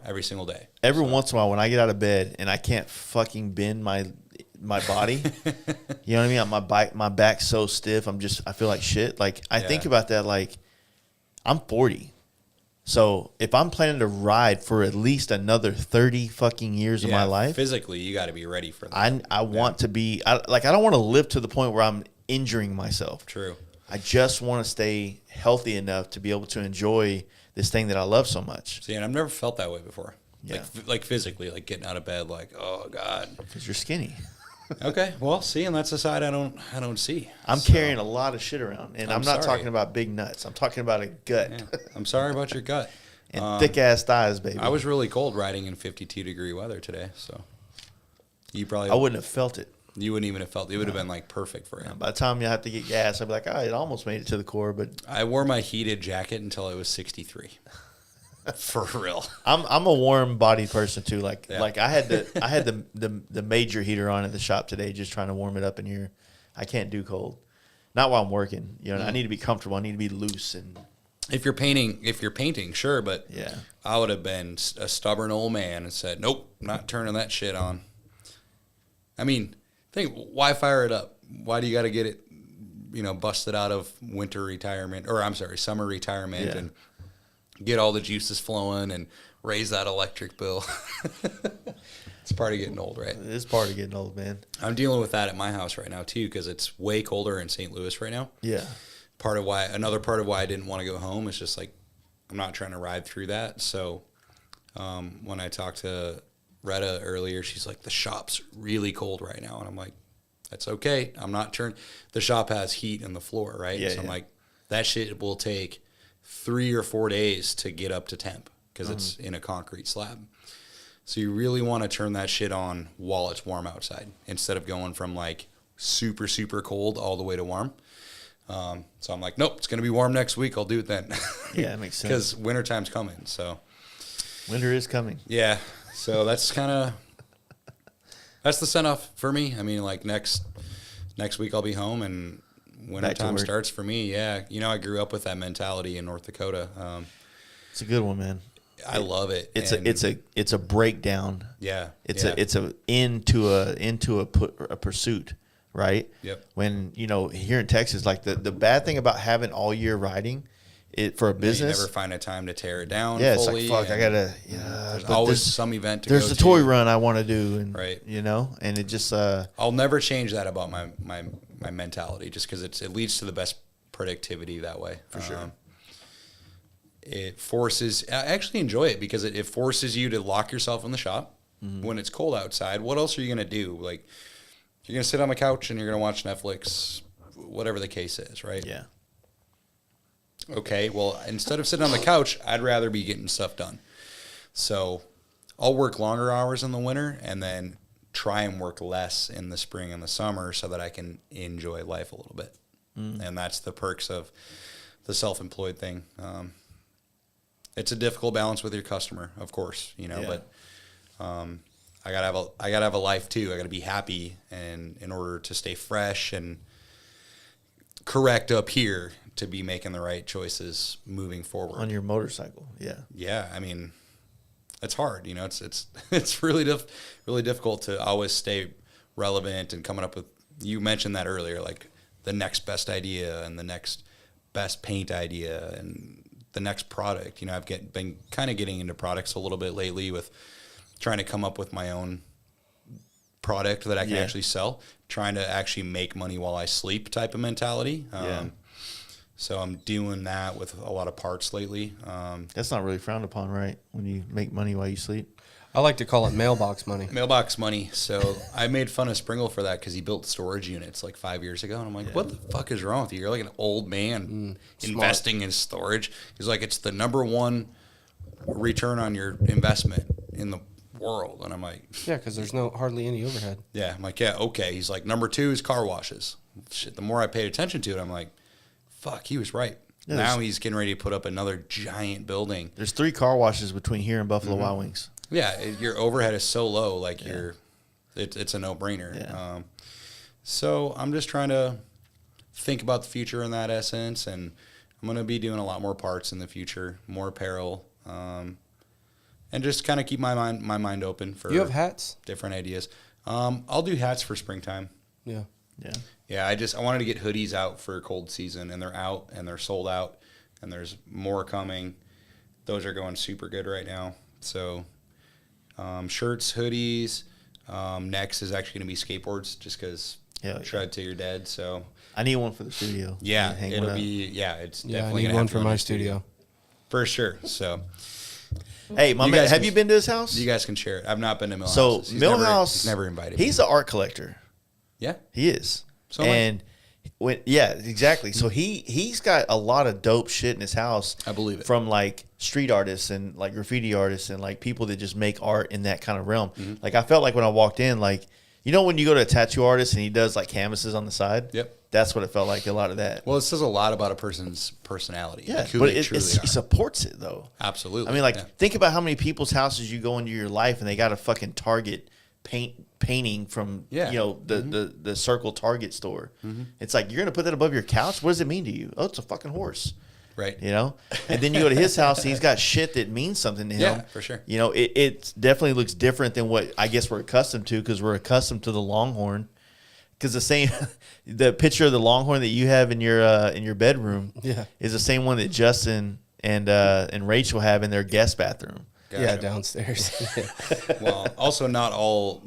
every single day. Every once in a while when I get out of bed and I can't fucking bend my body, you know what I mean? My back's so stiff. I feel like shit. Like I think about that. Like I'm 40. So if I'm planning to ride for at least another 30 fucking years of my life, physically, you got to be ready for that. I want to be, I don't want to live to the point where I'm injuring myself. True. I just want to stay healthy enough to be able to enjoy this thing that I love so much. See, and I've never felt that way before. Yeah. Like physically, like getting out of bed, like, oh God. Because you're skinny. Okay, well, see, and that's the side I don't see. I'm carrying a lot of shit around, and I'm not sorry. talking about big nuts. I'm talking about a gut. Yeah, I'm sorry about your gut. And thick-ass thighs, baby. I was really cold riding in 52-degree weather today, so you probably... I wouldn't have felt it. You wouldn't even have felt it. It would have been, like, perfect for you. By the time you have to get gas, I'd be like, oh, it almost made it to the core, but... I wore my heated jacket until it was 63. For real. I'm a warm-bodied person, too. Like I had the major heater on at the shop today just trying to warm it up in here. I can't do cold. Not while I'm working. You know, I need to be comfortable. I need to be loose and... If you're painting, sure, but yeah. I would have been a stubborn old man and said, nope, not turning that shit on. I mean, why fire it up? Why do you got to get it, busted out of summer retirement and get all the juices flowing and raise that electric bill? It's part of getting old, right? It is part of getting old, man. I'm dealing with that at my house right now, too, because it's way colder in St. Louis right now. Yeah. Another part of why I didn't want to go home is just like I'm not trying to ride through that. So when I talked to Retta earlier, she's like, the shop's really cold right now, and I'm like, that's okay. I'm not the shop has heat in the floor, right? Yeah, so I'm like, that shit will take 3 or 4 days to get up to temp because it's in a concrete slab. So you really want to turn that shit on while it's warm outside instead of going from like super, super cold all the way to warm. So I'm like, nope, it's going to be warm next week. I'll do it then. Yeah, that makes sense. Because wintertime's coming. So winter is coming. Yeah. So that's the send off for me. I mean, like next week I'll be home and wintertime starts for me. Yeah. I grew up with that mentality in North Dakota. It's a good one, man. I love it. It's a breakdown. Yeah. It's a into a pursuit. Right? Yep. When, here in Texas, like the bad thing about having all year riding for a business. You never find a time to tear it down. Yeah, fully, it's like, fuck, I gotta, there's always some event to go to. There's the toy run I want to do. And, right. And it just. I'll never change that about my mentality just because it leads to the best productivity that way. For sure. It forces, I actually enjoy it because it forces you to lock yourself in the shop when it's cold outside. What else are you going to do? Like, you're going to sit on the couch and you're going to watch Netflix, whatever the case is, right? Yeah. Okay, well, instead of sitting on the couch, I'd rather be getting stuff done. So I'll work longer hours in the winter and then try and work less in the spring and the summer so that I can enjoy life a little bit. And that's the perks of the self-employed thing. It's a difficult balance with your customer, of course, but I gotta have a life too. I gotta be happy, and in order to stay fresh and correct up here, to be making the right choices moving forward on your motorcycle. Yeah. I mean, it's hard, it's really difficult to always stay relevant and coming up with, you mentioned that earlier, like the next best idea and the next best paint idea and the next product. I've been kind of getting into products a little bit lately with trying to come up with my own product that I can actually sell, trying to actually make money while I sleep type of mentality. So I'm doing that with a lot of parts lately. That's not really frowned upon, right? When you make money while you sleep. I like to call it mailbox money. Mailbox money. So I made fun of Springle for that because he built storage units like 5 years ago. And I'm like, what the fuck is wrong with you? You're like an old man investing in storage. He's like, it's the number one return on your investment in the world. And I'm like, yeah, because there's hardly any overhead. Yeah. I'm like, yeah, okay. He's like, number 2 is car washes. Shit, the more I paid attention to it, I'm like, fuck, he was right. Yeah, now he's getting ready to put up another giant building. There's 3 car washes between here and Buffalo Wild Wings. Yeah, your overhead is so low, like it's a no-brainer. Yeah. So I'm just trying to think about the future in that essence, and I'm going to be doing a lot more parts in the future, more apparel, and just kind of keep my mind open for. You have hats? Different ideas. I'll do hats for springtime. Yeah. Yeah. I wanted to get hoodies out for cold season, and they're out and they're sold out, and there's more coming. Those are going super good right now. So. Shirts, hoodies. Next is actually going to be skateboards, just because shred till you're dead. So I need one for the studio. Yeah, it'll be. Yeah, it's definitely. I need one for my studio for sure. So, hey, my man, have you been to his house? You guys can share it. I've not been to Millhouse. So Millhouse, he's never invited me. He's an art collector. Yeah, he is. So exactly. So he's got a lot of dope shit in his house. I believe it. From like street artists and like graffiti artists and like people that just make art in that kind of realm. Mm-hmm. Like I felt like when I walked in, like when you go to a tattoo artist and he does like canvases on the side. Yep. That's what it felt like. A lot of that. Well, it says a lot about a person's personality. Yeah, like but it supports it though. Absolutely. I mean, think about how many people's houses you go into your life and they got a fucking Target painting from the Circle Target store. Mm-hmm. It's like, you're gonna put that above your couch? What does it mean to you? Oh, it's a fucking horse, right? And then you go to his house and he's got shit that means something to him. Yeah, for sure. It definitely looks different than what I guess we're accustomed to, because we're accustomed to the Longhorn. Because the picture of the Longhorn that you have in your bedroom is the same one that Justin and Rachel have in their guest bathroom. Gotcha. Yeah, downstairs. Well, also not all,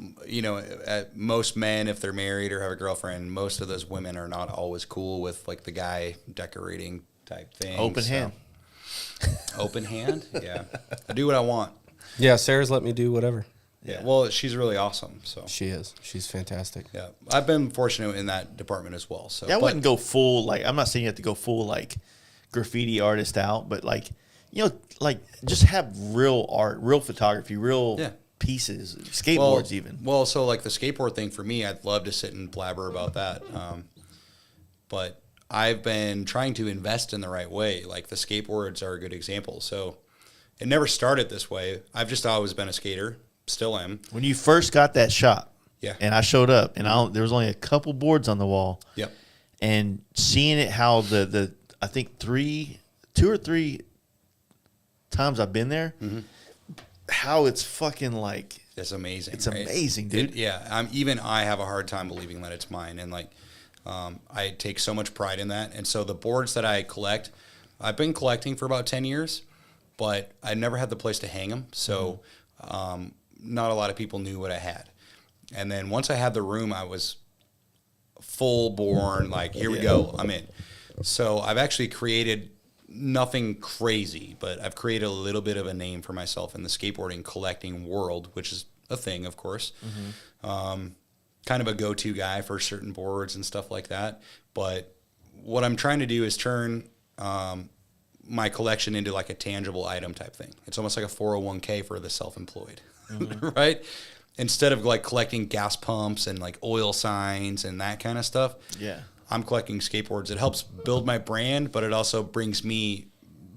most men, if they're married or have a girlfriend, most of those women are not always cool with like the guy decorating type thing. Open hand. Open hand? Yeah. I do what I want. Yeah, Sarah's let me do whatever. Yeah. Well, she's really awesome. So she is. She's fantastic. Yeah. I've been fortunate in that department as well. So I wouldn't go full, like, I'm not saying you have to go full like graffiti artist out, but like, like just have real art, real photography, real pieces, skateboards even. Well, so like the skateboard thing for me, I'd love to sit and blabber about that. But I've been trying to invest in the right way. Like the skateboards are a good example. So it never started this way. I've just always been a skater, still am. When you first got that shop, and I showed up, and there was only a couple boards on the wall. Yep. And seeing it, how the I think 2 or 3 times I've been there, how it's fucking like, it's amazing. It's amazing, dude. I have a hard time believing that it's mine, and like I take so much pride in that. And so the boards that I collect, I've been collecting for about 10 years, but I never had the place to hang them, so not a lot of people knew what I had. And then once I had the room, I was full born, like, here we go, I'm in. So I've actually created nothing crazy, but I've created a little bit of a name for myself in the skateboarding collecting world, which is a thing, of course. Kind of a go-to guy for certain boards and stuff like that. But what I'm trying to do is turn my collection into like a tangible item type thing. It's almost like a 401k for the self-employed, right? Instead of like collecting gas pumps and like oil signs and that kind of stuff. Yeah. I'm collecting skateboards. It helps build my brand, but it also brings me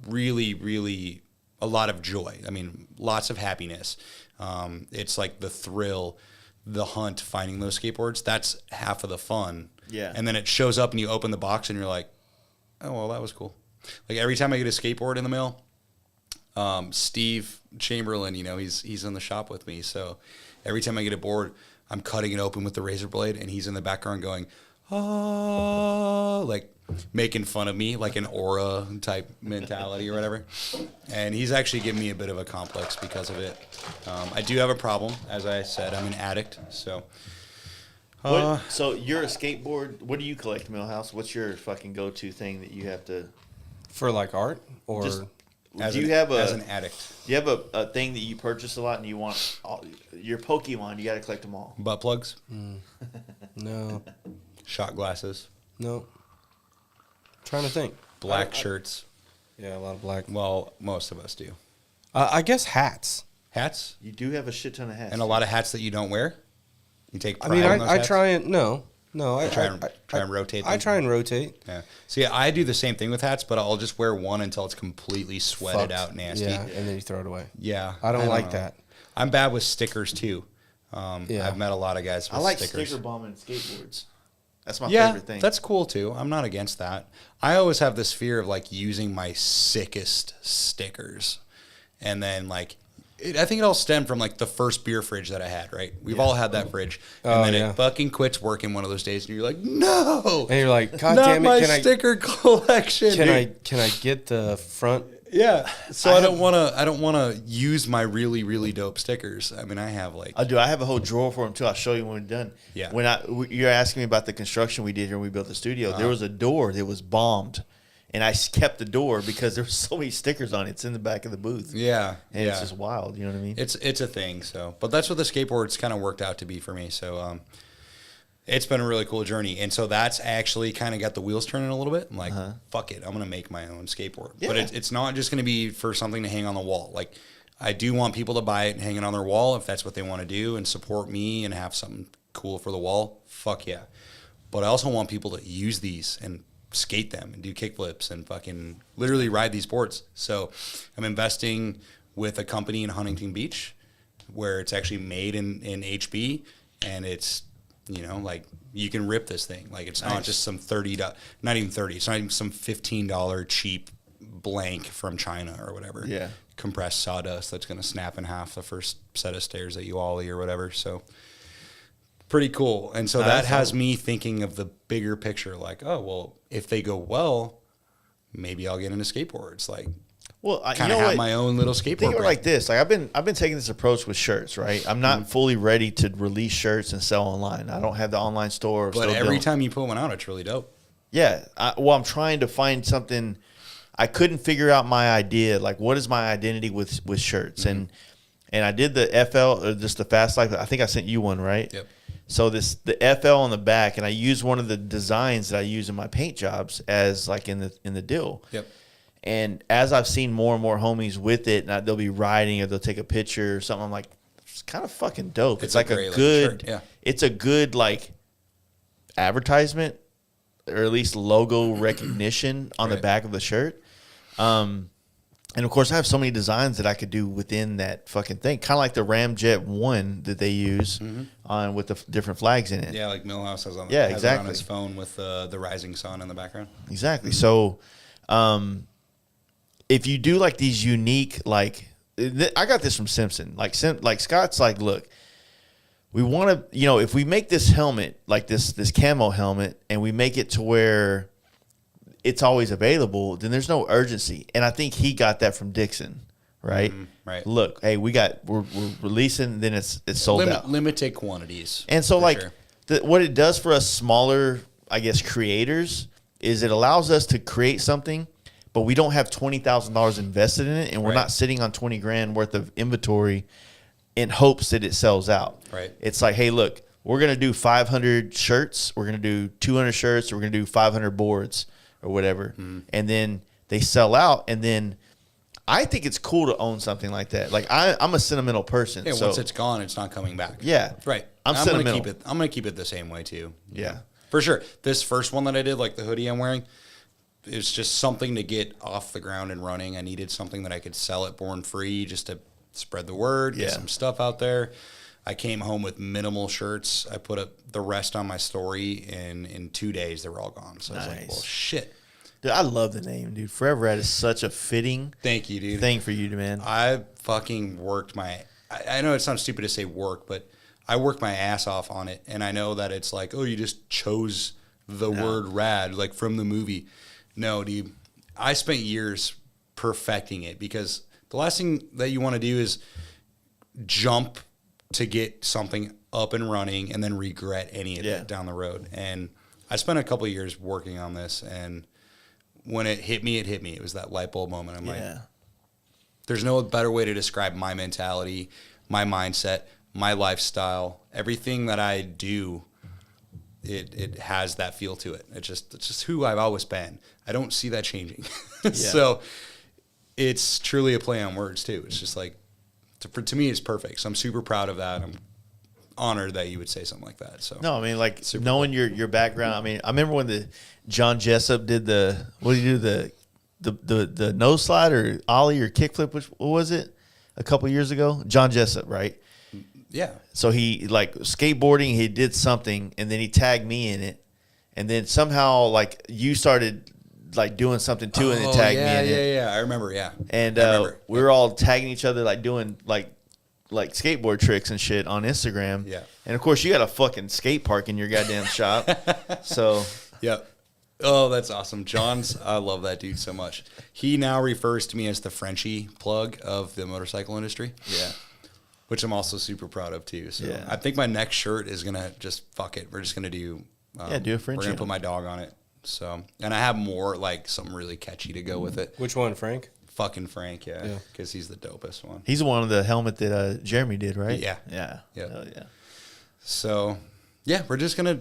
really, really a lot of joy. I mean, lots of happiness. It's like the thrill, the hunt, finding those skateboards. That's half of the fun. Yeah. And then it shows up and you open the box and you're like, oh, well, that was cool. Like every time I get a skateboard in the mail, Steve Chamberlain, you know, he's in the shop with me. So every time I get a board, I'm cutting it open with the razor blade and he's in the background going, oh, like making fun of me, like an aura type mentality or whatever. And he's actually giving me a bit of a complex because of it. I do have a problem. As I said, I'm an addict. So, So you're a skateboard. What do you collect, Millhouse? What's your fucking go-to thing that you have to? For like art or Just- as do you an, have as an addict, you have a thing that you purchase a lot and you want your Pokemon? You got to collect them all. butt plugs, no, shot glasses, no. Trying to think. black shirts. Yeah, a lot of black. Well, most of us do. I guess hats. Hats You do have a shit ton of hats. and a lot of hats that you don't wear. You take I pride mean, in those I hats? try and I try and rotate I them? try and rotate. Yeah. See, I do the same thing with hats, but I'll just wear one until it's completely sweated Fucked. out nasty. Yeah, and then you throw it away. Yeah. I don't like know. that. I'm bad with stickers too. Yeah. I've met a lot of guys with I like stickers. sticker bombing skateboards. That's my Yeah, favorite thing. that's cool too. I'm not against that. I always have this fear of like using my sickest stickers, and then like I think it all stemmed from like the first beer fridge that I had. Right, we've all had that fridge, and Oh, then yeah. it fucking quits working one of those days, and you're like, no, And you're like, God not damn my it! sticker collection. Can I get the front? Yeah, so I don't want to use my really, really dope stickers. I mean, I have like I do. I have a whole drawer for them too. I'll show you when we're done. Yeah. You're asking me about the construction we did here when we built the studio. There was a door that was bombed, and I kept the door because there was so many stickers on it. It's in the back of the booth. yeah, And yeah. it's just wild. You know what I mean? It's a thing. So, but that's what the skateboard's kind of worked out to be for me. So, it's been a really cool journey, and so that's actually kind of got the wheels turning a little bit. I'm like, fuck it, I'm gonna make my own skateboard. But Yeah. it's not just gonna be for something to hang on the wall. Like, I do want people to buy it and hang it on their wall if that's what they want to do and support me and have something cool for the wall. Fuck yeah. But I also want people to use these and skate them and do kickflips and fucking literally ride these boards. So I'm investing with a company in Huntington Beach where it's actually made in HB, and it's, you know, like you can rip this thing. Like it's not just some not even 30, it's not even some $15 cheap blank from China or whatever. Yeah. Compressed sawdust that's going to snap in half the first set of stairs that you ollie or whatever. So pretty cool. And so that has me thinking of the bigger picture, like, oh, well, if they go well, maybe I'll get into skateboards. Like, Well, kind of have my own little skateboard. Think of it brand. like this. Like I've been taking this approach with shirts, right? I'm not fully ready to release shirts and sell online. I don't have the online store. But every time you put one out, it's really dope. Yeah. I'm trying to find something. I couldn't figure out my idea. Like, what is my identity with shirts? And I did the FL, or just the Fast Life. I think I sent you one, right? Yep. So the FL on the back, and I used one of the designs that I use in my paint jobs as like in the deal. Yep. And as I've seen more and more homies with it, and they'll be riding or they'll take a picture or something, I'm like, it's kind of fucking dope. It's like a a great good, shirt, yeah. it's a good like advertisement or at least logo recognition on the Right. back of the shirt. And of course, I have so many designs that I could do within that fucking thing, kind of like the Ramjet 1 that they use on with the different flags in it. Yeah, like Millhouse has on, Yeah, has it on exactly. his phone with the rising sun in the background. Exactly. So, if you do like these unique, like I got this from Simpson. Like Scott's like, look, we want to, if we make this helmet like this camo helmet, and we make it to where it's always available, then there's no urgency. And I think he got that from Dixon, right? right. Look, hey, we're releasing, then it's sold out. Limited quantities. And so, for like, sure. what it does for us smaller, I guess, creators is it allows us to create something, but we don't have $20,000 invested in it, and we're Right. not sitting on 20 grand worth of inventory in hopes that it sells out. Right. It's like, hey, look, we're gonna do 500 shirts, we're gonna do 200 shirts, we're gonna do 500 boards or whatever, and then they sell out, and then I think it's cool to own something like that. Like I'm a sentimental person. Yeah, so, once it's gone, it's not coming back. Yeah. Right. I'm sentimental. I'm gonna keep it the same way too. Yeah. For sure. This first one that I did, like the hoodie I'm wearing, it's just something to get off the ground and running. I needed something that I could sell at Born Free just to spread the word, get some stuff out there. I came home with minimal shirts. I put up the rest on my story, and in 2 days they were all gone. So I was like, well, shit. Dude, I love the name, dude. Forever Rad is such a fitting Thank you, dude. thing for you, man. I fucking worked I know it sounds stupid to say work, but I worked my ass off on it. And I know that it's like, oh, you just chose the word rad, like from the movie. No, dude. I spent years perfecting it, because the last thing that you want to do is jump to get something up and running and then regret any of it down the road. And I spent a couple of years working on this, and when it hit me, it hit me. It was that light bulb moment. I'm like, there's no better way to describe my mentality, my mindset, my lifestyle, everything that I do. It has that feel to it. It's just who I've always been. I don't see that changing. So it's truly a play on words too. It's just like, to me, it's perfect. So I'm super proud of that. I'm honored that you would say something like that. So no, I mean, like, knowing your background. I mean, I remember when the John Jessup did the nose slide or ollie or kickflip. What was it? A couple years ago, John Jessup, right? Yeah. So he, like, skateboarding, he did something, and then he tagged me in it, and then somehow, like, you started, like, doing something too, and then tagged me in it. Yeah. I remember. Yeah. And we were all tagging each other, like, doing like skateboard tricks and shit on Instagram. Yeah. And of course, you got a fucking skate park in your goddamn shop. So. Yep. Oh, that's awesome. I love that dude so much. He now refers to me as the Frenchie plug of the motorcycle industry. Yeah. Which I'm also super proud of too. So I think my next shirt is gonna just fuck it. We're just gonna do. Do a Frenchie. We're gonna put my dog on it. So, and I have more, like, something really catchy to go with it. Which one, Frank? Fucking Frank, because he's the dopest one. He's the one of the helmet that Jeremy did, right? Yeah. Yeah. Hell yeah. So, yeah, we're just gonna.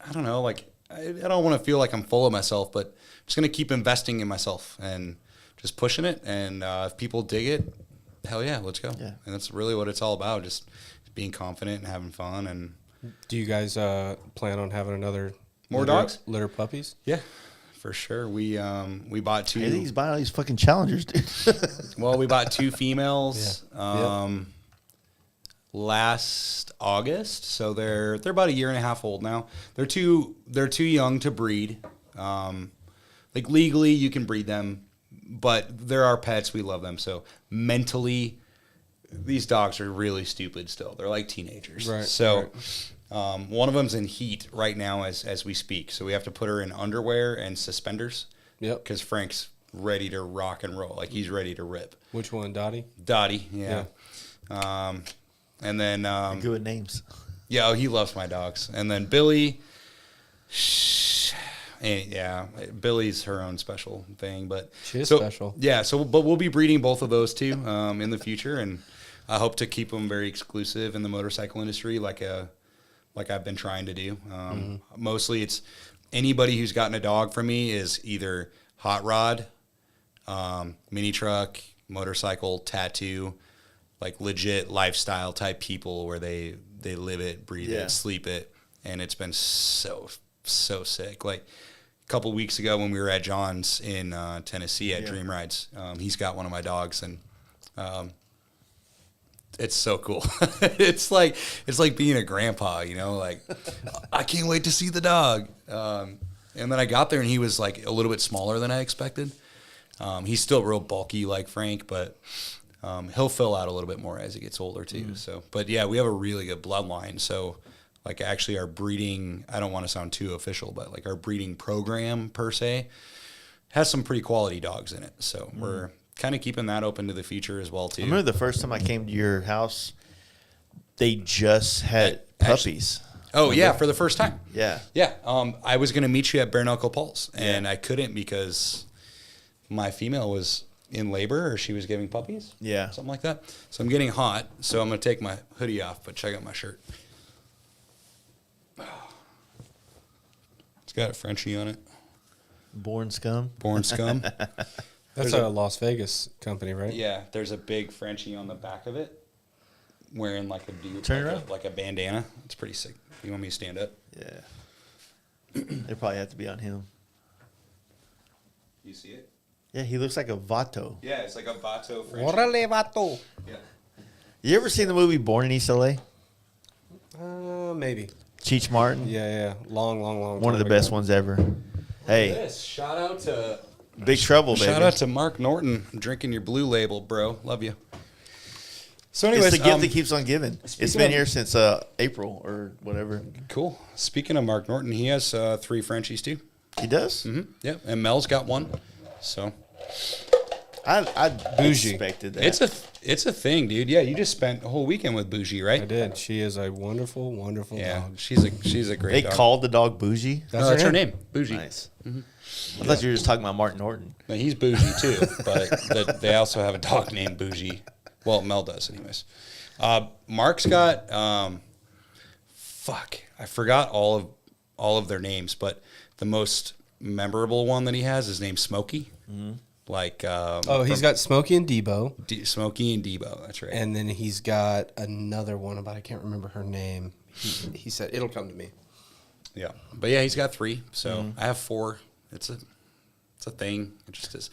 I don't know, like, I don't want to feel like I'm full of myself, but I'm just gonna keep investing in myself and just pushing it. And if people dig it, hell yeah, let's go. Yeah. And that's really what it's all about, just being confident and having fun. And do you guys plan on having another more dogs? Litter puppies? Yeah, for sure. We bought 2. I think he's buying all these fucking challengers, dude. Well, we bought 2 females last August, so they're about a year and a half old now. They're too young to breed. Like, legally, you can breed them, but they're our pets. We love them. So mentally, these dogs are really stupid still. They're like teenagers. Right. So one of them's in heat right now as we speak. So we have to put her in underwear and suspenders. Yep. Because Frank's ready to rock and roll. Like, he's ready to rip. Which one, Dottie? Dottie, yeah. And then Good with names. yeah, he loves my dogs. And then Billy, Billy's her own special thing, but she is special. Yeah, but we'll be breeding both of those too in the future, and I hope to keep them very exclusive in the motorcycle industry, like I've been trying to do. Mostly, it's anybody who's gotten a dog from me is either hot rod, mini truck, motorcycle, tattoo, like legit lifestyle type people where they live it, breathe it, sleep it, and it's been so sick. Like a couple weeks ago when we were at John's in Tennessee at Dream Rides, he's got one of my dogs, and it's so cool. it's like being a grandpa, you know, like I can't wait to see the dog. And then I got there and he was like a little bit smaller than I expected. He's still real bulky like Frank, but he'll fill out a little bit more as he gets older too. So, but yeah, we have a really good bloodline. So, like, actually our breeding, I don't want to sound too official, but like our breeding program per se has some pretty quality dogs in it. So we're kind of keeping that open to the future as well too. I remember the first time I came to your house, they just had puppies. Oh, yeah, for the first time. Yeah. Yeah. I was going to meet you at Bare Knuckle Paul's, and I couldn't because my female was in labor or she was giving puppies. Yeah. Something like that. So I'm getting hot, so I'm going to take my hoodie off, but check out my shirt. It's got a Frenchie on it. Born Scum. Born Scum. That's a Las Vegas company, right? Yeah, there's a big Frenchie on the back of it, wearing like a dude, Turn like, around. like a bandana. It's pretty sick. You want me to stand up? Yeah. They probably have to be on him. You see it? Yeah, he looks like a vato. Yeah, it's like a Vato Frenchie. Orale vato. Yeah. You ever seen the movie Born in East LA? Maybe. Cheech Martin. Yeah. Long. One of the time best ago. ones ever. Hey, Yes, shout out to Big Trouble, baby. Shout out to Mark Norton. I'm drinking your blue label, bro. Love you. So anyways, It's the gift that keeps on giving. It's speaking been of- here since April or whatever. cool. Speaking of Mark Norton, he has 3 Frenchies too. He does? Mm-hmm. Yeah, and Mel's got one. So I Bougie. expected that. it's a thing, dude. Yeah, you just spent a whole weekend with Bougie, right? I did. She is a wonderful Yeah, dog. she's a great. They dog. called the dog Bougie? That's her name, Bougie. Nice. I thought you were just talking about Mark Norton. Now, he's bougie too, but they also have a dog named Bougie. Well, Mel does, anyways. Mark's got I forgot all of their names, but the most memorable one that he has is named Smokey. Mm-hmm. Like He's got Smokey and Debo, Smokey and Debo. That's right. and then he's got another one, but I can't remember her name. He said it'll come to me. Yeah, but yeah, he's got 3. So I have 4. It's a thing. It just is.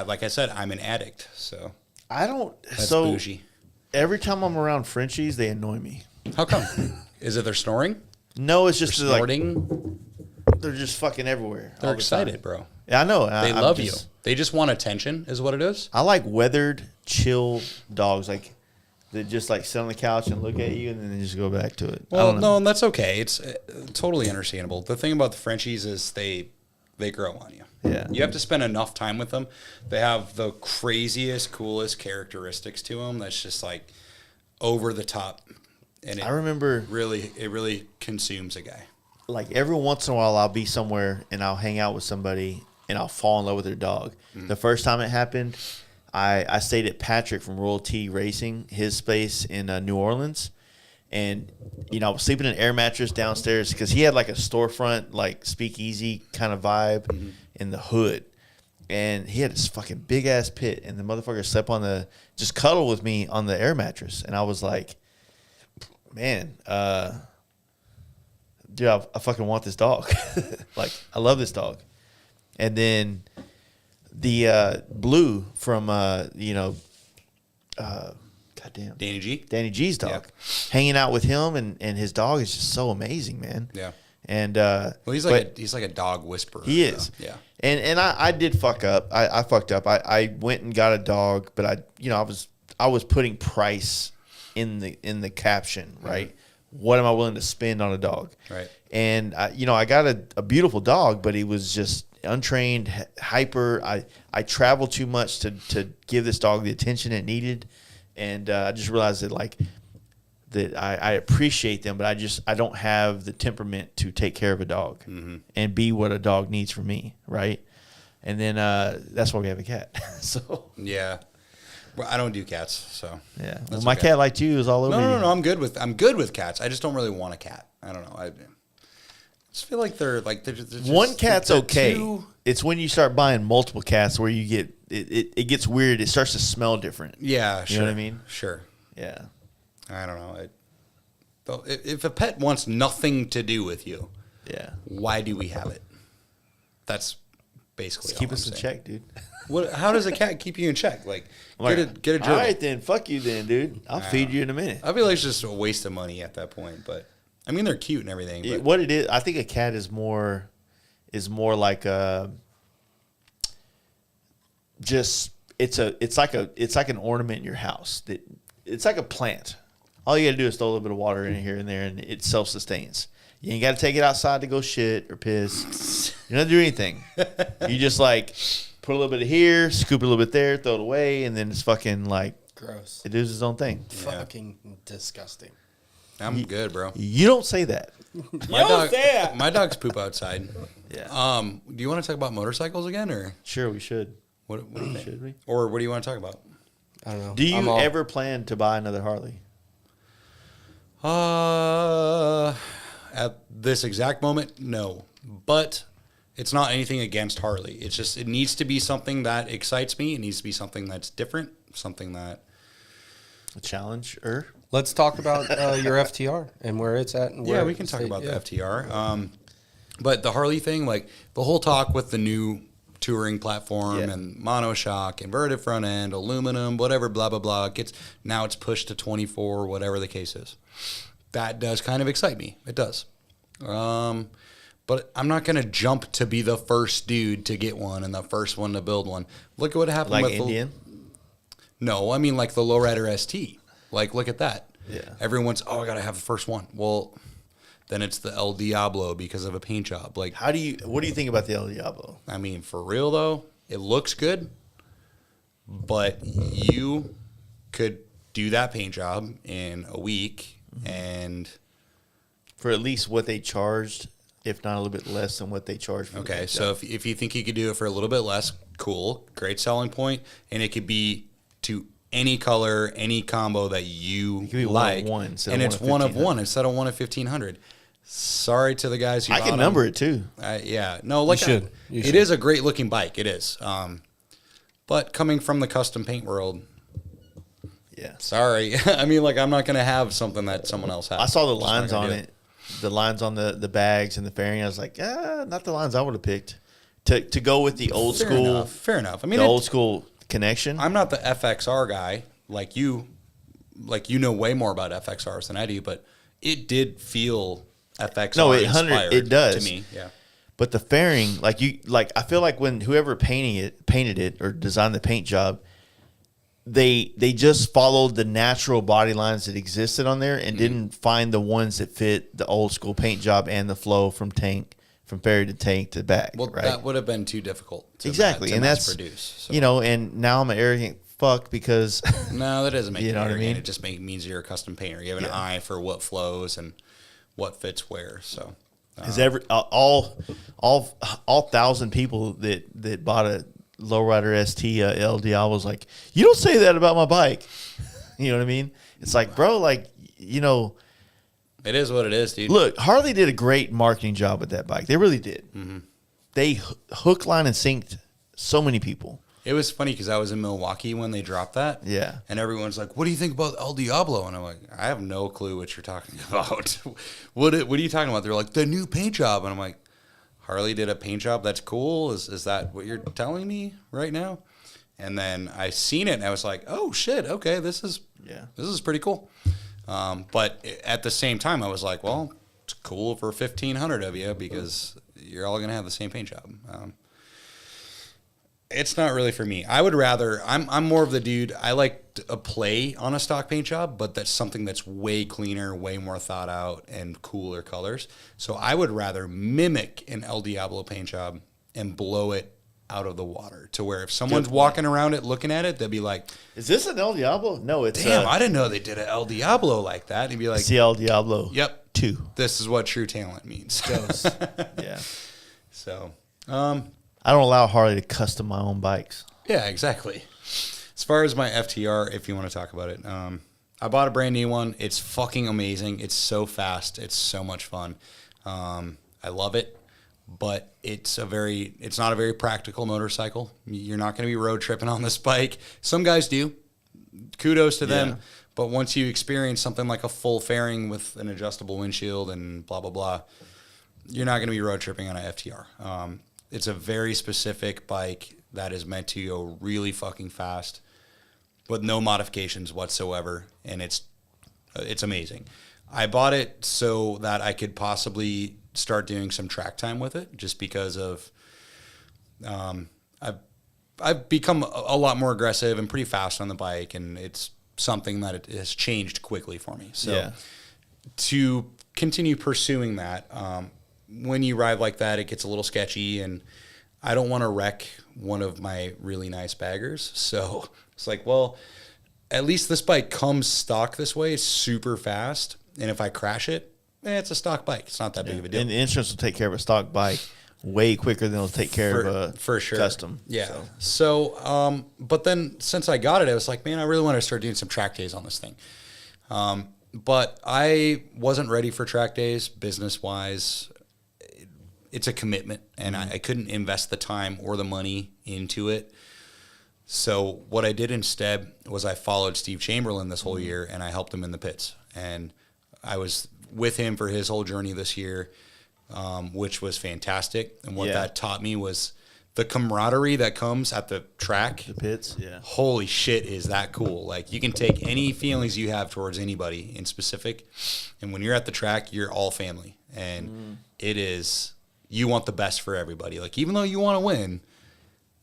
Like I said, I'm an addict. So I don't. that's so bougie. every time I'm around Frenchies, they annoy me. How come? Is it they're snoring? No, it's just like Snorting? they're just fucking everywhere. They're all the excited, time. bro. Yeah, I know. They I'm love just- you. They just want attention, is what it is. I like weathered, chill dogs, like that just like sit on the couch and look at you, and then they just go back to it. I Well, don't know. no, and that's okay. It's totally understandable. The thing about the Frenchies is they grow on you. Yeah. You have to spend enough time with them. They have the craziest, coolest characteristics to them. That's just like over the top, and I remember it really consumes a guy. like every once in a while I'll be somewhere and I'll hang out with somebody and I'll fall in love with their dog. The first time it happened, I stayed at Patrick from Royal T Racing, his space in New Orleans. And, I was sleeping in an air mattress downstairs because he had like a storefront, like speakeasy kind of vibe in the hood. And he had this fucking big ass pit, and the motherfucker slept just cuddled with me on the air mattress. And I was like, man, dude, I fucking want this dog. Like, I love this dog. And then the Blue from, goddamn. Danny G. Danny G's dog. Hanging out with him and his dog is just so amazing, man. Yeah. And Well, he's like a dog whisperer. he though. is. Yeah. And I did fuck up. I fucked up. I went and got a dog, but I was putting price in the caption, right? What am I willing to spend on a dog? Right. And I got a beautiful dog, but he was just untrained, hyper. I traveled too much to give this dog the attention it needed. And I just realized that I appreciate them, but I don't have the temperament to take care of a dog and be what a dog needs from me, right? And then that's why we have a cat. So Yeah. Well, I don't do cats, so yeah, well, That's my okay. cat like you is all over you. No. I'm good with cats. I just don't really want a cat. I don't know. I just feel like they're just, One cat's they're okay. too- It's when you start buying multiple cats where you get it gets weird. It starts to smell different. Yeah, sure. You know what I mean? Sure. Yeah. I don't know. If a pet wants nothing to do with you, Yeah. why do we have it? That's basically Just keep all us I'm in saying. check, dude. How does a cat keep you in check? Like, Like, get a gerbil. all right then, fuck you then, dude. I'll feed you in a minute. I feel like it's just a waste of money at that point. But I mean, they're cute and everything. But What it is, I think a cat is more like it's like an ornament in your house. It's like a plant. All you got to do is throw a little bit of water in here and there, and it self sustains. You ain't got to take it outside to go shit or piss. You don't have to do anything. You just like put a little bit of here, scoop a little bit there, throw it away, and then it's fucking like Gross. it does its own thing. Fucking disgusting. I'm good, bro. You don't say that. My dogs poop outside. Yeah. Do you want to talk about motorcycles again, or Sure, we should. what do you think? Should we? Or what do you want to talk about? I don't know. Do you I'm all- ever plan to buy another Harley? At this exact moment, no. But It's not anything against Harley. It's just, it needs to be something that excites me. It needs to be something that's different, something that... A challenge, Let's talk about your FTR and where it's at. And where we can talk about the FTR. But the Harley thing, like the whole talk with the new touring platform and monoshock, inverted front end, aluminum, whatever, blah, blah, blah. Now it's pushed to 24, whatever the case is. That does kind of excite me. It does. But I'm not going to jump to be the first dude to get one and the first one to build one. Look at what happened like with Indian. No, I mean like the Lowrider ST. Like, look at that. Yeah. Everyone's, I got to have the first one. Well, then it's the El Diablo because of a paint job. Like, what do you think about the El Diablo? I mean, for real though, it looks good, but you could do that paint job in a week and for at least what they charged, if not a little bit less than what they charged for the okay, paint so job. if you think you could do it for a little bit less, cool, great selling point, and it could be to any color, any combo that you It could be like, one of one instead and of it's one of one of 1,500. one instead of one of 1,500. Sorry to the guys who I bought can them. number it too. Yeah, no, like You should. You it should. is a great looking bike. It is, but coming from the custom paint world, Yeah. sorry. I mean, like I'm not gonna have something that someone else has. I saw the Just not lines gonna on do it, the lines on the bags and the fairing. I was like, not the lines I would have picked to go with the old Fair school. enough. Fair enough. I mean, the old school connection. I'm not the FXR guy like you. Like you know way more about FXRs than I do, but it did feel FXR No, inspired it does. to me. Yeah. But the fairing, I feel like when whoever painted it or designed the paint job, they just followed the natural body lines that existed on there and didn't find the ones that fit the old school paint job and the flow from fairy to tank to back. Well, right? that would have been too difficult. To exactly, to and mass that's produce. So. and now I'm an arrogant fuck because No, that doesn't make You know what I arrogant. mean? It just means you're a custom painter. You have an eye for what flows and what fits where. So, because all 1,000 people that bought a Lowrider ST El Diablo was like, you don't say that about my bike. You know what I mean? It's like, bro, like it is what it is, dude. look, Harley did a great marketing job with that bike. They really did. Mm-hmm. They hook, line, and sinked so many people. It was funny because I was in Milwaukee when they dropped that. Yeah. And everyone's like, what do you think about El Diablo? And I'm like, I have no clue what you're talking about. What are you talking about? They're like, the new paint job. And I'm like, Harley did a paint job? That's cool. Is that what you're telling me right now? And then I seen it and I was like, oh, shit. Okay, this is pretty cool. But at the same time, I was like, well, it's cool for 1,500 of you because you're all going to have the same paint job. It's not really for me. I would rather, I'm more of the dude, I like a play on a stock paint job, but that's something that's way cleaner, way more thought out, and cooler colors. So I would rather mimic an El Diablo paint job and blow it out of the water to where if someone's walking around it looking at it, they'll be like, Is this an El Diablo? No, it's damn, I didn't know they did an El Diablo like that. And you'd be like, it's the El Diablo. Yep. 2. This is what true talent means. Yeah. So, I don't allow Harley to custom my own bikes. yeah, exactly. As far as my FTR, if you want to talk about it, I bought a brand new one. It's fucking amazing. It's so fast. It's so much fun. I love it, but it's not a very practical motorcycle. You're not going to be road tripping on this bike. Some guys do. Kudos to them. Yeah. But once you experience something like a full fairing with an adjustable windshield and blah, blah, blah, you're not going to be road tripping on an FTR. It's a very specific bike that is meant to go really fucking fast with no modifications whatsoever, and it's amazing. I bought it so that I could possibly start doing some track time with it, just because of I've become a lot more aggressive and pretty fast on the bike, and it's something that it has changed quickly for me. So to continue pursuing that, when you ride like that, it gets a little sketchy, and I don't want to wreck one of my really nice baggers. So it's like, well, at least this bike comes stock this way. It's super fast, and if I crash it, it's a stock bike. It's not that big of a deal. And the insurance will take care of a stock bike way quicker than it'll take care of a for sure custom. Yeah. So, but then since I got it, I was like, man, I really want to start doing some track days on this thing. But I wasn't ready for track days business wise. it's a commitment, and I couldn't invest the time or the money into it. So what I did instead was I followed Steve Chamberlain this whole year, and I helped him in the pits. And I was with him for his whole journey this year, which was fantastic. And what that taught me was the camaraderie that comes at the track. The pits, Holy shit, is that cool. Like, you can take any feelings you have towards anybody in specific, and when you're at the track, you're all family. And it is, you want the best for everybody. Like, even though you want to win,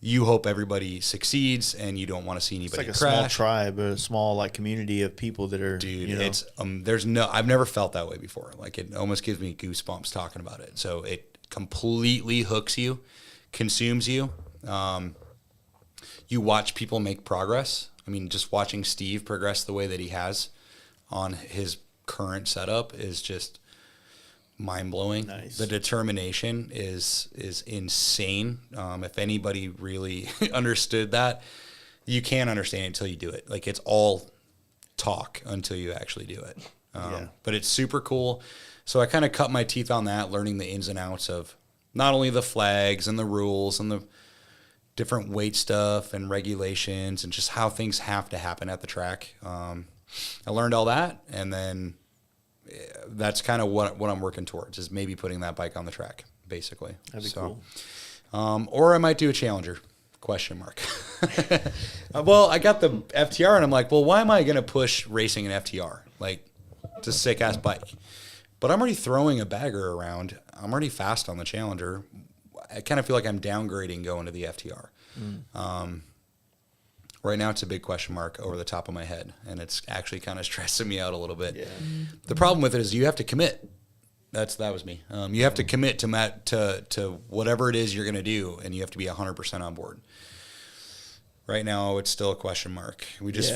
you hope everybody succeeds, and you don't want to see anybody it's like crash. a small tribe, a small like community of people that are. Dude, you know, it's I've never felt that way before. Like, it almost gives me goosebumps talking about it. So it completely hooks you, consumes you. You watch people make progress. I mean, just watching Steve progress the way that he has on his current setup is just mind-blowing. Nice. The determination is insane. If anybody really understood that, you can't understand it until you do it. Like, it's all talk until you actually do it. But it's super cool. So I kind of cut my teeth on that, learning the ins and outs of not only the flags and the rules and the different weight stuff and regulations and just how things have to happen at the track. I learned all that, and then that's kind of what I'm working towards, is maybe putting that bike on the track, basically. That'd be cool. Or I might do a Challenger, ? Well, I got the FTR, and I'm like, well, why am I going to push racing an FTR? Like, it's a sick-ass bike. But I'm already throwing a bagger around. I'm already fast on the Challenger. I kind of feel like I'm downgrading going to the FTR. Right now, it's a big question mark over the top of my head, and it's actually kind of stressing me out a little bit. The problem with it is you have to commit. That was me. You have to commit to whatever it is you're going to do, and you have to be 100% on board. Right now, it's still a question mark. We just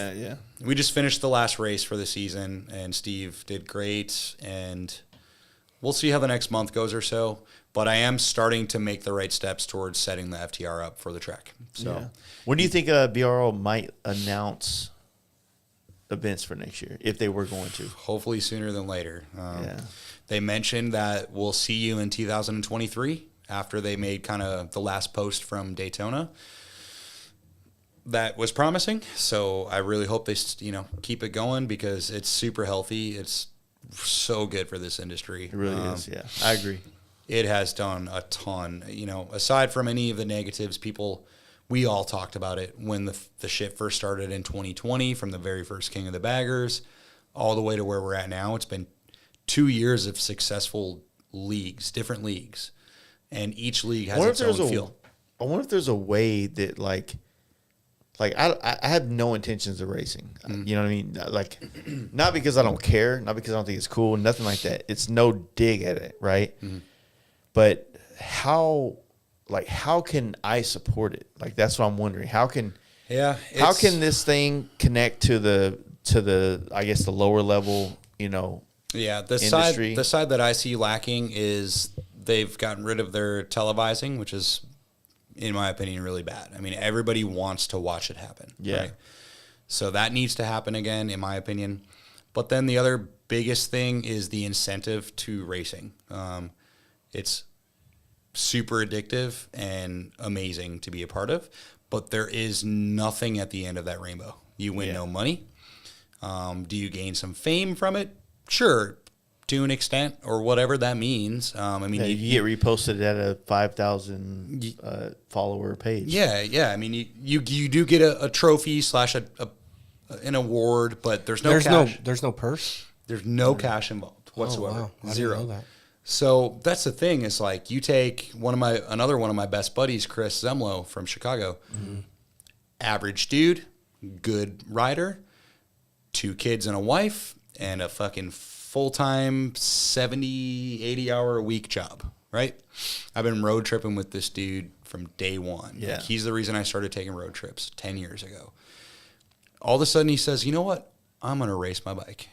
finished the last race for the season, and Steve did great, and we'll see how the next month goes or so. But I am starting to make the right steps towards setting the FTR up for the track. So, when do you think BRO might announce events for next year, if they were going to? Hopefully sooner than later. They mentioned that we'll see you in 2023 after they made kind of the last post from Daytona. That was promising. So I really hope they, keep it going, because it's super healthy. It's so good for this industry. It really is. Yeah, I agree. It has done a ton. Aside from any of the negatives, we all talked about it when the shit first started in 2020, from the very first King of the Baggers all the way to where we're at now. It's been 2 years of successful leagues, different leagues, and each league has its own feel. I wonder if there's a way that like I have no intentions of racing. You know what I mean? Like, not because I don't care, not because I don't think it's cool, nothing like that. It's no dig at it, right? But how can I support it? Like, that's what I'm wondering. How can this thing connect to the I guess the lower level, industry? The side that I see lacking is they've gotten rid of their televising, which is, in my opinion, really bad. I mean, everybody wants to watch it happen. Yeah. Right? So that needs to happen again, in my opinion. But then the other biggest thing is the incentive to racing. It's super addictive and amazing to be a part of, but there is nothing at the end of that rainbow. You win no money. Do you gain some fame from it? Sure, to an extent, or whatever that means. You get reposted at a 5,000 follower page. Yeah. I mean, you do get a trophy / an award, but there's no cash. There's no purse. There's no cash involved whatsoever. Oh, wow. I didn't Zero. know that. So that's the thing, is like, you take another one of my best buddies, Chris Zemlo from Chicago. Average dude, good rider, 2 kids and a wife, and a fucking full-time 70, 80-hour a week job, right? I've been road tripping with this dude from day one. Yeah. Like, he's the reason I started taking road trips 10 years ago. All of a sudden he says, you know what? I'm going to race my bike.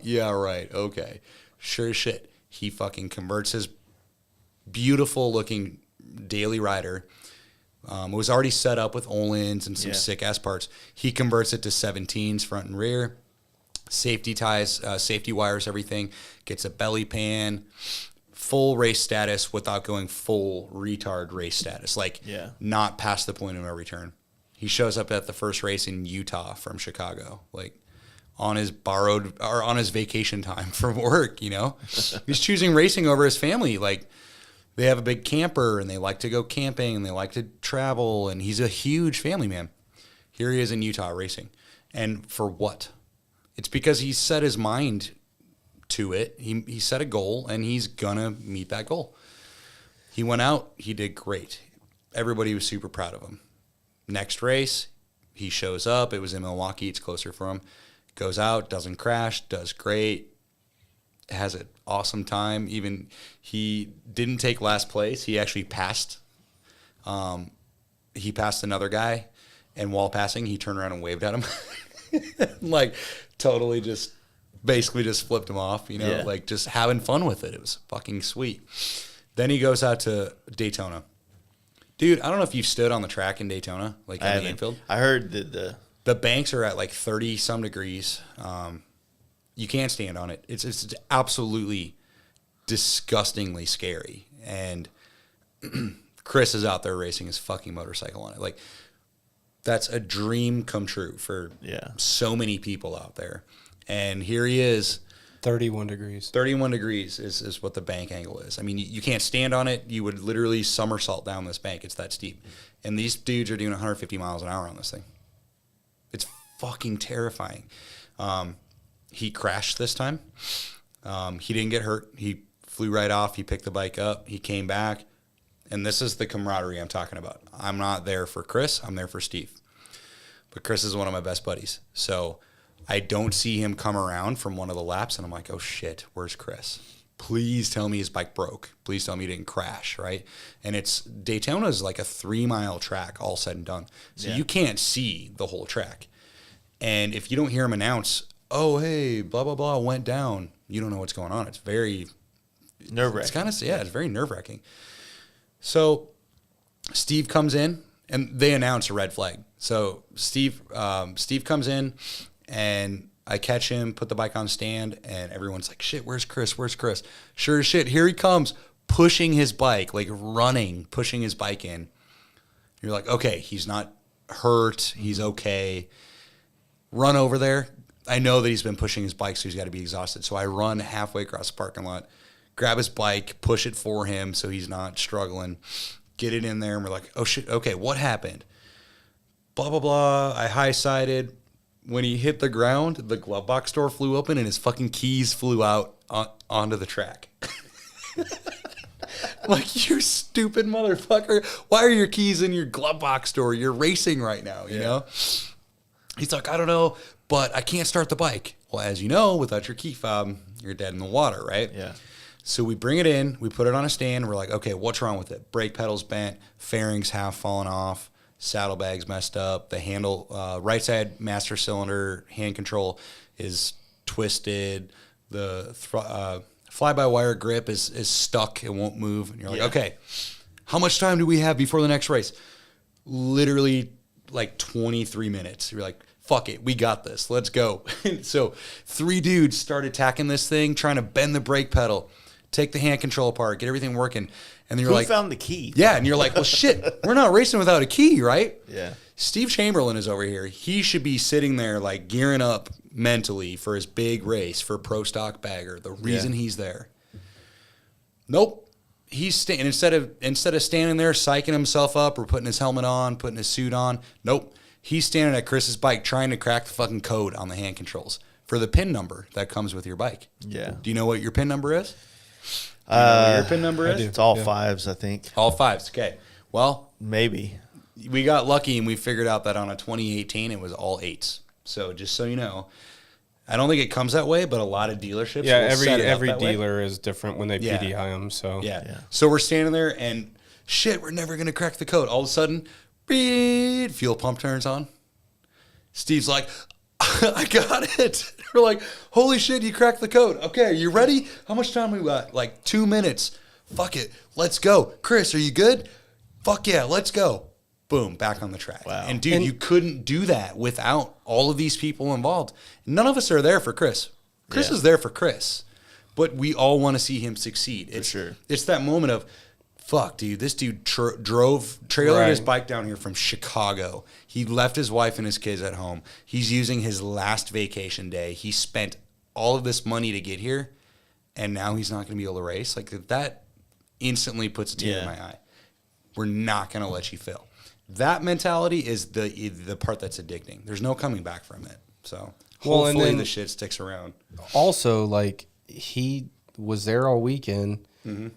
Yeah, right. Okay. Sure as shit. He fucking converts his beautiful-looking daily rider. It was already set up with Ohlins and some sick-ass parts. He converts it to 17s front and rear. Safety ties, safety wires, everything. Gets a belly pan. full race status without going full retard race status. Like, not past the point of no return. He shows up at the first race in Utah from Chicago, like on his vacation time from work, you know? He's choosing racing over his family. Like, they have a big camper and they like to go camping and they like to travel, and he's a huge family man. Here he is in Utah racing. And for what? It's because he set his mind to it. He set a goal, and he's gonna meet that goal. He went out, he did great. Everybody was super proud of him. Next race, he shows up. It was in Milwaukee. It's closer for him. Goes out, doesn't crash, does great, has an awesome time. Even he didn't take last place. He actually passed. He passed another guy, and while passing, he turned around and waved at him. Like, totally basically just flipped him off, you know, like just having fun with it. It was fucking sweet. Then he goes out to Daytona. Dude, I don't know if you've stood on the track in Daytona, like in the infield. I heard that the banks are at like 30 some degrees. You can't stand on it. It's absolutely disgustingly scary. And Chris is out there racing his fucking motorcycle on it. Like, that's a dream come true for so many people out there. And here he is. 31 degrees. 31 degrees is what the bank angle is. I mean, you can't stand on it. You would literally somersault down this bank. It's that steep. And these dudes are doing 150 miles an hour on this thing. It's fucking terrifying. He crashed this time. He didn't get hurt. He flew right off. He picked the bike up. He came back. And this is the camaraderie I'm talking about. I'm not there for Chris. I'm there for Steve. But Chris is one of my best buddies. So I don't see him come around from one of the laps, and I'm like, oh, shit, where's Chris? Please tell me his bike broke. Please tell me he didn't crash, right? And Daytona is like a 3-mile track, all said and done. So you can't see the whole track. And if you don't hear him announce, oh, hey, blah, blah, blah, went down, you don't know what's going on. It's very nerve-wracking. It's kind of, it's very nerve-wracking. So Steve comes in, and they announce a red flag. So Steve comes in, and I catch him, put the bike on stand, and everyone's like, shit, where's Chris? Where's Chris? Sure as shit, here he comes, pushing his bike, like running, pushing his bike in. You're like, okay, he's not hurt. He's okay. Run over there. I know that he's been pushing his bike, so he's got to be exhausted. So I run halfway across the parking lot, grab his bike, push it for him so he's not struggling, get it in there, and we're like, oh, shit, okay, what happened? Blah, blah, blah. I high-sided. When he hit the ground, the glove box door flew open and his fucking keys flew out onto the track. Like, you stupid motherfucker. Why are your keys in your glove box door? You're racing right now, you know? He's like, I don't know, but I can't start the bike. Well, as you know, without your key fob, you're dead in the water, right? Yeah. So we bring it in, we put it on a stand, we're like, okay, what's wrong with it? Brake pedal's bent, fairings half fallen off, saddlebags messed up, the handle, right side master cylinder hand control is twisted, the fly-by-wire grip is stuck, it won't move. And you're like, okay, how much time do we have before the next race? Literally like 23 minutes. You're like, fuck it, we got this, let's go. So 3 dudes start attacking this thing, trying to bend the brake pedal, take the hand control apart, get everything working. And you're like, who found the key? Yeah, and you're like, well, shit, we're not racing without a key, right? Yeah. Steve Chamberlain is over here. He should be sitting there, like, gearing up mentally for his big race for Pro Stock Bagger, the reason he's there. Nope. He's instead of standing there psyching himself up or putting his helmet on, putting his suit on, nope. He's standing at Chris's bike trying to crack the fucking code on the hand controls for the PIN number that comes with your bike. Yeah. Do you know what your PIN number is? You know what your PIN number is? It's all 5s, I think. All 5s. Okay. Well, maybe. We got lucky and we figured out that on a 2018 it was all 8s. So just so you know, I don't think it comes that way, but a lot of dealerships. Yeah, every dealer is different when they PDI them. So So we're standing there and shit, we're never gonna crack the code. All of a sudden, beep, fuel pump turns on. Steve's like, I got it. We're like, holy shit, you cracked the code. Okay, you ready? How much time we got? Like 2 minutes. Fuck it. Let's go. Chris, are you good? Fuck yeah, let's go. Boom, back on the track. Wow. And dude, you couldn't do that without all of these people involved. None of us are there for Chris. Chris is there for Chris. but we all want to see him succeed. It's sure. It's that moment of, fuck, dude, this dude trailered his bike down here from Chicago. He left his wife and his kids at home. He's using his last vacation day. He spent all of this money to get here, and now he's not going to be able to race. Like, that instantly puts a tear in my eye. We're not going to let you fail. That mentality is the part that's addicting. There's no coming back from it. So hopefully the shit sticks around. Also, like, he was there all weekend. Mm-hmm.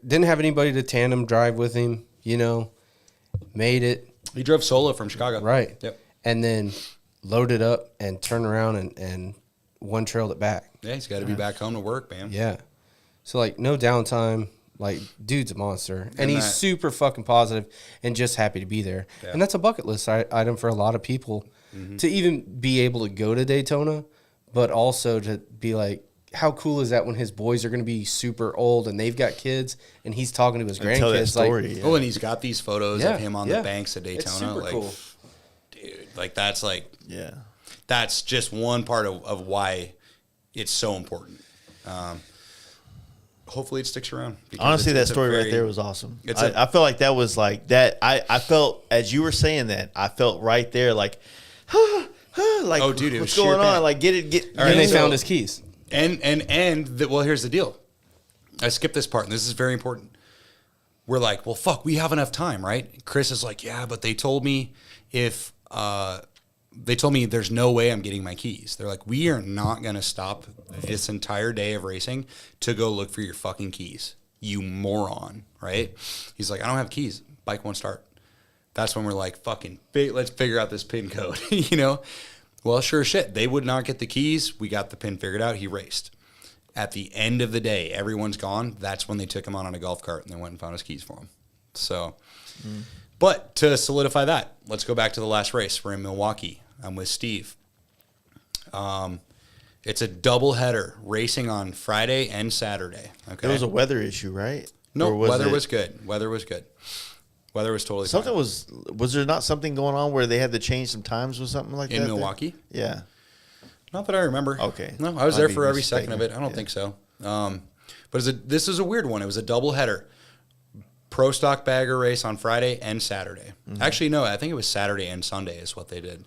Didn't have anybody to tandem drive with him, you know, made it. He drove solo from Chicago. Right. Yep. And then loaded up and turned around and one trailed it back. Yeah, he's got to be back home to work, man. Yeah. So, like, no downtime. Like, dude's a monster. And he's super fucking positive and just happy to be there. Yeah. And that's a bucket list item for a lot of people to even be able to go to Daytona, but also to be like, how cool is that when his boys are going to be super old and they've got kids and he's talking to his grandkids? Story, Oh, and he's got these photos of him on the banks of Daytona. It's super cool. Dude, like, that's like, that's just one part of why it's so important. Hopefully it sticks around. Honestly, that story right there was awesome. I felt like that was like that. I felt, as you were saying that, I felt right there like, like, oh, dude, what's going on? Like, get. All right, and they found his keys. Well, here's the deal. I skipped this part, and this is very important. We're like, well, fuck, we have enough time, right? Chris is like, yeah, but they told me there's no way I'm getting my keys. They're like, we are not going to stop this entire day of racing to go look for your fucking keys, you moron, right? He's like, I don't have keys. Bike won't start. That's when we're like, fucking, let's figure out this pin code, you know? Well, sure as shit. They would not get the keys. We got the pin figured out. He raced. At the end of the day, everyone's gone. That's when they took him on a golf cart and they went and found his keys for him. So, but to solidify that, let's go back to the last race. We're in Milwaukee. I'm with Steve. It's a double header, racing on Friday and Saturday. Okay. There was a weather issue, right? No, weather was good. Weather was good. Weather was totally something fine. Was there not something going on where they had to change some times or something like that? In Milwaukee? Yeah. Not that I remember. Okay. No, I was there for every second of it. I don't think so. But this is a weird one. It was a double header. Pro stock bagger race on Friday and Saturday. Mm-hmm. Actually, no, I think it was Saturday and Sunday is what they did.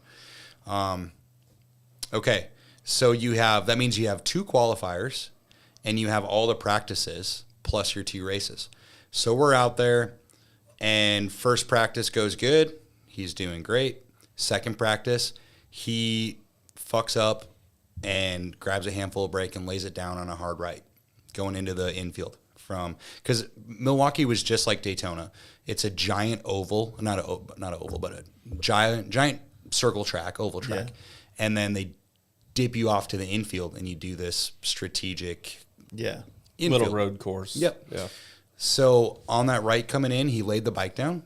Okay. So that means you have 2 qualifiers and you have all the practices plus your 2 races. So we're out there. And first practice goes good. He's doing great. Second practice, he fucks up and grabs a handful of brake and lays it down on a hard right, going into the infield. Because Milwaukee was just like Daytona. It's a giant oval, not an oval, but a giant circle track, oval track. Yeah. And then they dip you off to the infield and you do this strategic infield. Little road course. Yep. Yeah. So on that right coming in, he laid the bike down,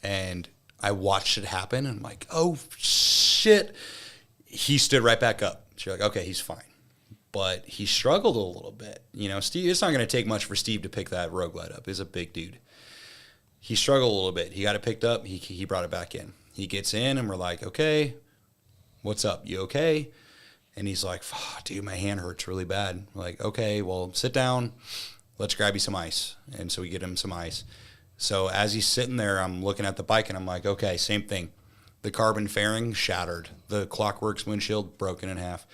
and I watched it happen. And I'm like, oh, shit. He stood right back up. So you're like, okay, he's fine. But he struggled a little bit. You know, Steve, it's not going to take much for Steve to pick that road glide up. He's a big dude. He struggled a little bit. He got it picked up. He brought it back in. He gets in, and we're like, okay, what's up? You okay? And he's like, oh, dude, my hand hurts really bad. We're like, okay, well, sit down. Let's grab you some ice. And so we get him some ice. So as he's sitting there, I'm looking at the bike, and I'm like, okay, same thing. The carbon fairing shattered. The Clockworks windshield broken in half.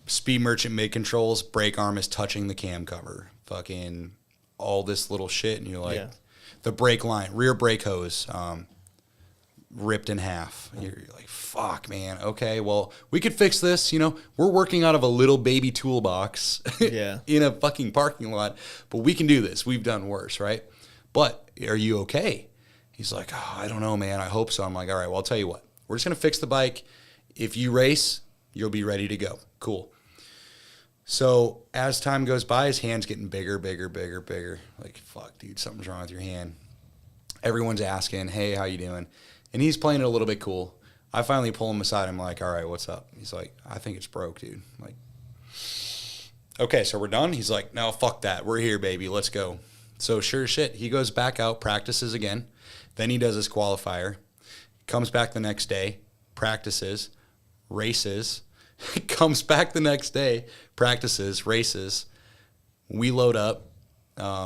Speed Merchant mid-controls, brake arm is touching the cam cover. Fucking all this little shit. And you're like, the brake line, rear brake hose, ripped in half. You're like, fuck, man. Okay, well, we could fix this. You know, we're working out of a little baby toolbox in a fucking parking lot, but we can do this. We've done worse, right? But are you okay? He's like, oh, I don't know, man. I hope so. I'm like, all right, well, I'll tell you what. We're just going to fix the bike. If you race, you'll be ready to go. Cool. So as time goes by, his hand's getting bigger. Like, fuck, dude, something's wrong with your hand. Everyone's asking, hey, how you doing? And he's playing it a little bit cool. I finally pull him aside. I'm like, all right, what's up? He's like, I think it's broke, dude. I'm like, okay, so we're done? He's like, no, fuck that. We're here, baby. Let's go. So sure as shit, he goes back out, practices again. Then he does his qualifier. Comes back the next day, practices, races, Comes back the next day, practices, races. We load up.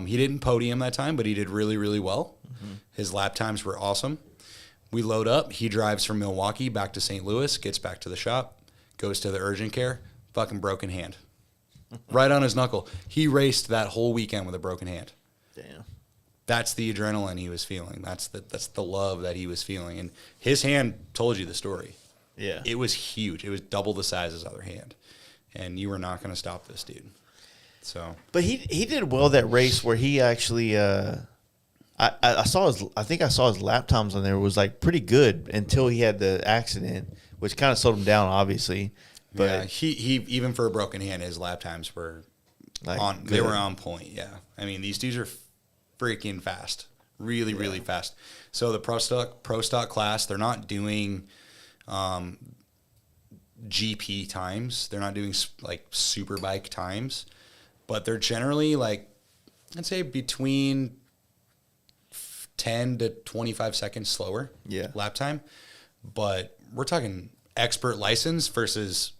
He didn't podium that time, but he did really, really well. Mm-hmm. His lap times were awesome. We load up. He drives from Milwaukee back to St. Louis, gets back to the shop, goes to the urgent care, fucking broken hand. Right on his knuckle. He raced that whole weekend with a broken hand. Damn. That's the adrenaline he was feeling. That's the love that he was feeling. And his hand told you the story. Yeah. It was huge. It was double the size of his other hand. And you were not going to stop this dude. So, but he did well that race where he actually I think I saw his lap times on there was like pretty good until he had the accident, which kind of slowed him down, obviously. But yeah, he even for a broken hand, his lap times were like they were on point. Yeah, I mean these dudes are freaking fast, really fast. So the pro stock class, they're not doing GP times. They're not doing like super bike times, but they're generally like I'd say between 10 to 25 seconds slower lap time. But we're talking expert license versus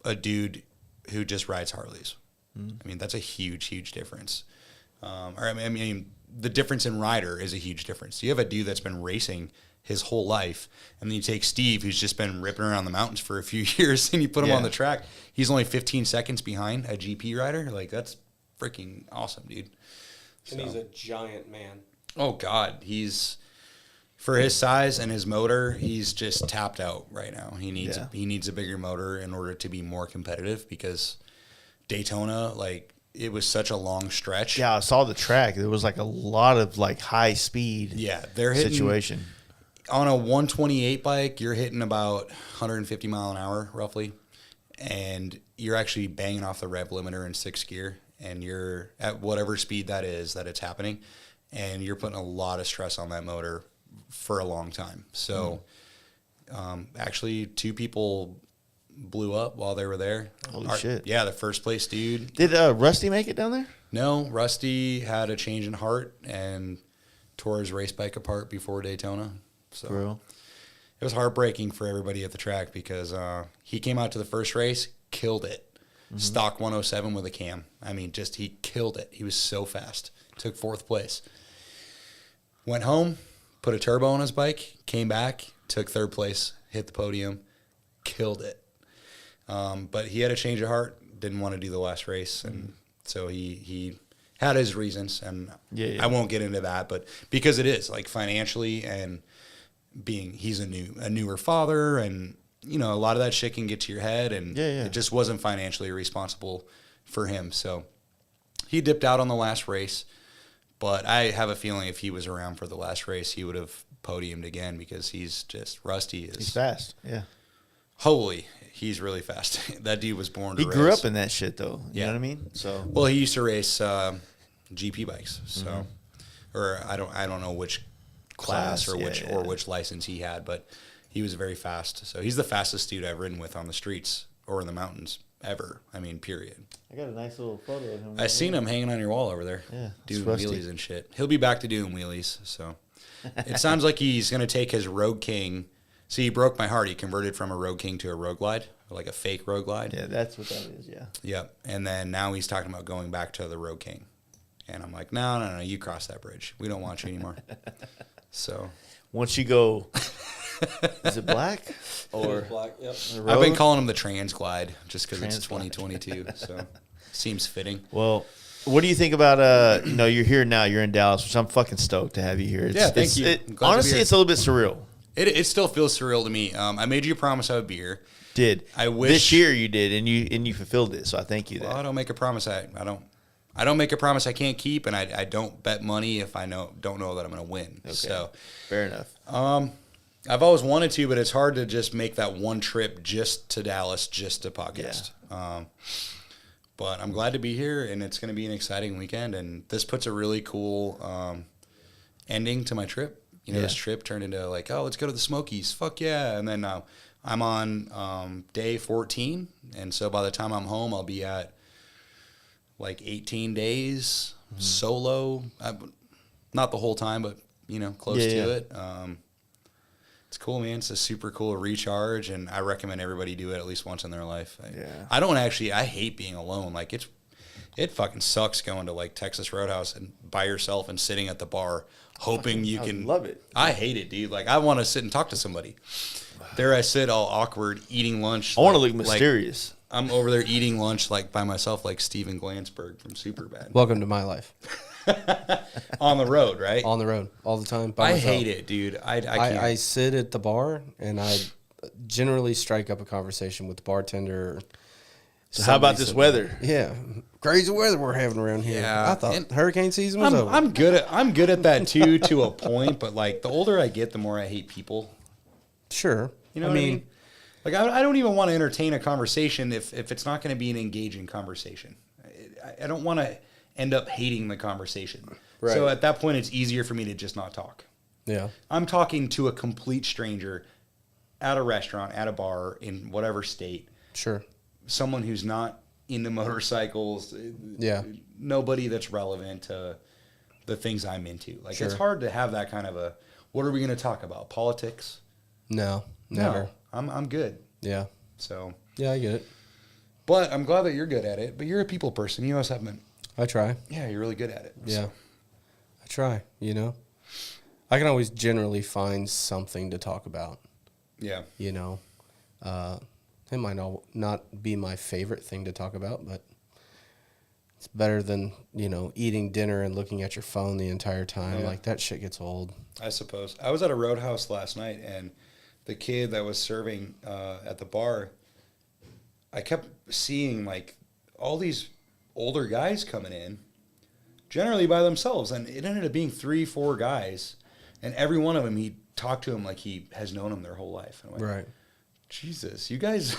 a dude who just rides Harleys. I mean, that's a huge difference. I mean, the difference in rider is a huge difference. You have a dude that's been racing his whole life, and then you take Steve, who's just been ripping around the mountains for a few years, and you put him on the track. He's only 15 seconds behind a GP rider. Like, that's freaking awesome, dude. And he's a giant man. Oh, God. He's, for his size and his motor, he's just tapped out right now. He needs a bigger motor in order to be more competitive because Daytona, like, it was such a long stretch. Yeah, I saw the track. There was like a lot of like high speed they're hitting, situation. On a 128 bike, you're hitting about 150 mile an hour roughly, and you're actually banging off the rev limiter in 6th gear, and you're at whatever speed that is that it's happening, and you're putting a lot of stress on that motor for a long time. So actually 2 people blew up while they were there. Holy shit. Yeah, the first place dude. Did Rusty make it down there? No, Rusty had a change in heart and tore his race bike apart before Daytona. So Bro. It was heartbreaking for everybody at the track because he came out to the first race, killed it. Stock 107 with a cam. I mean, just he killed it. He was so fast. Took 4th place. Went home, put a turbo on his bike, came back, took 3rd place, hit the podium, killed it. But he had a change of heart, didn't want to do the last race, and so he had his reasons, and I won't get into that, but because it is like financially and he's a newer father, and you know a lot of that shit can get to your head, and it just wasn't financially responsible for him, so he dipped out on the last race. But I have a feeling if he was around for the last race, he would have podiumed again because he's just Rusty. He's fast, yeah. Holy, he's really fast. That dude was born to race. He grew up in that shit, though. You know what I mean? So well, he used to race GP bikes. So, or I don't know which class or which license he had, but he was very fast. So he's the fastest dude I've ridden with on the streets or in the mountains ever. I mean, period. I got a nice little photo of him. I seen him hanging on your wall over there. Yeah, doing wheelies and shit. He'll be back to doing wheelies. So it sounds like he's going to take his Road King. See, he broke my heart. He converted from a Road King to a Road Glide, like a fake Road Glide. Yeah, that's what that is, yeah. Yep. And then now he's talking about going back to the Road King. And I'm like, no, you cross that bridge. We don't want you anymore. So once you go, is it black? Or black, yep. I've been calling him the Trans Glide just because it's 2022. So seems fitting. Well, what do you think about, you're here now, you're in Dallas, which I'm fucking stoked to have you here. Thank you. Honestly, it's a little bit surreal. It still feels surreal to me. I made you a promise I would be here. I wish this year you did, and you fulfilled it. So I thank you. Well, I don't make a promise. I don't make a promise I can't keep, and I don't bet money if I don't know that I'm going to win. Okay. So fair enough. I've always wanted to, but it's hard to just make that one trip just to Dallas, just to podcast. Yeah. But I'm glad to be here, and it's going to be an exciting weekend. And this puts a really cool ending to my trip. This trip turned into like, oh, let's go to the Smokies. Fuck yeah. And then I'm on day 14. And so by the time I'm home, I'll be at like 18 days solo. Not the whole time, but, close to it. It's It's cool, man. It's a super cool recharge, and I recommend everybody do it at least once in their life. I hate being alone. Like, it fucking sucks going to, like, Texas Roadhouse and by yourself and sitting at the bar hoping you can. I love it. I hate it, dude. Like, I want to sit and talk to somebody. There I sit all awkward eating lunch. I want to look mysterious. I'm over there eating lunch, like, by myself, like Steven Glansberg from Superbad. Welcome to my life. On the road, right? On the road all the time. I hate it, dude. I can't. I sit at the bar and I generally strike up a conversation with the bartender. So how about this weather? Yeah, crazy weather we're having around here. Yeah. I thought hurricane season was over. I'm good at that too, to a point. But like, the older I get, the more I hate people. Sure. You know what I mean? Like, I don't even want to entertain a conversation if it's not going to be an engaging conversation. I don't want to end up hating the conversation. Right. So at that point, it's easier for me to just not talk. Yeah. I'm talking to a complete stranger at a restaurant, at a bar, in whatever state. Sure. Someone who's not into motorcycles. Yeah. Nobody that's relevant to the things I'm into. Like, Sure. It's hard to have that kind of a, what are we going to talk about? Politics? No, never. No, I'm good. Yeah. So. Yeah, I get it. But I'm glad that you're good at it. But you're a people person. You always have been. I try. Yeah, you're really good at it. Yeah. So. I try, you know. I can always generally find something to talk about. Yeah. You know. It might not be my favorite thing to talk about, but it's better than, you know, eating dinner and looking at your phone the entire time. Yeah. Like, that shit gets old. I suppose. I was at a Roadhouse last night, and the kid that was serving at the bar, I kept seeing, like, all these older guys coming in, generally by themselves, and it ended up being 3-4 guys, and every one of them, he talked to him like he has known him their whole life. And I'm like, Right. Jesus, you guys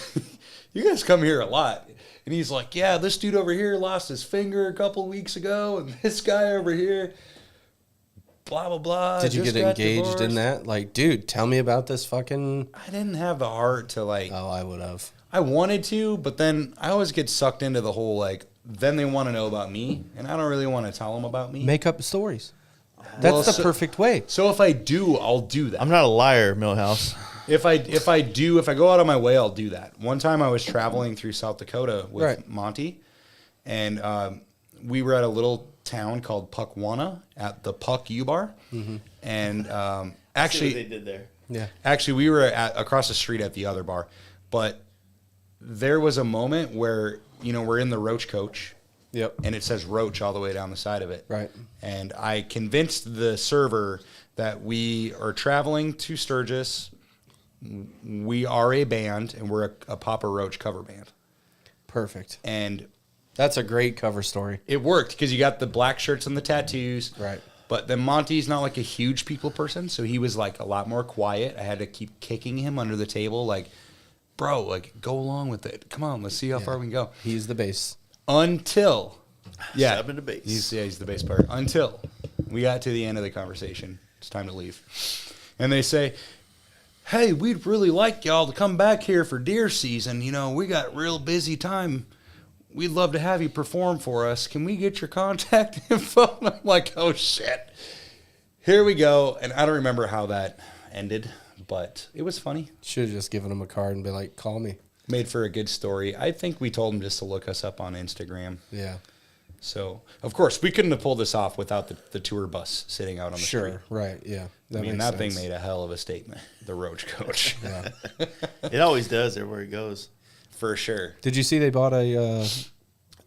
come here a lot. And he's like, yeah, this dude over here lost his finger a couple weeks ago, and this guy over here, blah, blah, blah. Did you just get got engaged divorced. in that? Like, dude, tell me about this fucking... I didn't have the heart to, like... Oh, I would have. I wanted to, but then I always get sucked into the whole, like, then they want to know about me, and I don't really want to tell them about me. Make up stories. That's the perfect way. So if I do, I'll do that. I'm not a liar, Millhouse. If I go out of my way, I'll do that. One time I was traveling through South Dakota with Right. Monty, and we were at a little town called Puckwana at the Puck U Bar, and See what actually they did there. Yeah. Actually, we were across the street at the other bar, but there was a moment where, you know, we're in the Roach coach, Yep. and it says Roach all the way down the side of it. Right. And I convinced the server that we are traveling to Sturgis. We are a band, and we're a Papa Roach cover band. Perfect. And That's a great cover story. it worked because you got the black shirts and the tattoos. Right. But then Monty's not like a huge people person, so he was like a lot more quiet. I had to keep kicking him under the table, like, bro, like, go along with it. Come on, let's see how far we can go. He's the bass. Until, Sub into bass. he's the bass player. Until we got to the end of the conversation, it's time to leave, and they say, "Hey, we'd really like y'all to come back here for deer season. You know, we got real busy time. We'd love to have you perform for us. Can we get your contact info?" And I'm like, "Oh shit, here we go." And I don't remember how that ended, but it was funny. Should have just given him a card and be like, call me. Made for a good story. I think we told him just to look us up on Instagram. Yeah. So, of course, we couldn't have pulled this off without the tour bus sitting out on the street. Sure. Right. Yeah. I mean, makes that thing sense. made a hell of a statement, the Roach coach. Yeah. It always does everywhere it goes. For sure. Did you see they bought a...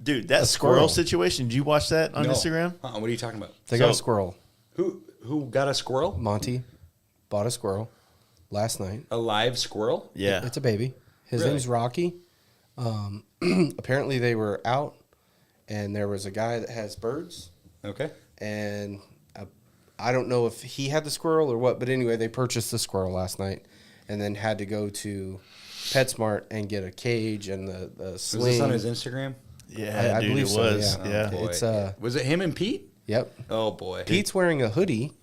Dude, that squirrel. squirrel situation, did you watch that on No. Instagram? What are you talking about? They got a squirrel. Who got a squirrel? Monty bought a squirrel last night. A live squirrel? Yeah. It's a baby. His Really? name's Rocky. Apparently they were out, and there was a guy that has birds, Okay. and I don't know if he had the squirrel or what, but anyway, they purchased the squirrel last night, and then had to go to PetSmart and get a cage and the Was sling. this on his Instagram? Yeah, I dude, believe it so, was. yeah. Yeah. Boy. It's, Was it him and Pete? Yep. Oh, boy. Pete's wearing a hoodie,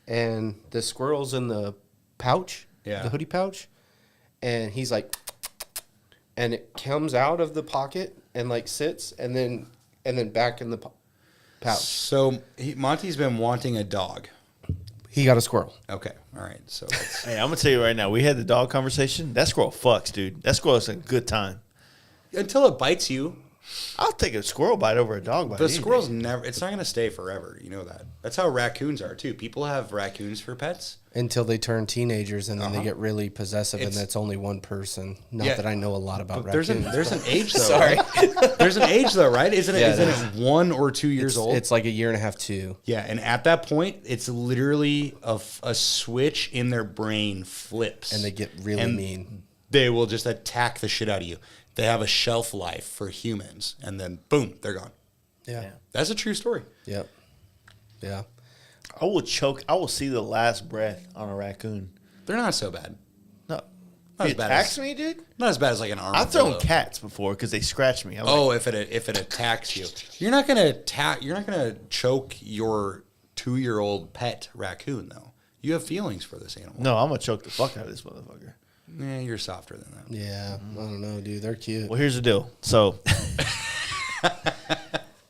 and the squirrel's in the pouch, Yeah. the hoodie pouch, and he's like, and it comes out of the pocket and like sits, and then back in the pouch. So Monty's been wanting a dog. He got a squirrel. Okay, all right. So Hey, I'm gonna tell you right now. We had the dog conversation. That squirrel fucks, dude. That squirrel is a good time. until it bites you, I'll take a squirrel bite over a dog bite. but squirrels never. It's not going to stay forever. You know that. That's how raccoons are too. People have raccoons for pets. Until they turn teenagers and then they get really possessive, and It's- that's only one person. Not Yeah. that I know a lot about But there's raccoons. an age though. Sorry. Right? There's an age though, right? Isn't it? Yeah, Isn't there's- it 1 or 2 years old? It's like a year and a half, 2. Yeah, and at that point, it's literally a switch in their brain flips, And they get really mean. They will just attack the shit out of you. They have a shelf life for humans, and then boom, they're gone. Yeah. That's a true story. Yep. Yeah. I will choke. I will see the last breath on a raccoon. They're not so bad. No, Not it as bad attacks as me, dude. not as bad as like an armadillo. I've thrown cats before because they scratch me. I'm like, Oh, if it attacks you, you're not gonna attack. You're not gonna choke your 2-year-old pet raccoon though. You have feelings for this animal. no, I'm gonna choke the fuck out of this motherfucker. Yeah, you're softer than that. Yeah. I don't know, dude. They're cute. Well, here's the deal. So, a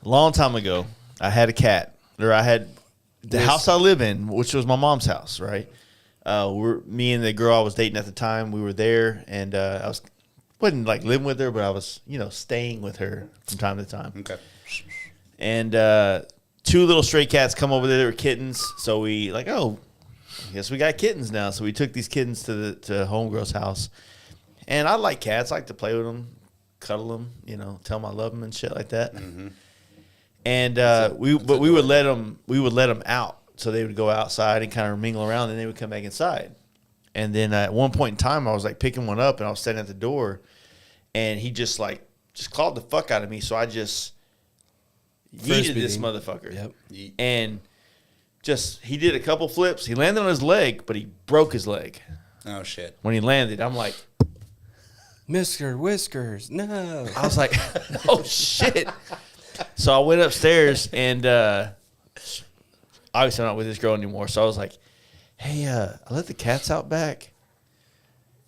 long time ago, I had a cat, or I had the house I live in, which was my mom's house, right? Me and the girl I was dating at the time, we were there, and wasn't like living with her, but I was, staying with her from time to time. Okay. And 2 little stray cats come over there. They were kittens, so we like, oh, I guess we got kittens now. So we took these kittens to homegirl's house, and I like cats. I like to play with them, cuddle them, tell them I love them and shit like that. Mm-hmm. And we would let them out, so they would go outside and kind of mingle around, and they would come back inside. And then at one point in time, I was like picking one up, and I was standing at the door, and he just clawed the fuck out of me. So I just yeeted this motherfucker. Yep. And he did a couple flips. He landed on his leg, but he broke his leg. Oh shit. When he landed, I'm like, Mr. Whiskers, no. I was like, oh shit. So I went upstairs, and obviously I'm not with this girl anymore. So I was like, hey, I let the cats out back,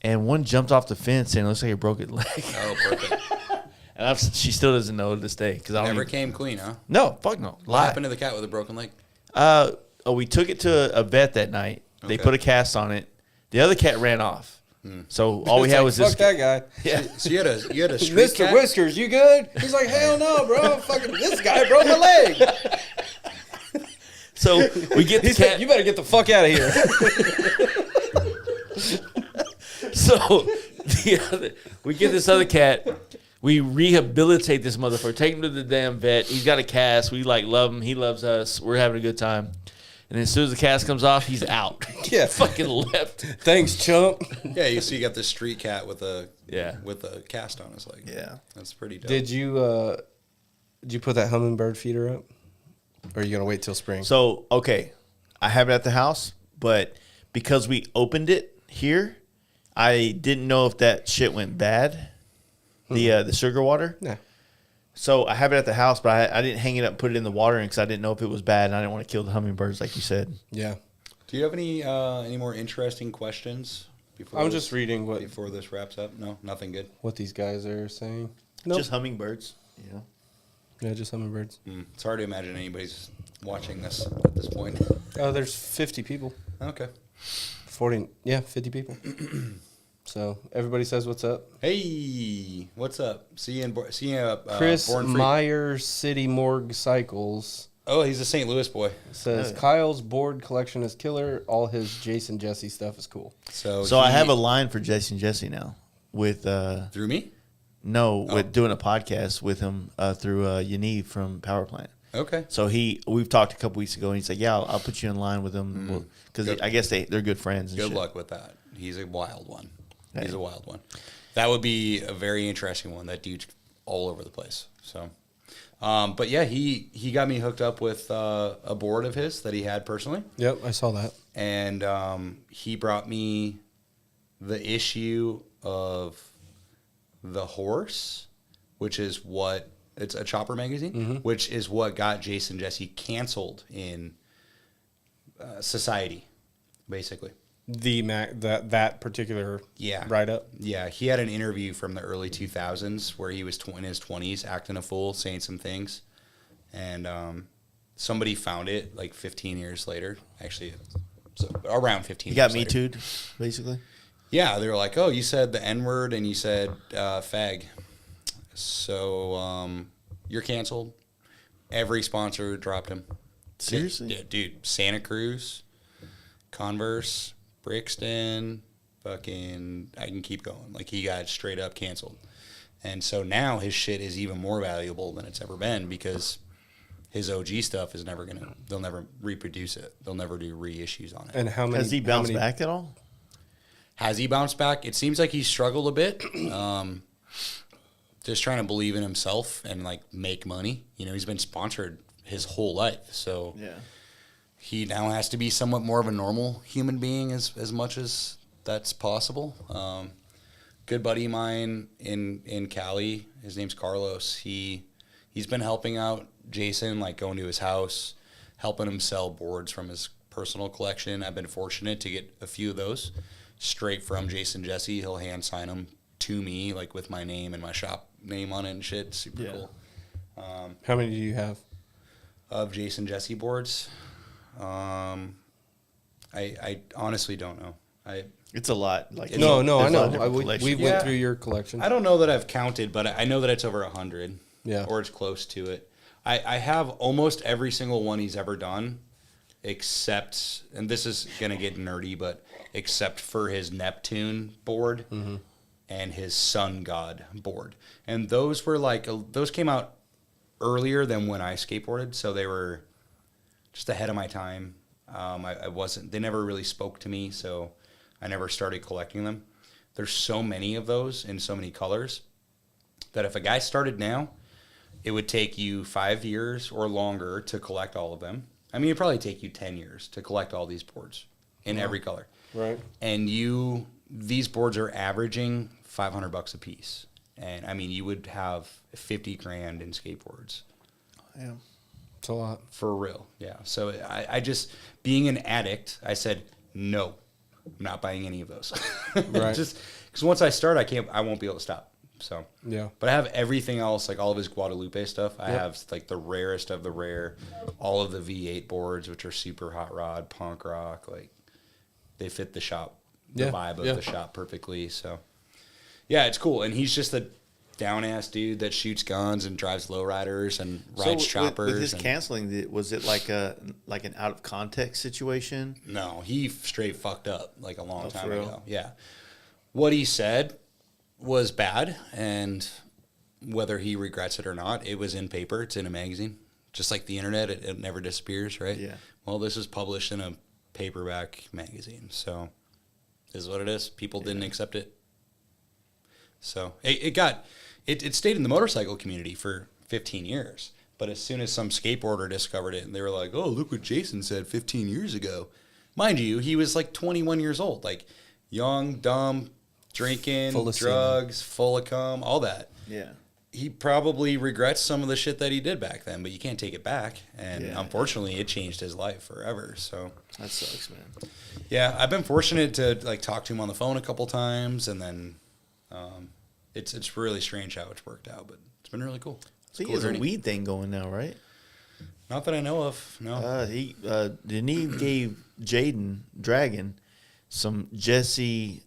and one jumped off the fence, and it looks like it broke its leg. Oh, perfect. And she still doesn't know to this day because I don't Never even, came clean, huh? No, fuck no. What happened to the cat with a broken leg? We took it to a vet that night. They Okay. put a cast on it. The other cat ran off. So all we had was fuck this. that guy. Yeah. So you had a street Mr. cat? Whiskers, you good? He's like, hell no, bro. Fucking this guy broke my leg. So we get the He said, cat. you better get the fuck out of here. So we get this other cat. We rehabilitate this motherfucker. Take him to the damn vet. He's got a cast. We love him. He loves us. We're having a good time. And as soon as the cast comes off, he's out. Yeah. Fucking left. Thanks, chump. Yeah, you got this street cat with a Yeah. with a cast on his leg. Yeah. That's pretty dope. Did you put that hummingbird feeder up? Or are you going to wait till spring? So, okay. I have it at the house, but because we opened it here, I didn't know if that shit went bad. The sugar water. Nah. So I have it at the house, but I didn't hang it up and put it in the water because I didn't know if it was bad, and I didn't want to kill the hummingbirds like you said. Yeah. Do you have any more interesting questions? I'm just reading before this wraps up. No, nothing good. what these guys are saying. Nope. Just hummingbirds. Yeah, just hummingbirds. It's hard to imagine anybody's watching this at this point. Oh, there's 50 people. Okay. 50 people. So everybody says what's up. Hey, what's up? See you Chris Born Free. Myers City Morgue Cycles Oh, he's a St. Louis boy. says Kyle's board collection is killer. All his Jason Jesse stuff is cool. So I have a line for Jason Jesse now with through me. with doing a podcast with him through Yaniv from Power Plant. Okay. So we've talked a couple weeks ago, and he's like, "Yeah, I'll put you in line with him because I guess they're good friends." And Good shit. luck with that. He's a wild one. Hey. He's a wild one. That would be a very interesting one. That dude's all over the place. So, but yeah, he got me hooked up with a board of his that he had personally, Yep, I saw that. and he brought me the issue of The Horse, which is what it's a chopper magazine, which is what got Jason Jesse canceled in society, basically. That particular write up. Yeah, he had an interview from the early 2000s where he was in his 20s acting a fool, saying some things. And somebody found it like 15 years later. Actually, So around 15 You got years me later. too'd, basically. Yeah, they were like, "Oh, you said the N word and you said fag, so you're canceled." Every sponsor dropped him. Seriously? Yeah, dude. Santa Cruz, Converse, Brixton, fucking. I can keep going. Like he got straight up canceled, and so now his shit is even more valuable than it's ever been because his OG stuff is never gonna. They'll never reproduce it. They'll never do reissues on it. And how many Has he how bounced many- back at all? Has he bounced back? It seems like he's struggled a bit. Just trying to believe in himself and like make money. You know, he's been sponsored his whole life, so Yeah. he now has to be somewhat more of a normal human being as much as that's possible. Good buddy of mine in Cali, his name's Carlos. He's been helping out Jason, like going to his house, helping him sell boards from his personal collection. I've been fortunate to get a few of those straight from Jason Jesse. He'll hand sign them to me, like with my name and my shop name on it and shit. Super Yeah. cool. How many do you have? Of Jason Jesse boards, I honestly don't know. It's a lot. Like No, I there's a lot know. of different We collections. Yeah. went through your collection. I don't know that I've counted, but I know that it's over 100. Yeah. Or it's close to it. I have almost every single one he's ever done, except, and this is going to get nerdy, but except for his Neptune board and his Sun God board. And those were like, those came out earlier than when I skateboarded, so they were just ahead of my time. I wasn't, they never really spoke to me, so I never started collecting them. There's so many of those in so many colors that if a guy started now, it would take you 5 years or longer to collect all of them. I mean, it'd probably take you 10 years to collect all these boards in every color. Right. And these boards are averaging $500 a piece. And I mean, you would have 50 grand in skateboards. Yeah. It's a lot. For real, yeah. So I just, being an addict, I said, no, I'm not buying any of those. Right. Just because once I start, I won't be able to stop. So Yeah. but I have everything else, like all of his Guadalupe stuff. I Yep. have like the rarest of the rare, all of the V8 boards, which are super hot rod, punk rock. Like they fit the shop, the Yeah, vibe of yeah. the shop perfectly. So yeah, it's cool. And he's just a down ass dude that shoots guns and drives lowriders and rides choppers. With his and, canceling, was it like an out of context situation? No, he straight fucked up like a long Oh, time for real? ago. Yeah. What he said was bad, and whether he regrets it or not, it was in paper. It's in a magazine. Just like the internet, it never disappears, right? Yeah. Well, this is published in a paperback magazine, so this is what it is. People didn't accept it. So it stayed in the motorcycle community for 15 years. But as soon as some skateboarder discovered it, and they were like, "Oh, look what Jason said 15 years ago." Mind you, he was like 21 years old, like young, dumb, drinking, Full of drugs, full of cum, all that. Yeah. He probably regrets some of the shit that he did back then, but you can't take it back. And Yeah. unfortunately, it changed his life forever. So That sucks, man. yeah, I've been fortunate to like talk to him on the phone a couple times, and then it's really strange how it's worked out, but it's been really cool. I think cool he has a journey. weed thing going now, right? Not that I know of. No. He gave Jaden Dragon some Jesse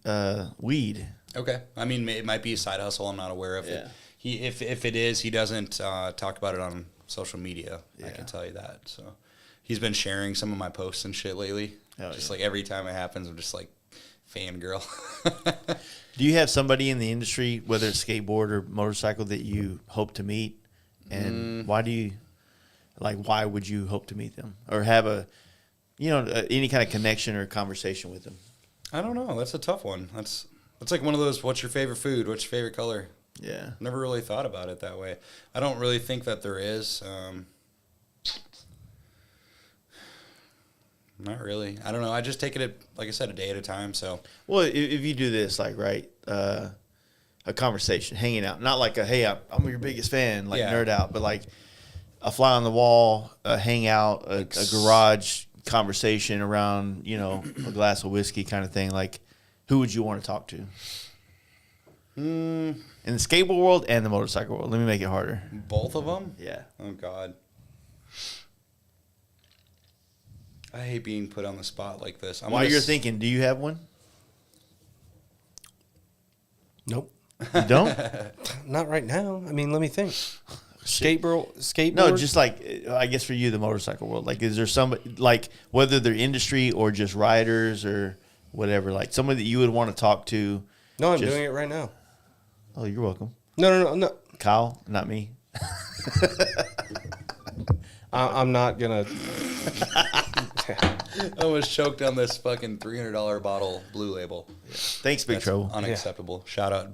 weed. Okay. I mean, it might be a side hustle. I'm not aware of Yeah. it. If it is, he doesn't talk about it on social media. I Yeah. can tell you that. So he's been sharing some of my posts and shit lately. Oh, just yeah. like every time it happens, I'm just like fangirl. Do you have somebody in the industry, whether it's skateboard or motorcycle, that you hope to meet? And why would you hope to meet them or have any kind of connection or conversation with them? I don't know. That's a tough one. That's like one of those. What's your favorite food? What's your favorite color? Yeah. Never really thought about it that way. I don't really think that there is. Not really. I don't know. I just take it, like I said, a day at a time. So Well, if you do this, like, right, a conversation, hanging out, not like hey, I'm your biggest fan, like Yeah. nerd out, but like a fly on the wall, a hangout, a garage conversation around, a glass of whiskey kind of thing. Like, who would you want to talk to? In the skateboard world and the motorcycle world. Let me make it harder. both of them. Yeah. Oh God. I hate being put on the spot like this. While you're thinking, do you have one? Nope. You don't? Not right now. I mean, let me think. Skateboard? No, just like, I guess for you, the motorcycle world. Like, is there somebody, like, whether they're industry or just riders or whatever, like somebody that you would want to talk to? No, I'm doing it right now. Oh, you're welcome. No. Kyle, not me. I'm not going to. I almost choked on this fucking $300 bottle Blue Label. Thanks, Big That's Trouble. unacceptable. Yeah.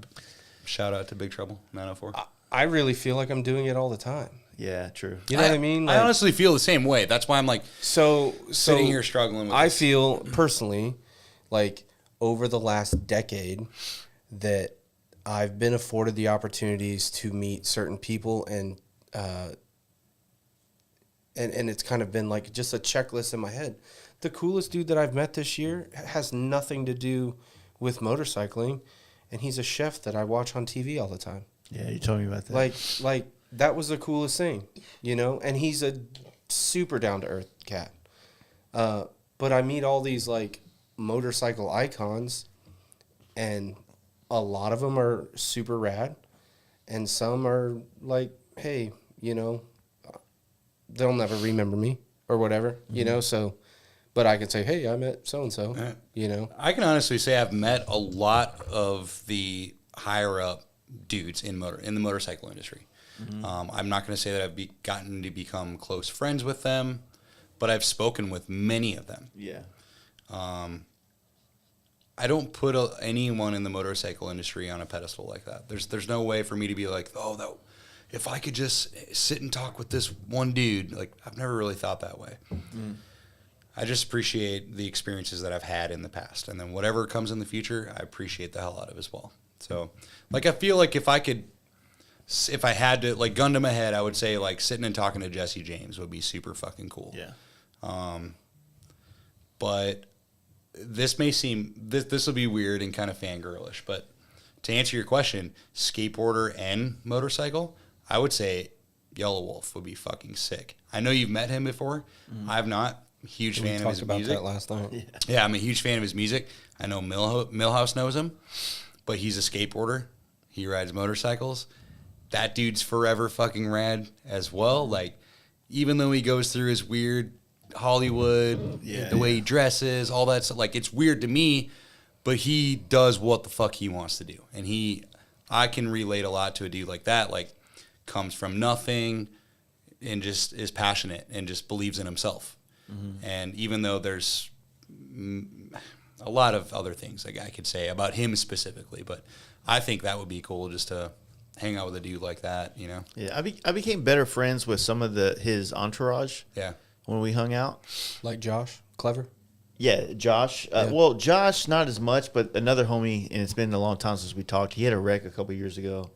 Shout out to Big Trouble 904. I really feel like I'm doing it all the time. Yeah, true. You know what I mean? Like, I honestly feel the same way. That's why I'm like sitting here struggling with I this. feel personally like over the last decade that I've been afforded the opportunities to meet certain people and it's kind of been like just a checklist in my head. The coolest dude that I've met this year has nothing to do with motorcycling, and he's a chef that I watch on TV all the time. Yeah, you told me about that. Like that was the coolest thing, you know? And he's a super down-to-earth cat. But I meet all these, like, motorcycle icons, and a lot of them are super rad, and some are like, hey, you know, they'll never remember me or whatever, you know? So, but I can say, hey, I met so-and-so, you know? I can honestly say I've met a lot of the higher-up dudes in the motorcycle industry. I'm not going to say that I've gotten to become close friends with them, but I've spoken with many of them. Yeah. I don't put anyone in the motorcycle industry on a pedestal like that. There's no way for me to be like, if I could just sit and talk with this one dude. Like, I've never really thought that way. I just appreciate the experiences that I've had in the past, and then whatever comes in the future, I appreciate the hell out of as well. So, like, I feel like if I had to, like, gun to my head, I would say, like, sitting and talking to Jesse James would be super fucking cool. Yeah. But this may seem, this will be weird and kind of fangirlish, but to answer your question, skateboarder and motorcycle, I would say Yellow Wolf would be fucking sick. I know you've met him before. I've not. Huge fan of his music. We talked about that last night. Yeah, I'm a huge fan of his music. I know Millhouse knows him, but he's a skateboarder. He rides motorcycles. That dude's forever fucking rad as well. Like, even though he goes through his weird Hollywood, the way he dresses, all that stuff, like, it's weird to me, but he does what the fuck he wants to do. And I can relate a lot to a dude like that, like, comes from nothing and just is passionate and just believes in himself. And even though there's a lot of other things like I could say about him specifically, but I think that would be cool just to hang out with a dude like that, you know? Yeah, I became better friends with some of his entourage. Yeah. When we hung out. Like Josh? Clever? Yeah, Josh. Well, Josh, not as much, but another homie, and it's been a long time since we talked. He had a wreck a couple years ago.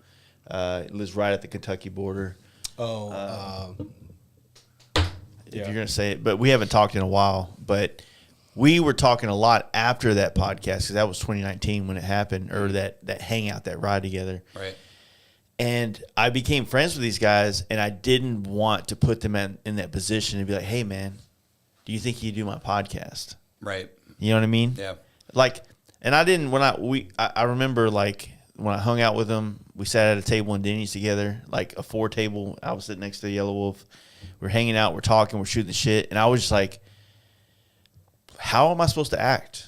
Lives right at the Kentucky border. If you're going to say it. But we haven't talked in a while. But we were talking a lot after that podcast, because that was 2019 when it happened, or that hangout, that ride together. Right. And I became friends with these guys, and I didn't want to put them in that position and be like, hey, man, do you think you do my podcast? Right. You know what I mean? Yeah. Like, and I didn't, I remember, like, when I hung out with them, we sat at a table in Denny's together, like a 4 table. I was sitting next to the Yellow Wolf. We're hanging out, we're talking, we're shooting the shit. And I was just like, how am I supposed to act?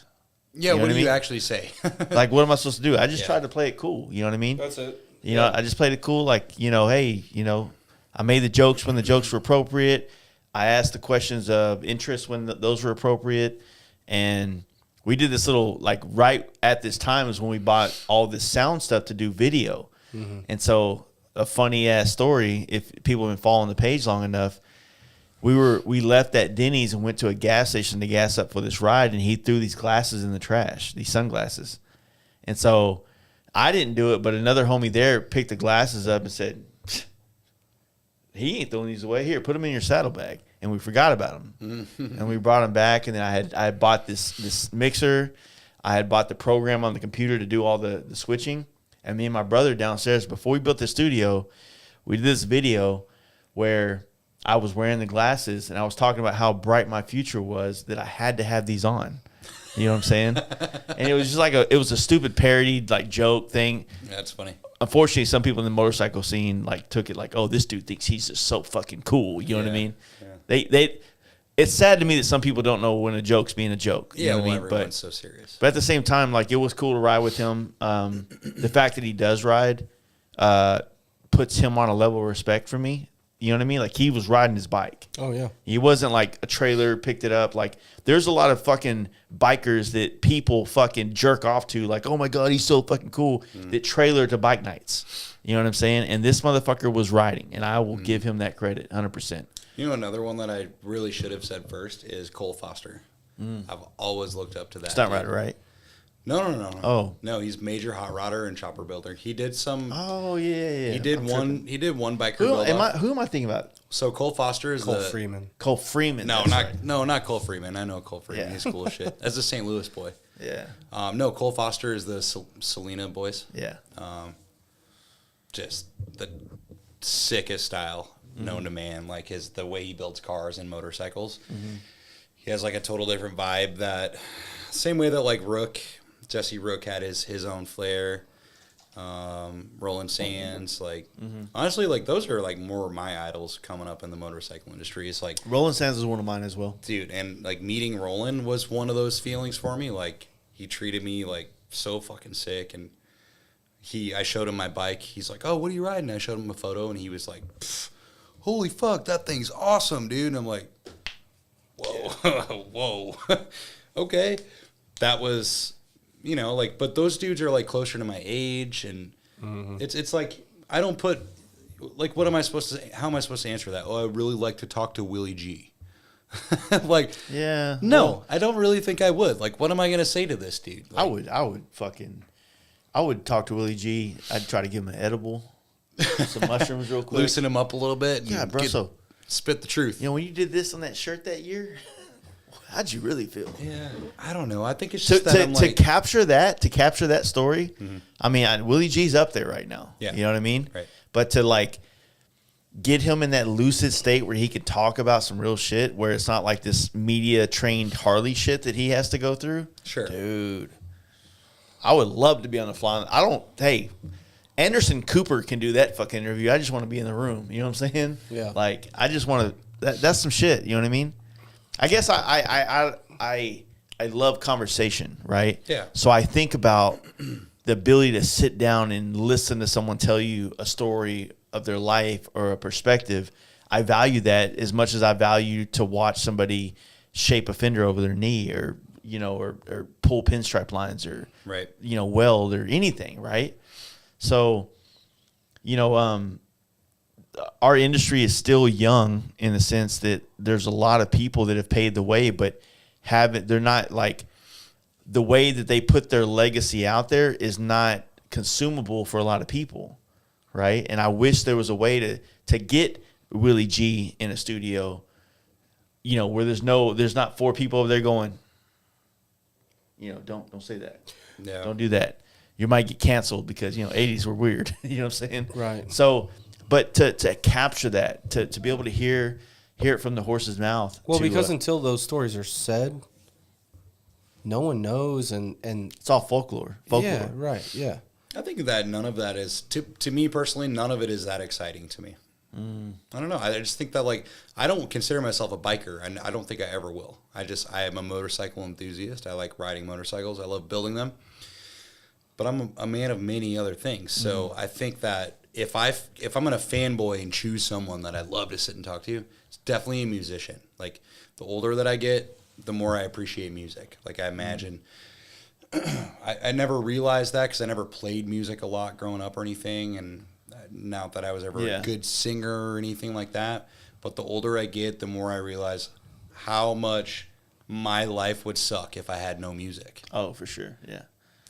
Yeah, what do you actually say? Like, what am I supposed to do? I just tried to play it cool. You know what I mean? That's it. You know, I just played it cool. Like, you know, hey, you know, I made the jokes when the jokes were appropriate. I asked the questions of interest when those were appropriate. And we did this little, like, right at this time is when we bought all this sound stuff to do video. And so a funny ass story, if people have been following the page long enough, we left at Denny's and went to a gas station to gas up for this ride, and he threw these glasses in the trash, these sunglasses. And so I didn't do it, but another homie there picked the glasses up and said, he ain't throwing these away. Here, put them in your saddlebag. And we forgot about them. And we brought them back, and then I had bought this mixer. I had bought the program on the computer to do all the switching. And me and my brother downstairs, before we built the studio, we did this video where I was wearing the glasses and I was talking about how bright my future was that I had to have these on. You know what I'm saying? And it was just like it was a stupid parody, like joke thing. Yeah, that's funny. Unfortunately, some people in the motorcycle scene like took it like, oh, this dude thinks he's just so fucking cool. You know what I mean? Yeah. It's sad to me that some people don't know when a joke's being a joke. You know what I mean? Everyone's so serious. But at the same time, like it was cool to ride with him. The fact that he does ride puts him on a level of respect for me. You know what I mean? Like he was riding his bike. Oh yeah. He wasn't like a trailer picked it up. Like there's a lot of fucking bikers that people fucking jerk off to. Like, oh my God, he's so fucking cool. That trailer to bike nights. You know what I'm saying? And this motherfucker was riding, and I will give him that credit 100%. You know, another one that I really should have said first is Cole Foster. I've always looked up to that. Stunt rider, right? No. Oh. No, he's major hot rodder and chopper builder. He did some. Oh yeah. He did one biker Who build off. am I thinking about? So Cole Foster is Cole Freeman. Cole Freeman. No, that's not right. not Cole Freeman. I know Cole Freeman. Yeah. He's cool as shit. That's a St. Louis boy. Yeah. No, Cole Foster is the Selena boys. Yeah. Just the sickest style known to man. Like the way he builds cars and motorcycles. He has like a total different vibe. That same way that like Jesse Rook had his own flair. Roland Sands, like honestly, like those are like more my idols coming up in the motorcycle industry. It's like Roland Sands is one of mine as well, dude, and like meeting Roland was one of those feelings for me. Like he treated me like so fucking sick, and I showed him my bike. He's like, "Oh, what are you riding?" I showed him a photo, and he was like, "Holy fuck, that thing's awesome, dude!" And I'm like, "Whoa, whoa, okay." That was, you know, like, but those dudes are like closer to my age, and it's like I don't put like, what am I supposed to say? How am I supposed to answer that? Oh, I really like to talk to Willie G. Like, yeah, no, well, I don't really think I would. Like, what am I gonna say to this dude? Like, I would talk to Willie G. I'd try to give him an edible, some mushrooms real quick, loosen him up a little bit. Yeah, bro. So spit the truth. you know, when you did this on that shirt that year, how'd you really feel? Yeah, I don't know. I think it's just that I'm to like, capture that story. I mean, Willie G's up there right now. Yeah. You know what I mean? Right. But to like get him in that lucid state where he could talk about some real shit, where it's not like this media trained Harley shit that he has to go through. Sure, dude. I would love to be on the fly. Hey, Anderson Cooper can do that fucking interview. I just want to be in the room. You know what I'm saying? Yeah. Like I just want to. That's some shit. You know what I mean? I guess I love conversation, right? Yeah. So I think about the ability to sit down and listen to someone tell you a story of their life or a perspective. I value that as much as I value to watch somebody shape a fender over their knee, or you know, or pull pinstripe lines, or right, you know, weld or anything, right? So, you know, our industry is still young in the sense that there's a lot of people that have paved the way, but they're not like, the way that they put their legacy out there is not consumable for a lot of people, right? And I wish there was a way to get Willie G in a studio, you know, where there's not four people over there going, you know, don't say that. Yeah. Don't do that. You might get canceled because, you know, 80s were weird. You know what I'm saying? Right. So, but to capture that, to be able to hear it from the horse's mouth. Well, because until those stories are said, no one knows, and it's all folklore. Yeah, right. Yeah. I think that none of that is, to me personally, none of it is that exciting to me. I don't know. I just think that, like, I don't consider myself a biker, and I don't think I ever will. I am a motorcycle enthusiast. I like riding motorcycles. I love building them. But I'm a man of many other things. So I think that if I'm going to fanboy and choose someone that I'd love to sit and talk to, it's definitely a musician. Like, the older that I get, the more I appreciate music. Like, I imagine... I never realized that because I never played music a lot growing up or anything, and not that I was ever a good singer or anything like that. But the older I get, the more I realize how much my life would suck if I had no music. Oh, for sure, yeah.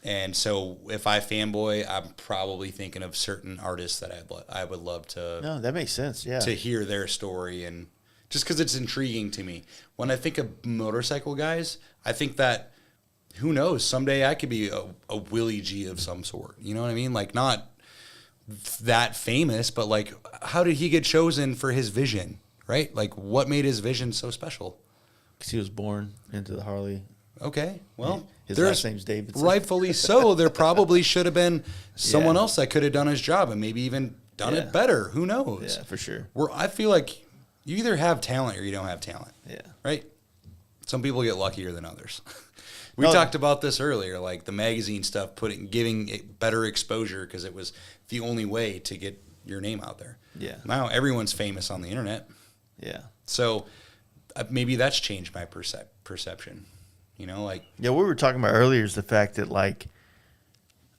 And so if I fanboy, I'm probably thinking of certain artists that I would love to. No, that makes sense, yeah. To hear their story, and just because it's intriguing to me. When I think of motorcycle guys, I think that, who knows, someday I could be a Willie G of some sort. You know what I mean? Like, not that famous, but like, how did he get chosen for his vision? right? Like, what made his vision so special? Because he was born into the Harley. Okay, well, His last name's Davidson. rightfully so. There probably should have been someone else that could have done his job and maybe even done it better. Who knows? Yeah, for sure. I feel like you either have talent or you don't have talent. Yeah. Right? Some people get luckier than others. We talked about this earlier, like the magazine stuff, giving it better exposure because it was the only way to get your name out there. Yeah. Now everyone's famous on the internet. Yeah. So maybe that's changed my perception. You know, like. Yeah, what we were talking about earlier is the fact that, like,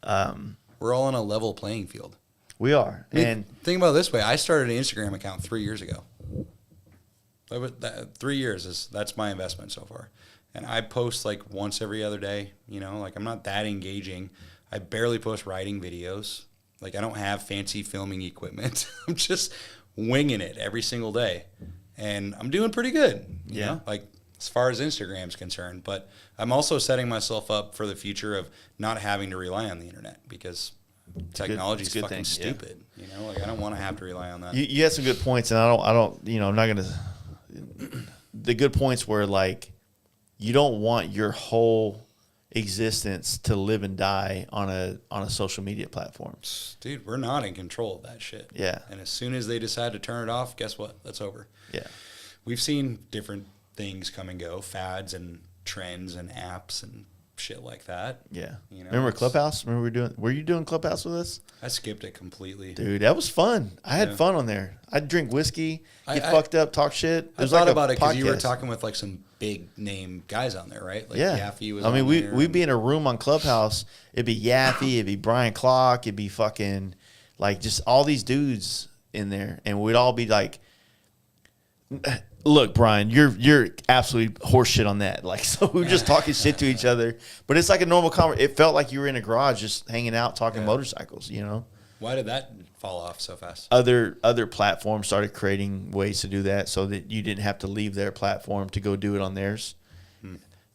we're all on a level playing field. we are. And think about it this way. I started an Instagram account 3 years ago. 3 years that's my investment so far. And I post like once every other day, you know, like I'm not that engaging. I barely post riding videos. Like I don't have fancy filming equipment. I'm just winging it every single day. And I'm doing pretty good, you know, like as far as Instagram's concerned. But I'm also setting myself up for the future of not having to rely on the internet because technology is fucking stupid. You know, like I don't want to have to rely on that. You had some good points, and I don't, you know, I'm not going to. The good points were like, you don't want your whole existence to live and die on a social media platform. Dude, we're not in control of that shit. Yeah. And as soon as they decide to turn it off, guess what? That's over. Yeah. We've seen different things come and go, fads and trends and apps and shit like that. Yeah. You know, remember Clubhouse? Were you doing Clubhouse with us? I skipped it completely. Dude, that was fun. I had fun on there. I'd drink whiskey, get fucked up, talk shit. I thought about it because you were talking with like some big name guys on there, right? Like Yaffe was. I mean, we'd be in a room on Clubhouse. It'd be Yaffe, it'd be Brian Clock, it'd be fucking like just all these dudes in there, and we'd all be like, "Look, Brian, you're absolutely horseshit on that." Like, so we were just talking shit to each other, but it's like a normal conversation. It felt like you were in a garage just hanging out, talking motorcycles. You know. Why did that fall off so fast? Other platforms started creating ways to do that so that you didn't have to leave their platform to go do it on theirs.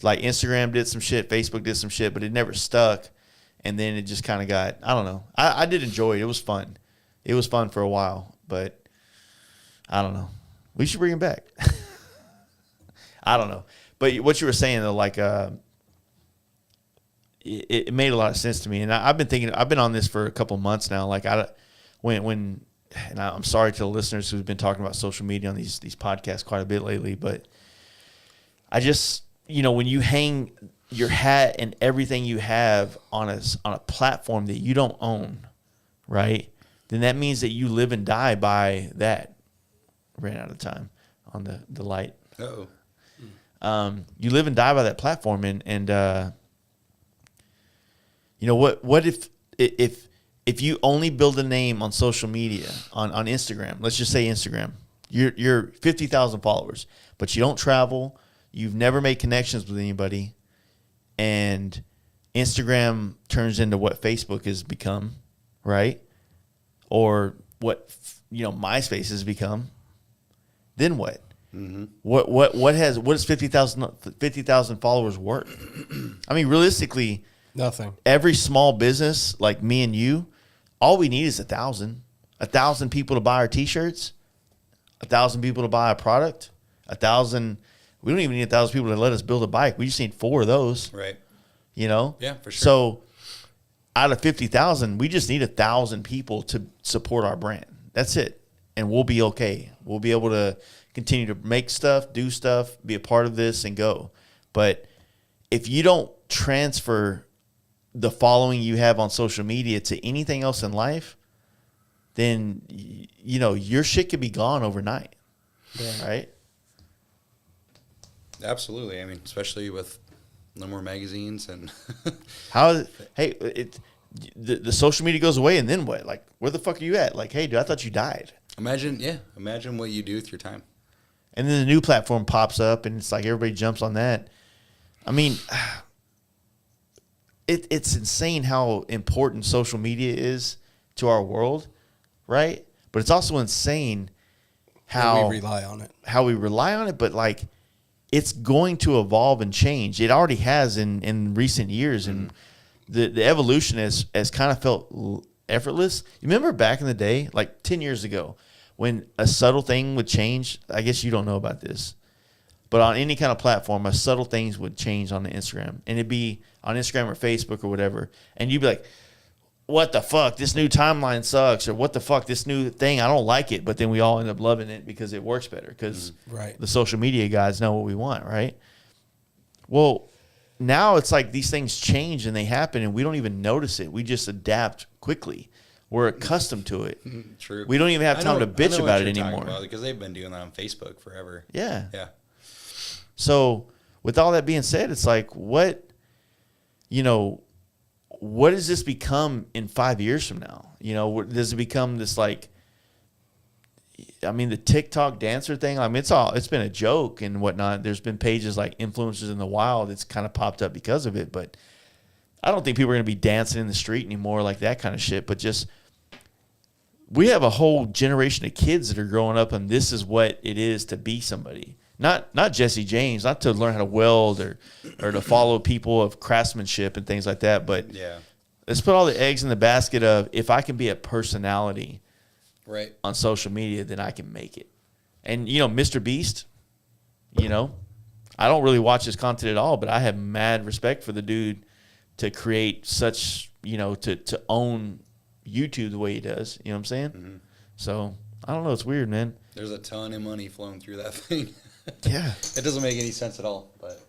Like Instagram did some shit, Facebook did some shit, but it never stuck. And then it just kind of got, I don't know. I did enjoy it. It was fun. It was fun for a while, but I don't know. We should bring it back. I don't know. But what you were saying though, like, it made a lot of sense to me, and I've been on this for a couple months now. Like and I'm sorry to the listeners who've been talking about social media on these podcasts quite a bit lately, but I just, you know, when you hang your hat and everything you have on a platform that you don't own, right? Then that means that you live and die by that. Ran out of time on the light. Uh-oh. You live and die by that platform, and you know what if you only build a name on social media on Instagram, let's just say Instagram, you're 50,000 followers, but you don't travel, you've never made connections with anybody, and Instagram turns into what Facebook has become, right? Or what, you know, MySpace has become. Then what? Mm-hmm. What is 50,000 followers worth? I mean, realistically, nothing. Every small business like me and you, all we need is 1,000 people to buy our T-shirts, 1,000 people to buy a product, 1,000. We don't even need 1,000 people to let us build a bike. We just need 4 of those. Right. You know. Yeah, for sure. So out of 50,000, we just need 1,000 people to support our brand. That's it, and we'll be okay. We'll be able to continue to make stuff, do stuff, be a part of this, and go. But if you don't transfer the following you have on social media to anything else in life, then, you know, your shit could be gone overnight. Yeah. Right? Absolutely. I mean, especially with no more magazines and the social media goes away, and then what? Like, where the fuck are you at? Like, hey, dude, I thought you died. Imagine what you do with your time. And then the new platform pops up, and it's like everybody jumps on that. I mean, it's insane how important social media is to our world, right? But it's also insane how we rely on it. But like, it's going to evolve and change. It already has in recent years, and the evolution has kind of felt effortless. You remember back in the day, like 10 years ago, when a subtle thing would change, I guess you don't know about this, but on any kind of platform, a subtle things would change on the Instagram, and it'd be on Instagram or Facebook or whatever, and you'd be like, what the fuck, this new timeline sucks, or what the fuck, this new thing, I don't like it, but then we all end up loving it because it works better, because the social media guys know what we want, right? Well, now it's like these things change and they happen and we don't even notice it. We just adapt quickly. We're accustomed to it. True. We don't even have time to bitch about it anymore. Because they've been doing that on Facebook forever. Yeah. Yeah. So with all that being said, it's like, what does this become in 5 years from now? Does it become this like, I mean, the TikTok dancer thing, I mean, it's been a joke and whatnot. There's been pages like Influencers in the Wild that's kind of popped up because of it, but I don't think people are going to be dancing in the street anymore, like that kind of shit. But just, we have a whole generation of kids that are growing up and this is what it is to be somebody. Not Jesse James, not to learn how to weld or to follow people of craftsmanship and things like that. But let's put all the eggs in the basket of, if I can be a personality on social media, then I can make it. And, Mr. Beast, I don't really watch his content at all, but I have mad respect for the dude to create such, to own YouTube the way he does. You know what I'm saying? Mm-hmm. So, I don't know. It's weird, man. There's a ton of money flowing through that thing. Yeah. It doesn't make any sense at all, but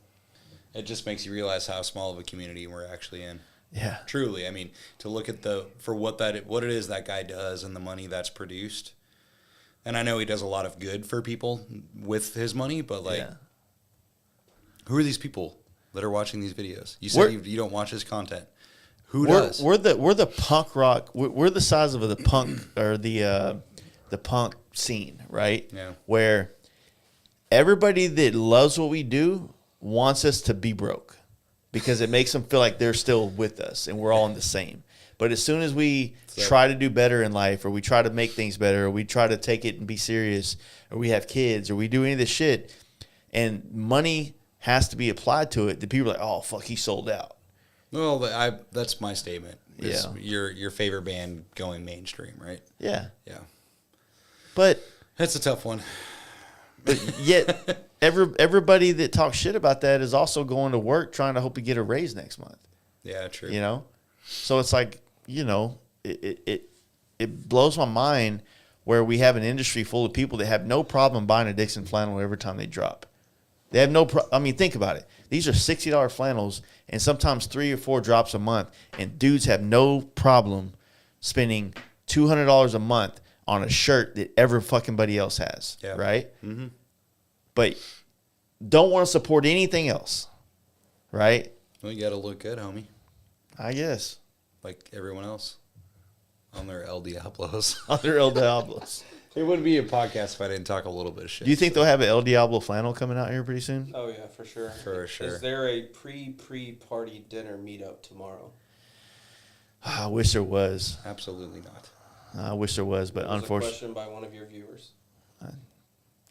it just makes you realize how small of a community we're actually in. Yeah. Truly. I mean, to look at what it is that guy does and the money that's produced. And I know he does a lot of good for people with his money, but who are these people that are watching these videos? You said you don't watch his content. Who does? We're the punk rock. We're the size of the punk or the punk scene, right? Yeah. Where everybody that loves what we do wants us to be broke because it makes them feel like they're still with us and we're all in the same. But as soon as we try to do better in life, or we try to make things better, or we try to take it and be serious, or we have kids, or we do any of this shit, and money has to be applied to it, the people are like, oh, fuck, he sold out. Well, that's my statement. Yeah. Your favorite band going mainstream, right? Yeah. Yeah. But that's a tough one. But yet, everybody that talks shit about that is also going to work trying to hope to get a raise next month. Yeah, true. So it's like, it blows my mind where we have an industry full of people that have no problem buying a Dixon flannel every time they drop. They have think about it. These are $60 flannels and sometimes 3 or 4 drops a month, and dudes have no problem spending $200 a month on a shirt that every fucking buddy else has, right? Mm-hmm. But don't want to support anything else, right? Well, you got to look good, homie. I guess. Like everyone else on their El Diablos. On their El Diablos. It wouldn't be a podcast if I didn't talk a little bit of shit. Do you think they'll have an El Diablo flannel coming out here pretty soon? Oh, yeah, for sure. For sure. Is there a pre-party dinner meetup tomorrow? I wish there was. Absolutely not. I wish there was, but unfortunately. A question by one of your viewers.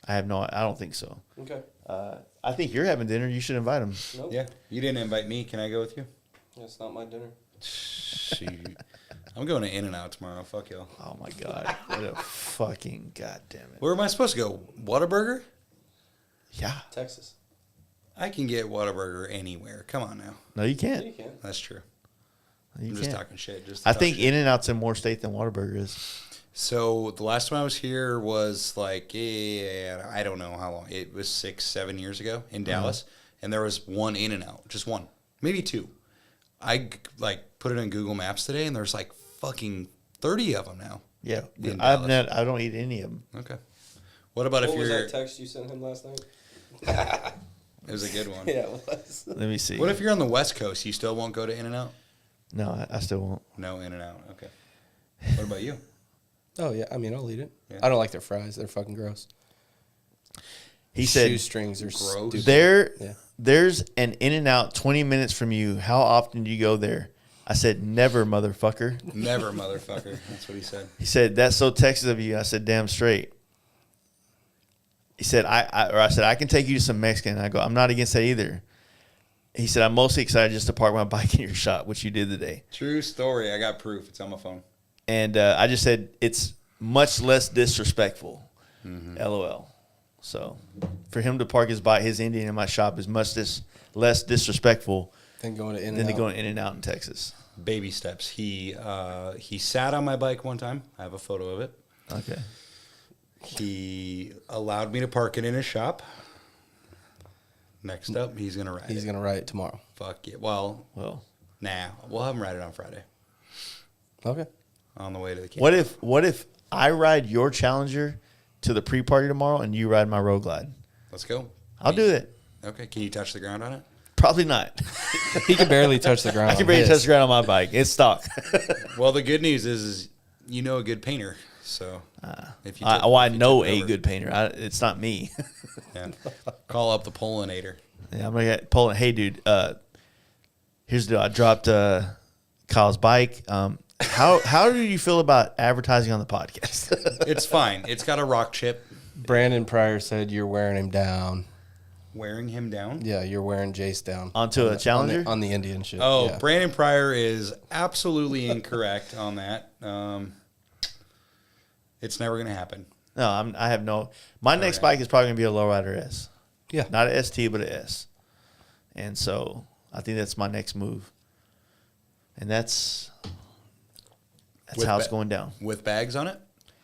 I don't think so. Okay. I think you're having dinner. You should invite him. Nope. Yeah. You didn't invite me. Can I go with you? That's not my dinner. Shoot. I'm going to In-N-Out tomorrow. Fuck y'all. Oh, my God. What a fucking goddamn it. Where am I supposed to go? Whataburger? Yeah. Texas. I can get Whataburger anywhere. Come on now. No, you can't. Yeah, you can. That's true. You I'm can't. just talking shit. I think In-N-Out's in more state than Whataburger is. So the last time I was here was like, I don't know how long. It was 6-7 years ago in Dallas. And there was one In-N-Out. Just one. Maybe 2. I put it in Google Maps today, and there's like fucking 30 of them now. Yeah. I don't eat any of them. Okay. What about if you're... What was that text you sent him last night? It was a good one. Yeah, it was. Let me see. What if you're on the West Coast? You still won't go to In-N-Out? No, I still won't. No In-N-Out. Okay. What about you? Oh, yeah. I mean, I'll eat it. Yeah. I don't like their fries. They're fucking gross. He said... Shoestrings are gross. stupid. There's an In-N-Out 20 minutes from you. How often do you go there? I said, never, motherfucker. Never, motherfucker. That's what he said. He said, that's so Texas of you. I said, damn straight. He said, I said, I can take you to some Mexican. I go, I'm not against that either. He said, I'm mostly excited just to park my bike in your shop, which you did today. True story. I got proof. It's on my phone. And I just said, it's much less disrespectful. LOL. So for him to park his Indian in my shop is much less disrespectful Then going to going in and out in Texas. Baby steps. He sat on my bike one time. I have a photo of it. Okay. He allowed me to park it in his shop. Next up, he's gonna ride it. He's going to ride it tomorrow. Fuck yeah. Well, nah. We'll have him ride it on Friday Okay. on the way to the camp. What if I ride your Challenger to the pre-party tomorrow and you ride my Road Glide? Let's go. I'll do that. Okay. Can you touch the ground on it? Probably not. He can barely touch the ground. I can barely touch the ground on my bike. It's stock. Well, the good news is you know a good painter. So if you I know took it a over, good painter. It's not me. yeah, call up the Pollinator. Yeah, I'm gonna get Poland. Hey, dude. Here's the deal. I dropped Kyle's bike. How do you feel about advertising on the podcast? It's fine. It's got a rock chip. Brandon Pryor said you're wearing him down. Wearing him down. Yeah, you're wearing Jace down. Onto a Challenger? On the Indian shit. Oh, yeah. Brandon Pryor is absolutely incorrect on that. It's never going to happen. No, I have no. My next bike is probably gonna be a Lowrider S. Yeah. Not an ST, but an S. And so I think that's my next move. And that's With how it's going down. With bags on it?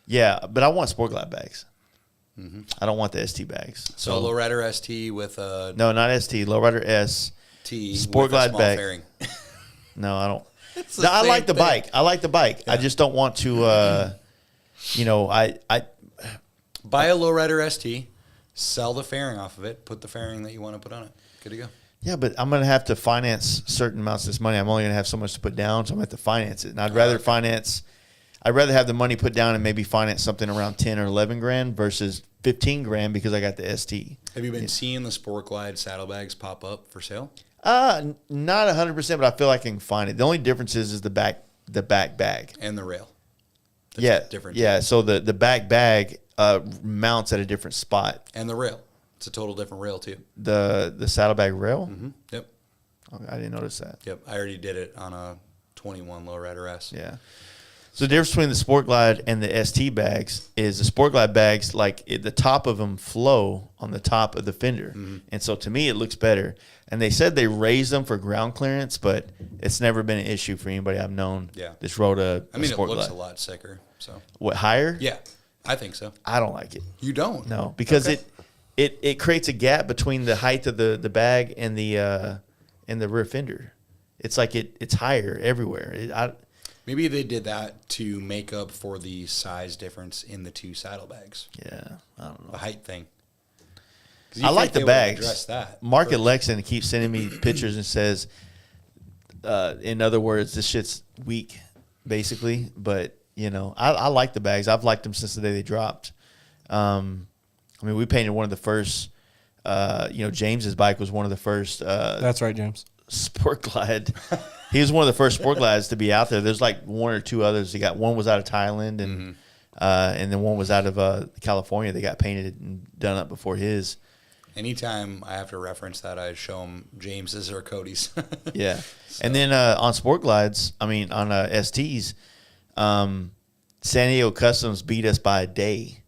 Yeah, but I want Sport Glide bags. I don't want the ST bags. So Lowrider ST with a No, not ST. Lowrider S. T Sport with Glide a small bag. fairing. No, I don't. It's the No, I same like the thing. bike. I like the bike. I just don't want to. I Buy a Lowrider ST, sell the fairing off of it, put the fairing that you want to put on it. Good to go. Yeah, but I'm going to have to finance certain amounts of this money. I'm only going to have so much to put down, so I'm going to have to finance it. And I'd rather have the money put down and maybe finance something around 10 or 11 grand versus 15 grand because I got the ST. Have you been seeing the Sport Glide saddlebags pop up for sale? Not 100%, but I feel like I can find it. The only difference is the back bag. And the rail. Different. Yeah, so the back bag mounts at a different spot. And the rail. It's a total different rail, too. The saddlebag rail? Mm-hmm. Yep. Okay, I didn't notice that. Yep. I already did it on a 21 Lowrider S. Yeah. So the difference between the Sport Glide and the ST bags is the Sport Glide bags, the top of them flow on the top of the fender. Mm-hmm. And so to me, it looks better. And they said they raised them for ground clearance, but it's never been an issue for anybody I've known. Yeah. That's rode a Sport it looks Glide. a lot sicker. So What, higher? yeah, I think so. I don't like it. You don't? No, because Okay. it creates a gap between the height of the bag and the rear fender. It's like it's higher everywhere. Maybe they did that to make up for the size difference in the two saddlebags. Yeah, I don't know. A height thing. I like the bags. Address that Mark at first. Lexin keeps sending me pictures and says, in other words, this shit's weak, basically. But I like the bags. I've liked them since the day they dropped. We painted one of the first. James's bike was one of the first. That's right, James. Sport Glide. He was one of the first Sport Glides to be out there. There's like one or two others. He got one was out of Thailand and then one was out of California. They got painted and done up before his. Anytime I have to reference that, I show him James's or Cody's. Yeah. So. And then on Sport Glides, on STs, San Diego Customs beat us by a day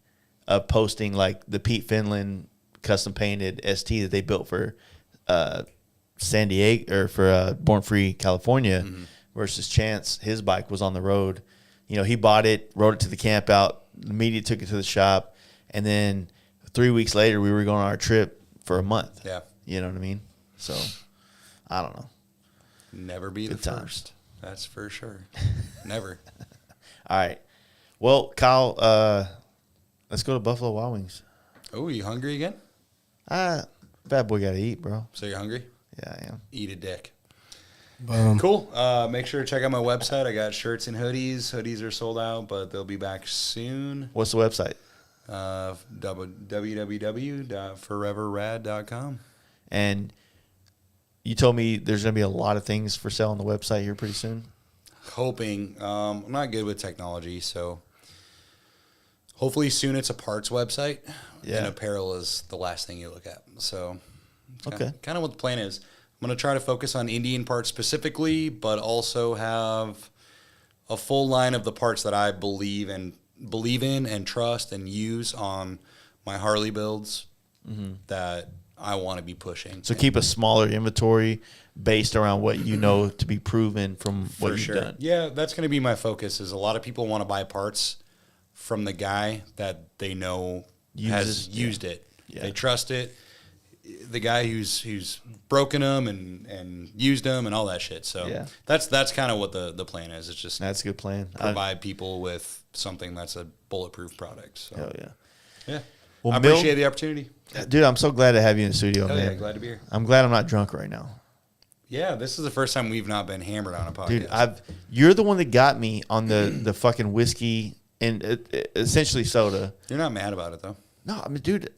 of posting like the Pete Finland custom painted ST that they built for San Diego or for Born Free California versus Chance. His bike was on the road. He bought it, rode it to the camp out, immediately took it to the shop, and then 3 weeks later we were going on our trip for a month. Yeah. You know what I mean? So I don't know. Never be Good the times. first. That's for sure. Never. All right. Well, Kyle, let's go to Buffalo Wild Wings. Oh, you hungry again? Bad boy got to eat, bro. So you're hungry? Yeah, I am. Eat a dick. Boom. Cool. Make sure to check out my website. I got shirts and hoodies. Hoodies are sold out, but they'll be back soon. What's the website? www.foreverrad.com. And you told me there's going to be a lot of things for sale on the website here pretty soon. Hoping. I'm not good with technology, so hopefully soon it's a parts website. Yeah. And apparel is the last thing you look at. So Okay. Kind of what the plan is. I'm going to try to focus on Indian parts specifically, but also have a full line of the parts that I believe and believe in and trust and use on my Harley builds that I want to be pushing. So keep a smaller inventory based around what you know to be proven from what you've done. Yeah, that's going to be my focus. Is a lot of people want to buy parts from the guy that they know has used it. Yeah. They trust it. The guy who's broken them and used them and all that shit. So that's kind of what the plan is. It's just that's a good plan. Provide people with something that's a bulletproof product. So. Hell yeah. Yeah. Well, I appreciate the opportunity. Dude, I'm so glad to have you in the studio, man. Yeah, glad to be here. I'm glad I'm not drunk right now. Yeah, this is the first time we've not been hammered on a podcast. Dude, you're the one that got me on the fucking whiskey and essentially soda. You're not mad about it, though. No, I mean, dude,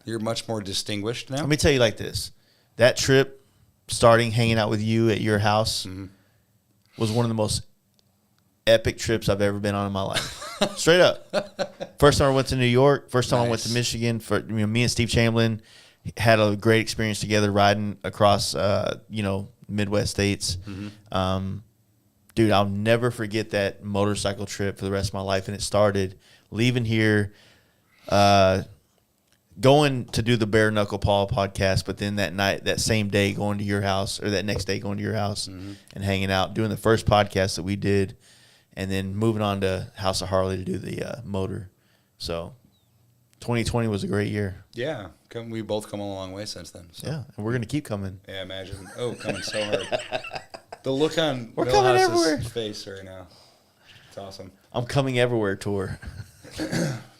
you're much more distinguished now. Let me tell you like this. That trip, starting hanging out with you at your house, was one of the most epic trips I've ever been on in my life. Straight up. First time I went to New York. First time I went to Michigan. Me and Steve Chamberlain had a great experience together riding across, Midwest states. Dude, I'll never forget that motorcycle trip for the rest of my life. And it started leaving here, going to do the Bare Knuckle Paw podcast, but then that same day going to your house, or that next day going to your house and hanging out, doing the first podcast that we did, and then moving on to House of Harley to do the motor. So 2020 was a great year. Yeah. We both come a long way since then. So. Yeah, and we're going to keep coming. Yeah, imagine. Oh, coming so hard. The look on Bill House's everywhere. face right now. It's awesome. I'm coming everywhere tour.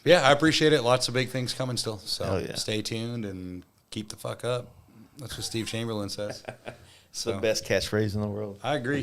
Yeah, I appreciate it. Lots of big things coming still. So yeah. Stay tuned and keep the fuck up. That's what Steve Chamberlain says. It's the best catchphrase in the world. I agree.